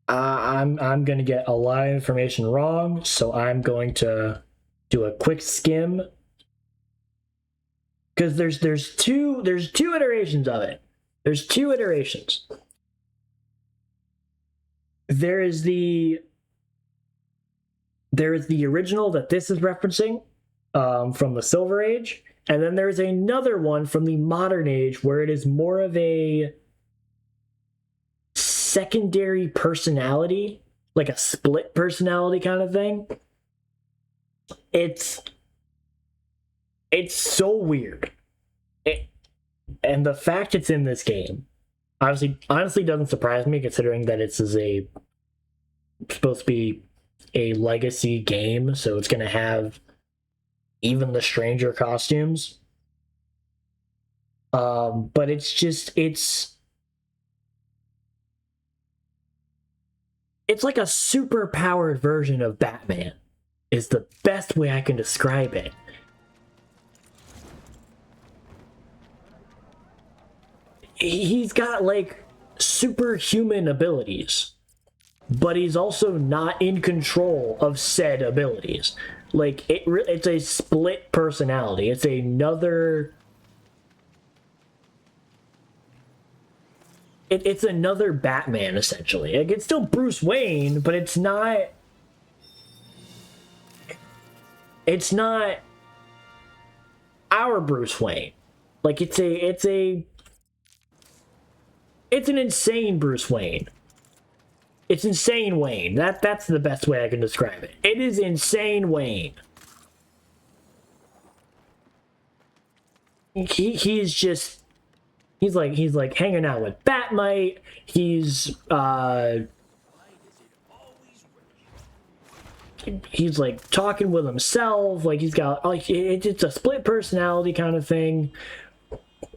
I'm gonna get a lot of information wrong, so I'm going to do a quick skim because there's two iterations of it. There's two iterations. There is the original that this is referencing from the Silver Age, and then there's another one from the Modern Age where it is more of a secondary personality, like a split personality kind of thing. It's so weird. And the fact it's in this game honestly doesn't surprise me, considering that it's supposed to be a legacy game, so it's going to have even the stranger costumes. But it's like a super powered version of Batman is the best way I can describe it. He's got like superhuman abilities, but he's also not in control of said abilities. Like it's a split personality. It's another. It's another Batman essentially. Like, it's still Bruce Wayne, but it's not. It's not our Bruce Wayne. Like it's an insane Bruce Wayne. It's insane Wayne. That's the best way I can describe it. It is insane Wayne. He's like hanging out with Batmite. He's like talking with himself. Like he's got like it's a split personality kind of thing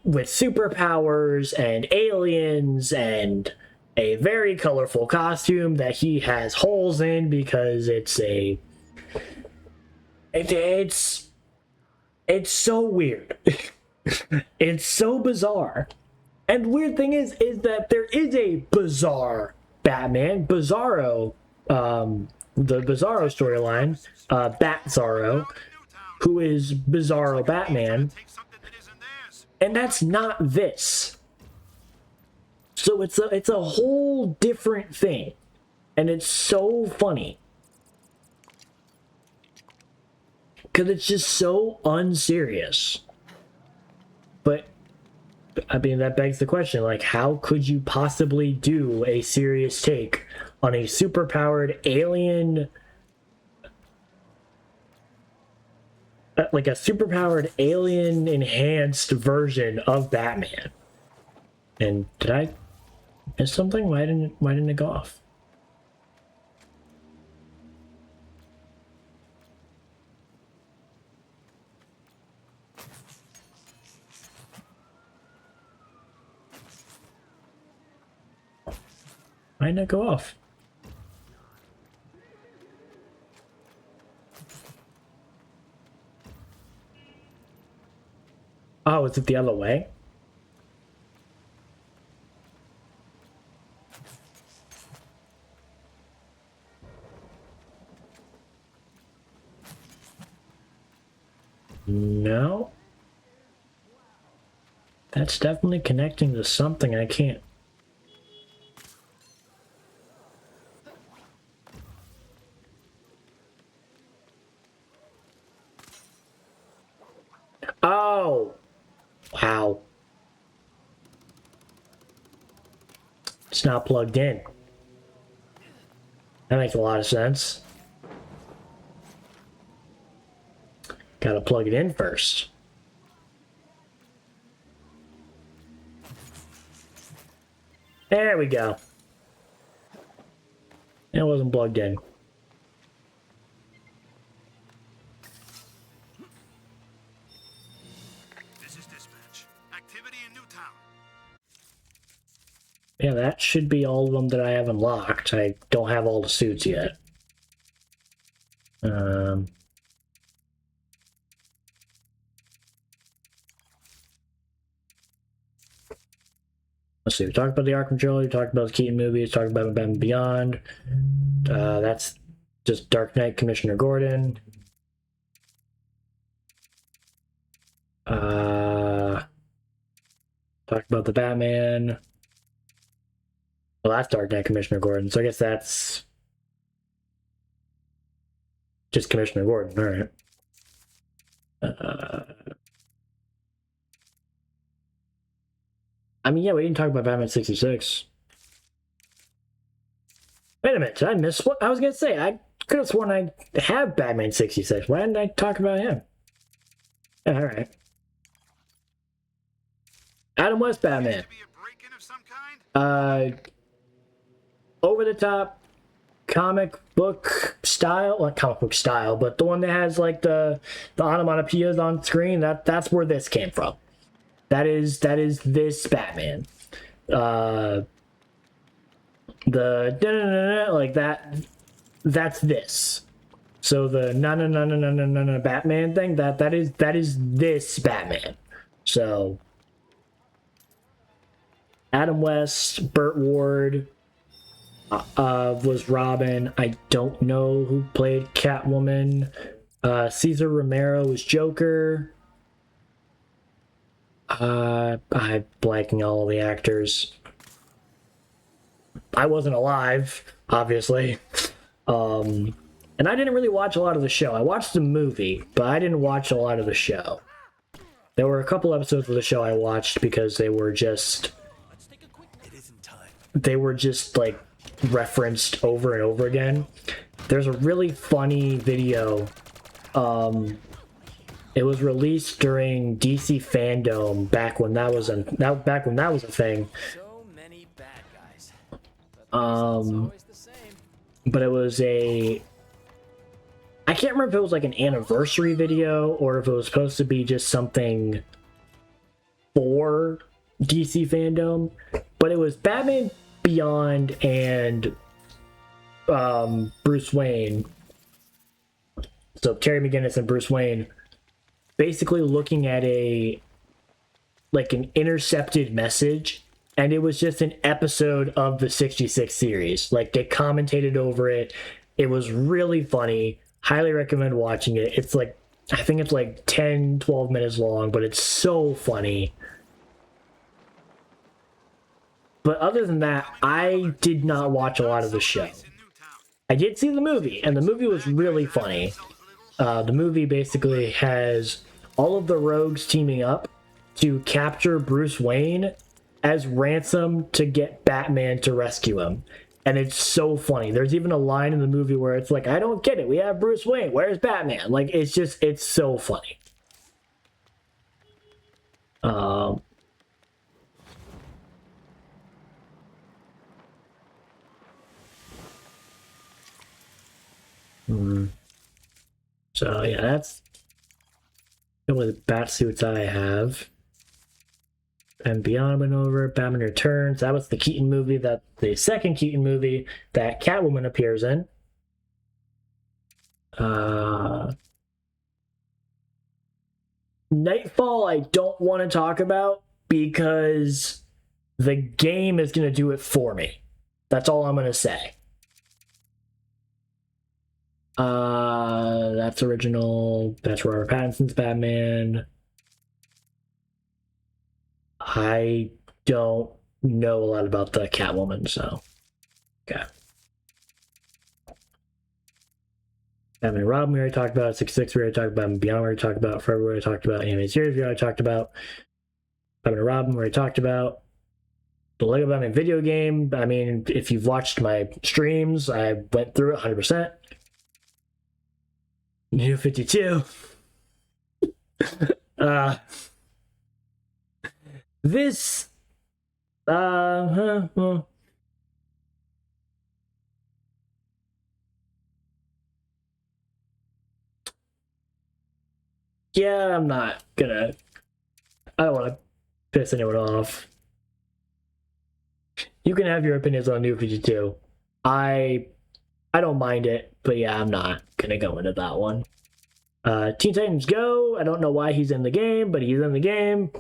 with superpowers and aliens and a very colorful costume that he has holes in because it's so weird. It's so bizarre. And the weird thing is that there is a bizarre Batman, Bizarro, the Bizarro storyline, Bat-Zarro, who is Bizarro Batman, and that's not this. So it's a whole different thing, and it's so funny because it's just so unserious. But I mean, that begs the question, like, how could you possibly do a serious take on a superpowered alien, like a superpowered alien enhanced version of Batman? And did I miss something? Why didn't it go off? Why didn't it go off? Oh, is it the other way? No. That's definitely connecting to something I can't. Oh! Wow. It's not plugged in. That makes a lot of sense. Gotta plug it in first. There we go. It wasn't plugged in. This is dispatch. Activity in Newtown. Yeah, that should be all of them that I have unlocked. I don't have all the suits yet. Let's see. We talked about the Arkham trilogy. We talked about the Keaton movies. Talked about Batman Beyond. That's just Dark Knight, Commissioner Gordon. Talked about the Batman. Well, that's Dark Knight, Commissioner Gordon. So I guess that's just Commissioner Gordon. All right. I mean, yeah, we didn't talk about Batman 66. Wait a minute, did I miss what I was gonna say? I could have sworn I have Batman 66. Why didn't I talk about him? Yeah, all right. Adam West Batman. To be a break-in of some kind? Over the top comic book style, not comic book style, but the one that has like the onomatopoeias on screen. That's where this came from. That is this Batman. The like that. That's this. So the na Batman thing. That is this Batman. So Adam West, Burt Ward was Robin. I don't know who played Catwoman. Cesar Romero was Joker. I'm blanking all the actors. I wasn't alive, obviously. And I didn't really watch a lot of the show. I watched the movie, but I didn't watch a lot of the show. There were a couple episodes of the show I watched because they were just like referenced over and over again. There's a really funny video. It was released during DC Fandom back when that was a thing. So many bad guys. But it was I can't remember if it was like an anniversary video or if it was supposed to be just something for DC Fandom. But it was Batman Beyond and Bruce Wayne. So Terry McGinnis and Bruce Wayne basically looking at an intercepted message, and it was just an episode of the 66 series. Like, they commentated over it. It was really funny. Highly recommend watching it. It's like, I think it's like 10, 12 minutes long, but it's so funny. But other than that, I did not watch a lot of the show. I did see the movie, and the movie was really funny. The movie basically has all of the rogues teaming up to capture Bruce Wayne as ransom to get Batman to rescue him. And it's so funny. There's even a line in the movie where it's like, I don't get it. We have Bruce Wayne. Where's Batman? Like, it's so funny. So yeah, that's the only bat suits I have. And Beyond went over. Batman Returns. That was the Keaton movie, the second Keaton movie that Catwoman appears in. Nightfall I don't want to talk about because the game is going to do it for me. That's all I'm going to say. That's original. That's Robert Pattinson's Batman. I don't know a lot about the Catwoman, so okay. Batman and Robin we already talked about. 66 we already talked about. Beyond we already talked about. Forever we already talked about. Animated series we already talked about. Batman and Robin we already talked about. The Lego Batman video game. I mean, if you've watched my streams, I went through it 100%. New 52. This Yeah, I'm not gonna. I don't want to piss anyone off. You can have your opinions on New 52. I don't mind it, but yeah, I'm not gonna go into that one. Teen Titans Go. I don't know why he's in the game, but he's in the game.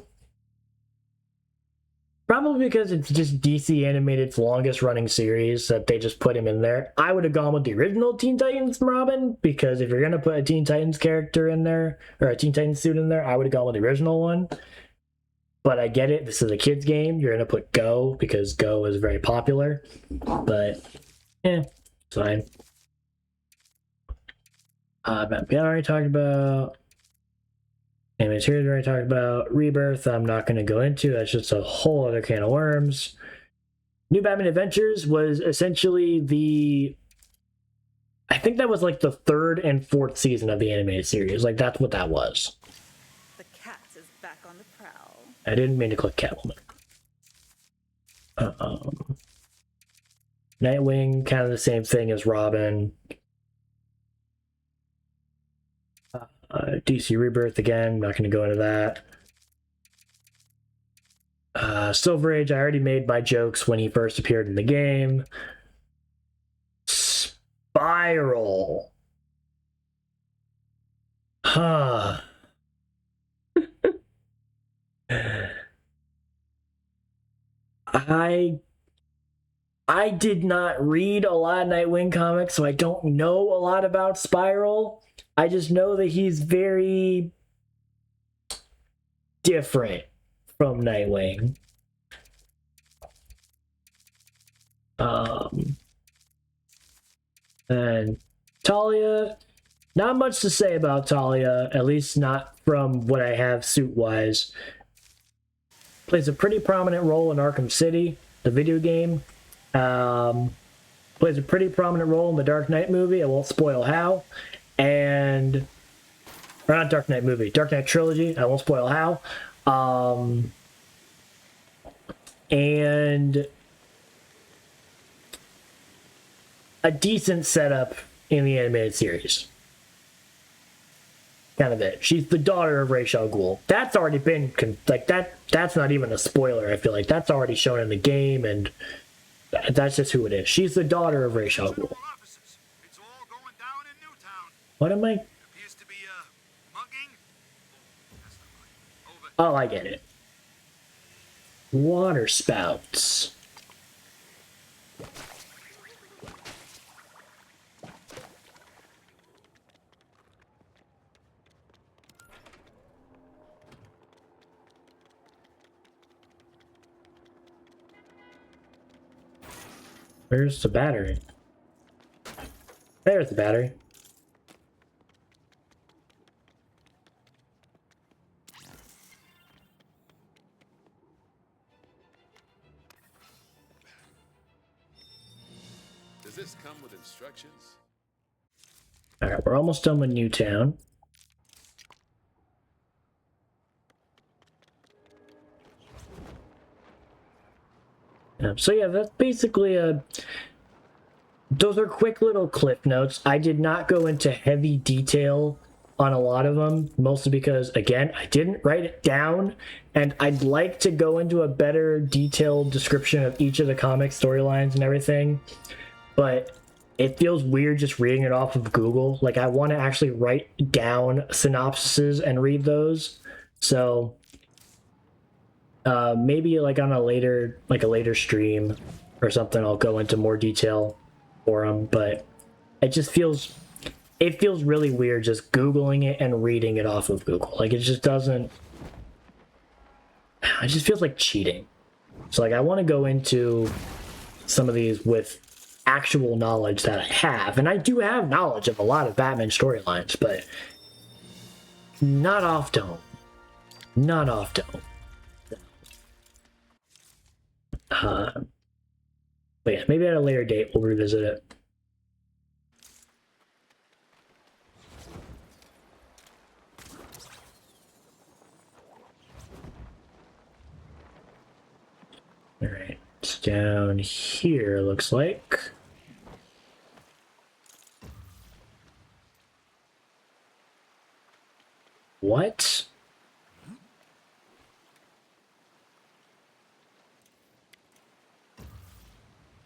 Probably because it's just DC Animated's longest running series that they just put him in there. I would have gone with the original Teen Titans Robin, because if you're gonna put a Teen Titans character in there, or a Teen Titans suit in there, I would have gone with the original one. But I get it, this is a kid's game. You're gonna put Go because Go is very popular. But it's fine. Batman already talked about. Animated series already talked about. Rebirth, I'm not going to go into. That's just a whole other can of worms. New Batman Adventures was essentially the. I think that was like the 3rd and 4th season of the animated series. Like, that's what that was. The cat is back on the prowl. I didn't mean to click Catwoman. Nightwing, kind of the same thing as Robin. DC Rebirth again, not going to go into that. Silver Age, I already made my jokes when he first appeared in the game. Spiral. Huh. I did not read a lot of Nightwing comics, so I don't know a lot about Spiral. I just know that he's very different from Nightwing. And Talia, not much to say about Talia, at least not from what I have suit-wise. Plays a pretty prominent role in Arkham City, the video game. Plays a pretty prominent role in the Dark Knight movie. I won't spoil how. Or not Dark Knight movie, Dark Knight trilogy. I won't spoil how. And a decent setup in the animated series. Kind of it. She's the daughter of Ra's al Ghul. That's already been that's not even a spoiler. I feel like that's already shown in the game, and that's just who it is. She's the daughter of Ra's al Ghul. It's all going down in Newtown. What am I? Appears to be mugging. Oh, that's not right. Over. Oh, I get it. Water spouts. Where's the battery? There's the battery. Does this come with instructions? Alright, we're almost done with Newtown. So yeah, that's basically those are quick little clip notes. I did not go into heavy detail on a lot of them, mostly because, again, I didn't write it down, and I'd like to go into a better detailed description of each of the comic storylines and everything, but it feels weird just reading it off of Google. Like, I want to actually write down synopsises and read those, so maybe like on a later stream or something, I'll go into more detail for them, but it just feels really weird just Googling it and reading it off of Google. Like, it just feels like cheating. So like, I want to go into some of these with actual knowledge that I have, and I do have knowledge of a lot of Batman storylines, but not off dome. But yeah, maybe at a later date we'll revisit it. All right, it's down here, looks like. What?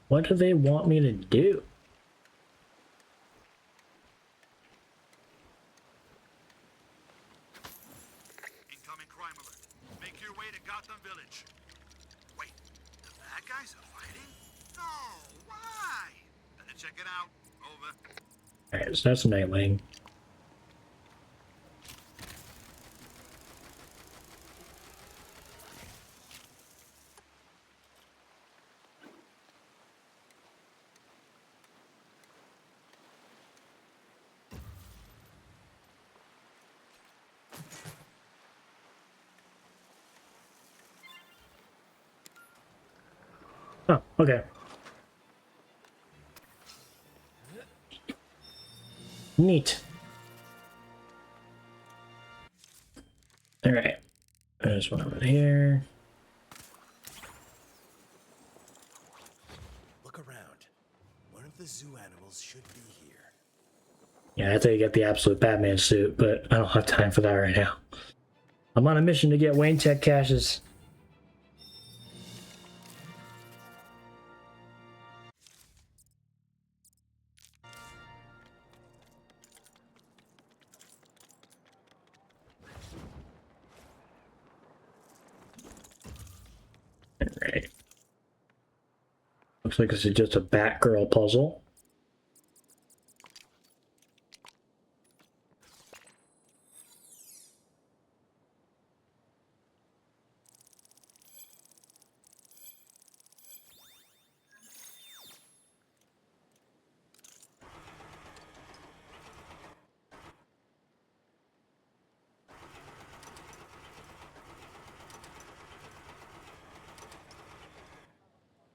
What do they want me to do? Incoming crime alert. Make your way to Gotham Village. Wait, the bad guys are fighting? No, why? Better check it out. Over. Alright, so that's Nightwing. Oh, okay. Neat. Alright. There's one over here. Look around. One of the zoo animals should be here. Yeah, I think you get the absolute Batman suit, but I don't have time for that right now. I'm on a mission to get Wayne Tech caches. Alright. Looks like this is just a Batgirl puzzle.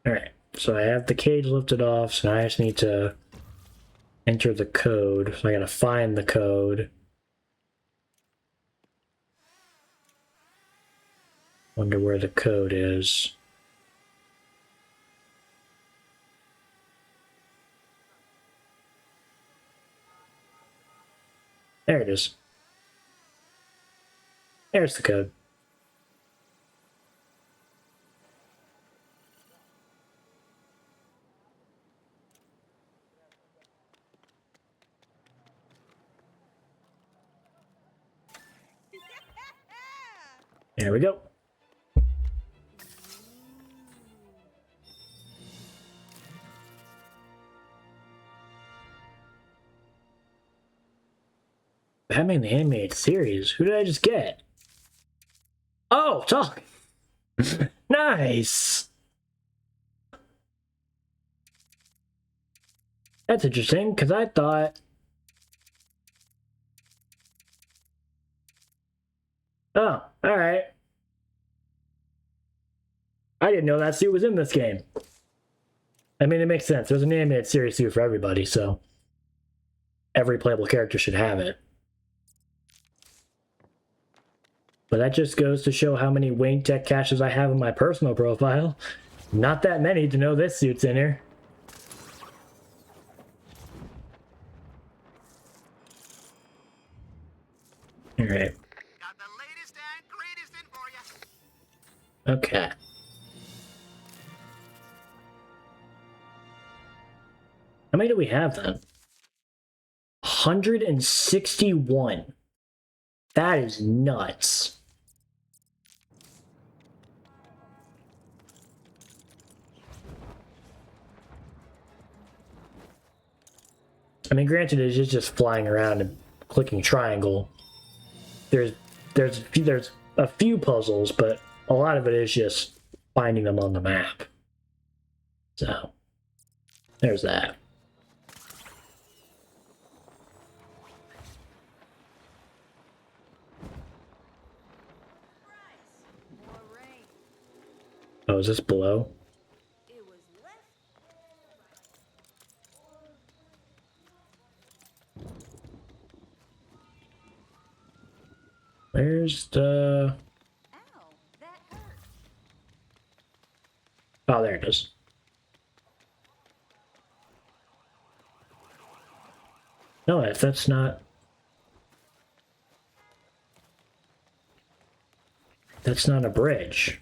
Alright, so I have the cage lifted off, so now I just need to enter the code. So I gotta find the code. Wonder where the code is. There it is. There's the code. There we go. Batman the Animated Series? Who did I just get? Oh, talk! Nice! That's interesting, because I thought... Oh, alright. I didn't know that suit was in this game. I mean, it makes sense. There's an animated series suit for everybody, so... every playable character should have it. But that just goes to show how many Wayne Tech caches I have in my personal profile. Not that many to know this suit's in here. Alright. Got the latest and greatest in for you. Okay. How many do we have then? 161. That is nuts. I mean, granted, it's just flying around and clicking triangle. There's a few puzzles, but a lot of it is just finding them on the map. So, there's that. More rain. Oh, is this below? It was left. Where's the... Ow, that hurt. Oh, there it is. No, if that's not... That's not a bridge.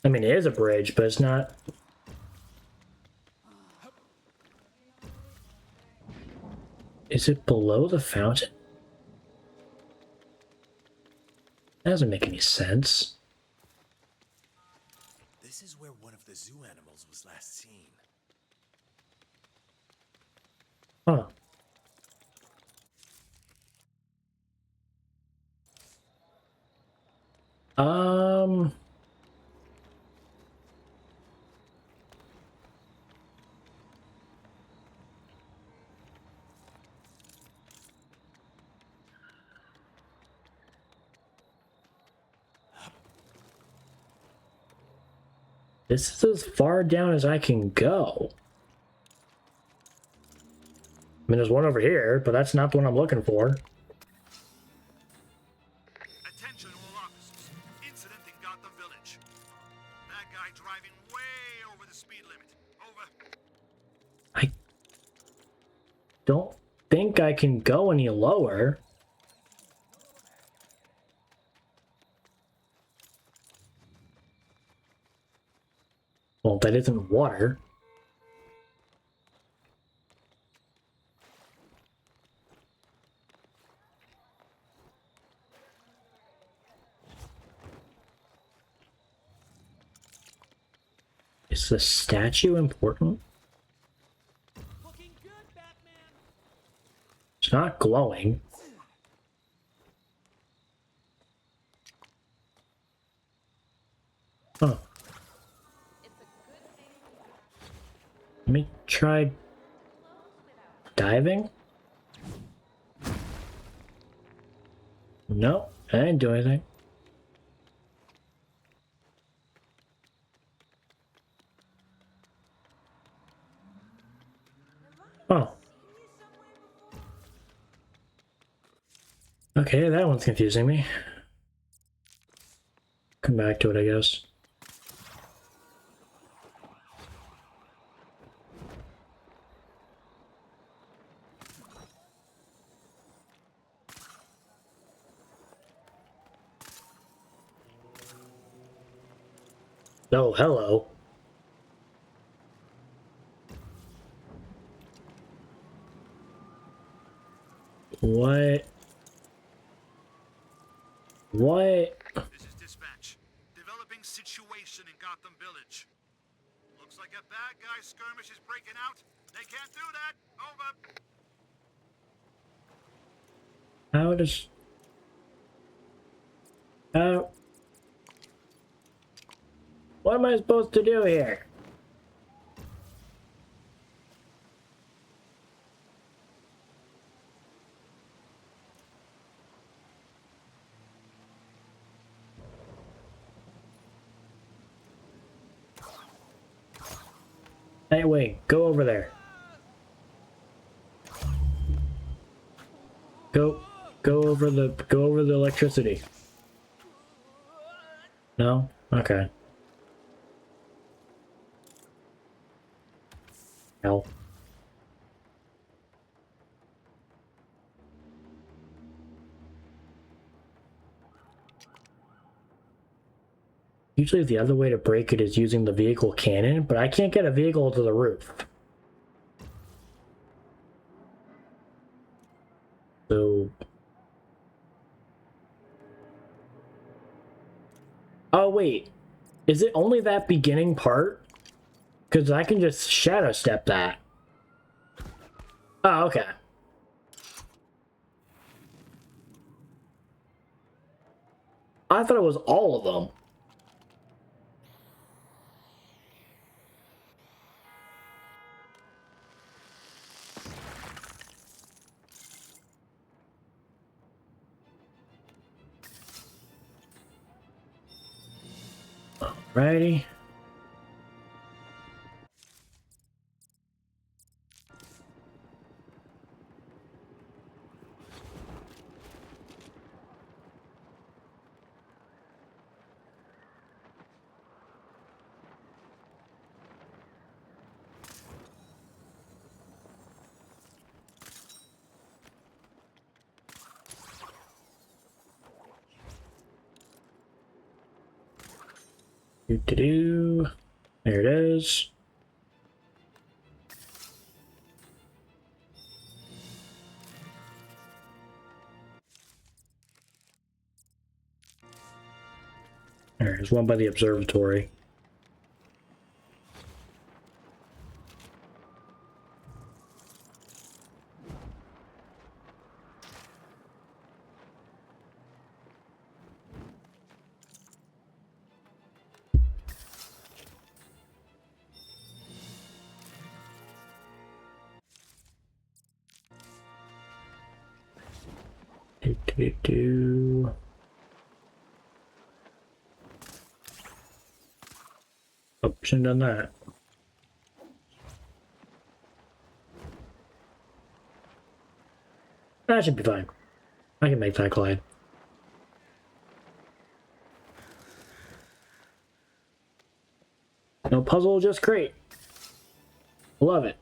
I mean, it is a bridge, but it's not. Is it below the fountain? That doesn't make any sense. This is where one of the zoo animals was last seen. Huh. Um. This is as far down as I can go. I mean, there's one over here, but that's not the one I'm looking for. Attention all officers. Incident in Gotham Village. That guy driving way over the speed limit. Over. I don't think I can go any lower. Well, that isn't water. Is the statue important? Looking good, Batman. It's not glowing. Huh. Let me try diving. No, I didn't do anything. Oh. Okay, that one's confusing me. Come back to it, I guess. Oh, hello. What? What? This is dispatch. Developing situation in Gotham Village. Looks like a bad guy skirmish is breaking out. They can't do that. Over. How does... How... What am I supposed to do here? Hey, wait, go over there. Go over the electricity. No? Okay. Hell. Usually the other way to break it is using the vehicle cannon, but I can't get a vehicle to the roof. So... Oh, wait. Is it only that beginning part? Because I can just shadow step that. Oh, okay. I thought it was all of them. Alrighty. Do. There it is. There's one by the observatory. Do. Oh, shouldn't have done that. That should be fine. I can make that glide. No puzzle, just crate. Love it.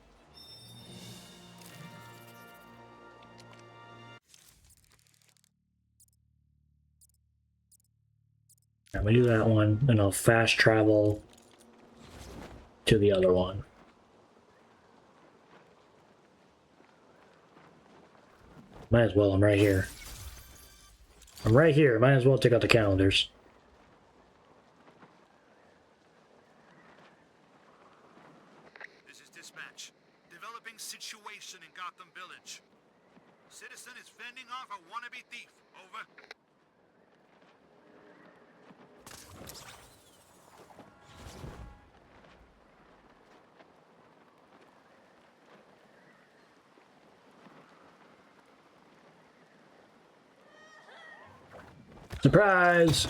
I'm gonna do that one, and I'll fast travel to the other one. Might as well, I'm right here. I'm right here, might as well take out the calendars. This is dispatch. Developing situation in Gotham Village. Citizen is fending off a wannabe thief. Over. Surprise!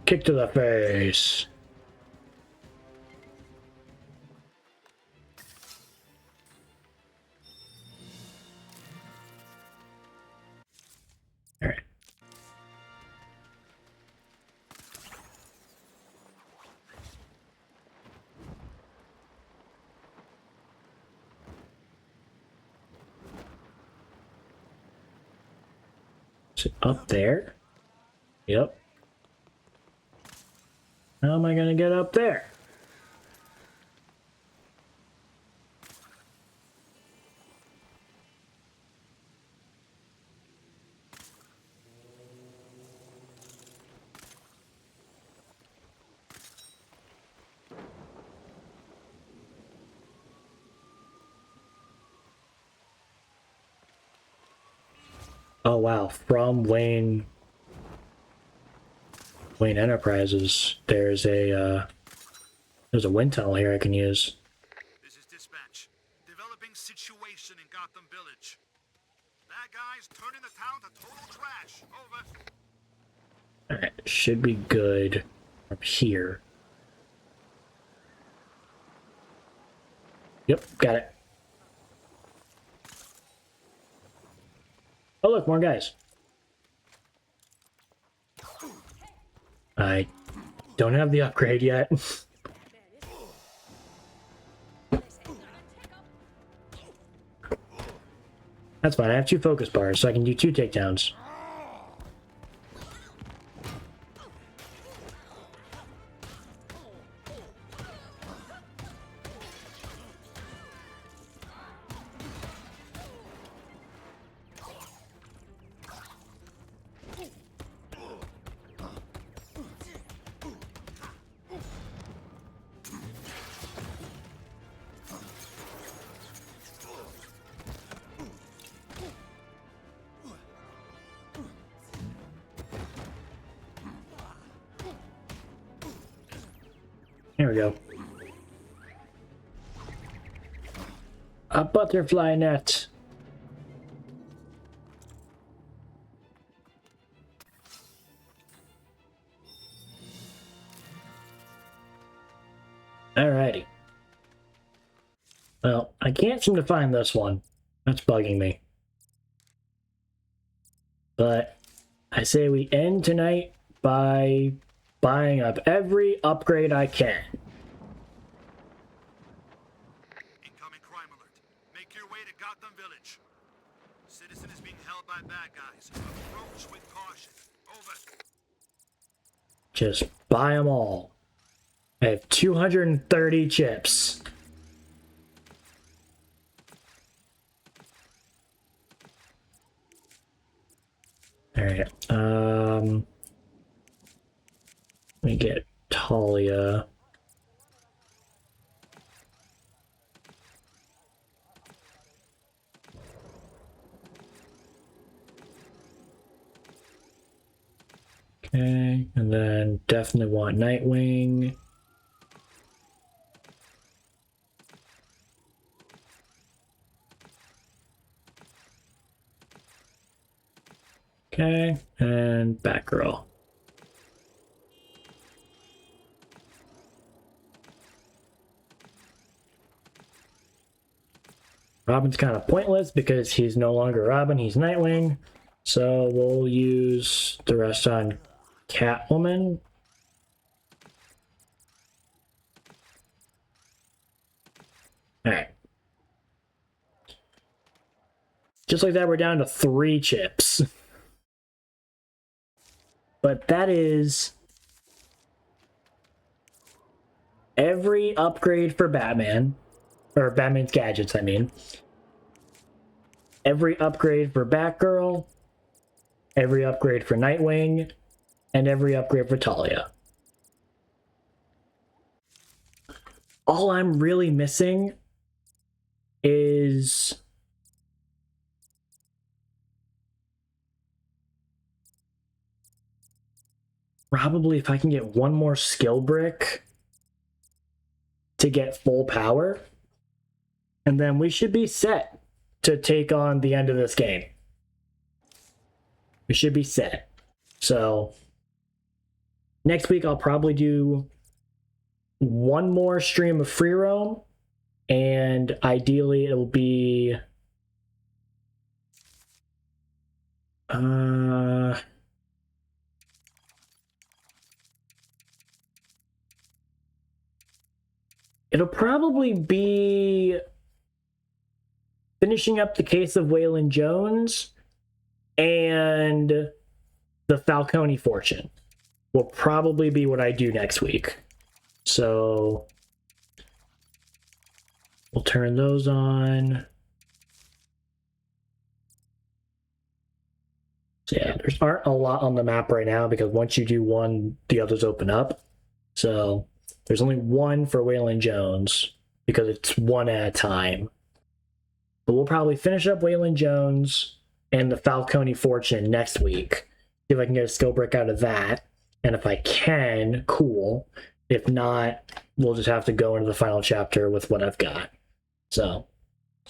Kick to the face. All right. Is it up there? Yep. How am I gonna get up there? Oh wow, from Wayne Enterprises, there's a wind tunnel here I can use. This is dispatch. Developing situation in Gotham Village. Bad guys turning the town to total trash. Over. Alright, should be good up here. Yep, got it. Oh look, more guys. I don't have the upgrade yet. That's fine, I have 2 focus bars, so I can do 2 takedowns. Here we go. A butterfly net. Alrighty. Well, I can't seem to find this one. That's bugging me. But I say we end tonight by buying up every upgrade I can. Incoming crime alert. Make your way to Gotham Village. Citizen is being held by bad guys. Approach with caution. Over. Just buy them all. I have 230 chips. All right. Let me get Talia. Okay, and then definitely want Nightwing. Okay, and Batgirl. Robin's kind of pointless because he's no longer Robin, he's Nightwing. So we'll use the rest on Catwoman. Alright. Just like that, we're down to 3 chips. But that is every upgrade for Batman. Or Batman's gadgets, I mean. Every upgrade for Batgirl. Every upgrade for Nightwing. And every upgrade for Talia. All I'm really missing is probably if I can get one more skill brick to get full power, and then we should be set to take on the end of this game. We should be set. So next week I'll probably do one more stream of free roam, and ideally it'll be it'll probably be finishing up the case of Waylon Jones and the Falcone fortune will probably be what I do next week. So we'll turn those on. So yeah, there's aren't a lot on the map right now because once you do one, the others open up. So there's only one for Waylon Jones because it's one at a time. But we'll probably finish up Waylon Jones and the Falcone fortune next week. See if I can get a skill brick out of that. And if I can, cool. If not, we'll just have to go into the final chapter with what I've got. So,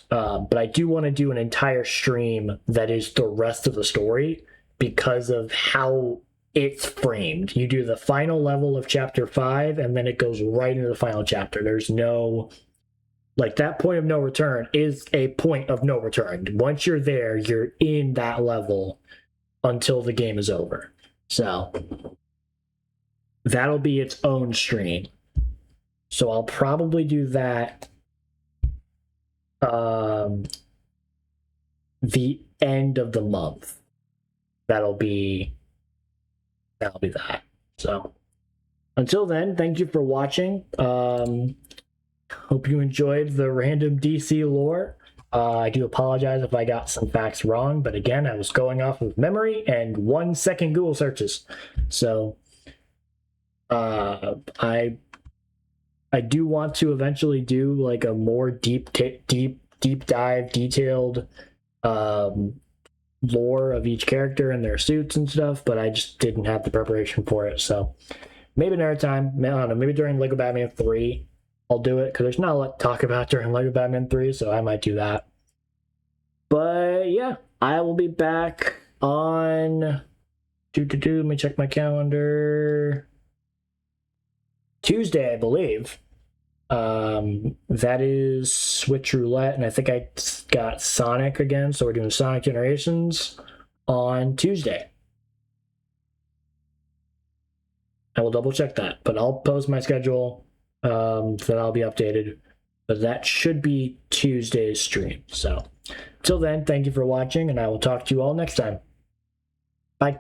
but I do want to do an entire stream that is the rest of the story because of how it's framed. You do the final level of chapter 5, and then it goes right into the final chapter. There's no, like, that point of no return is a point of no return. Once you're there, you're in that level until the game is over. So that'll be its own stream. So I'll probably do that the end of the month. That'll be that. So until then, thank you for watching. Hope you enjoyed the random DC lore. I do apologize if I got some facts wrong, but again, I was going off of memory and 1 second Google searches. So I do want to eventually do like a more deep dive, detailed lore of each character and their suits and stuff, but I just didn't have the preparation for it. So maybe another time, I don't know, maybe during Lego Batman 3, I'll do it because there's not a lot to talk about during Lego Batman 3, so I might do that. But yeah, I will be back on let me check my calendar. Tuesday, I believe. That is Switch Roulette, and I think I got Sonic again, so we're doing Sonic Generations on Tuesday. I will double check that, but I'll post my schedule so that I'll be updated. But that should be Tuesday's stream. So till then, thank you for watching, and I will talk to you all next time. Bye.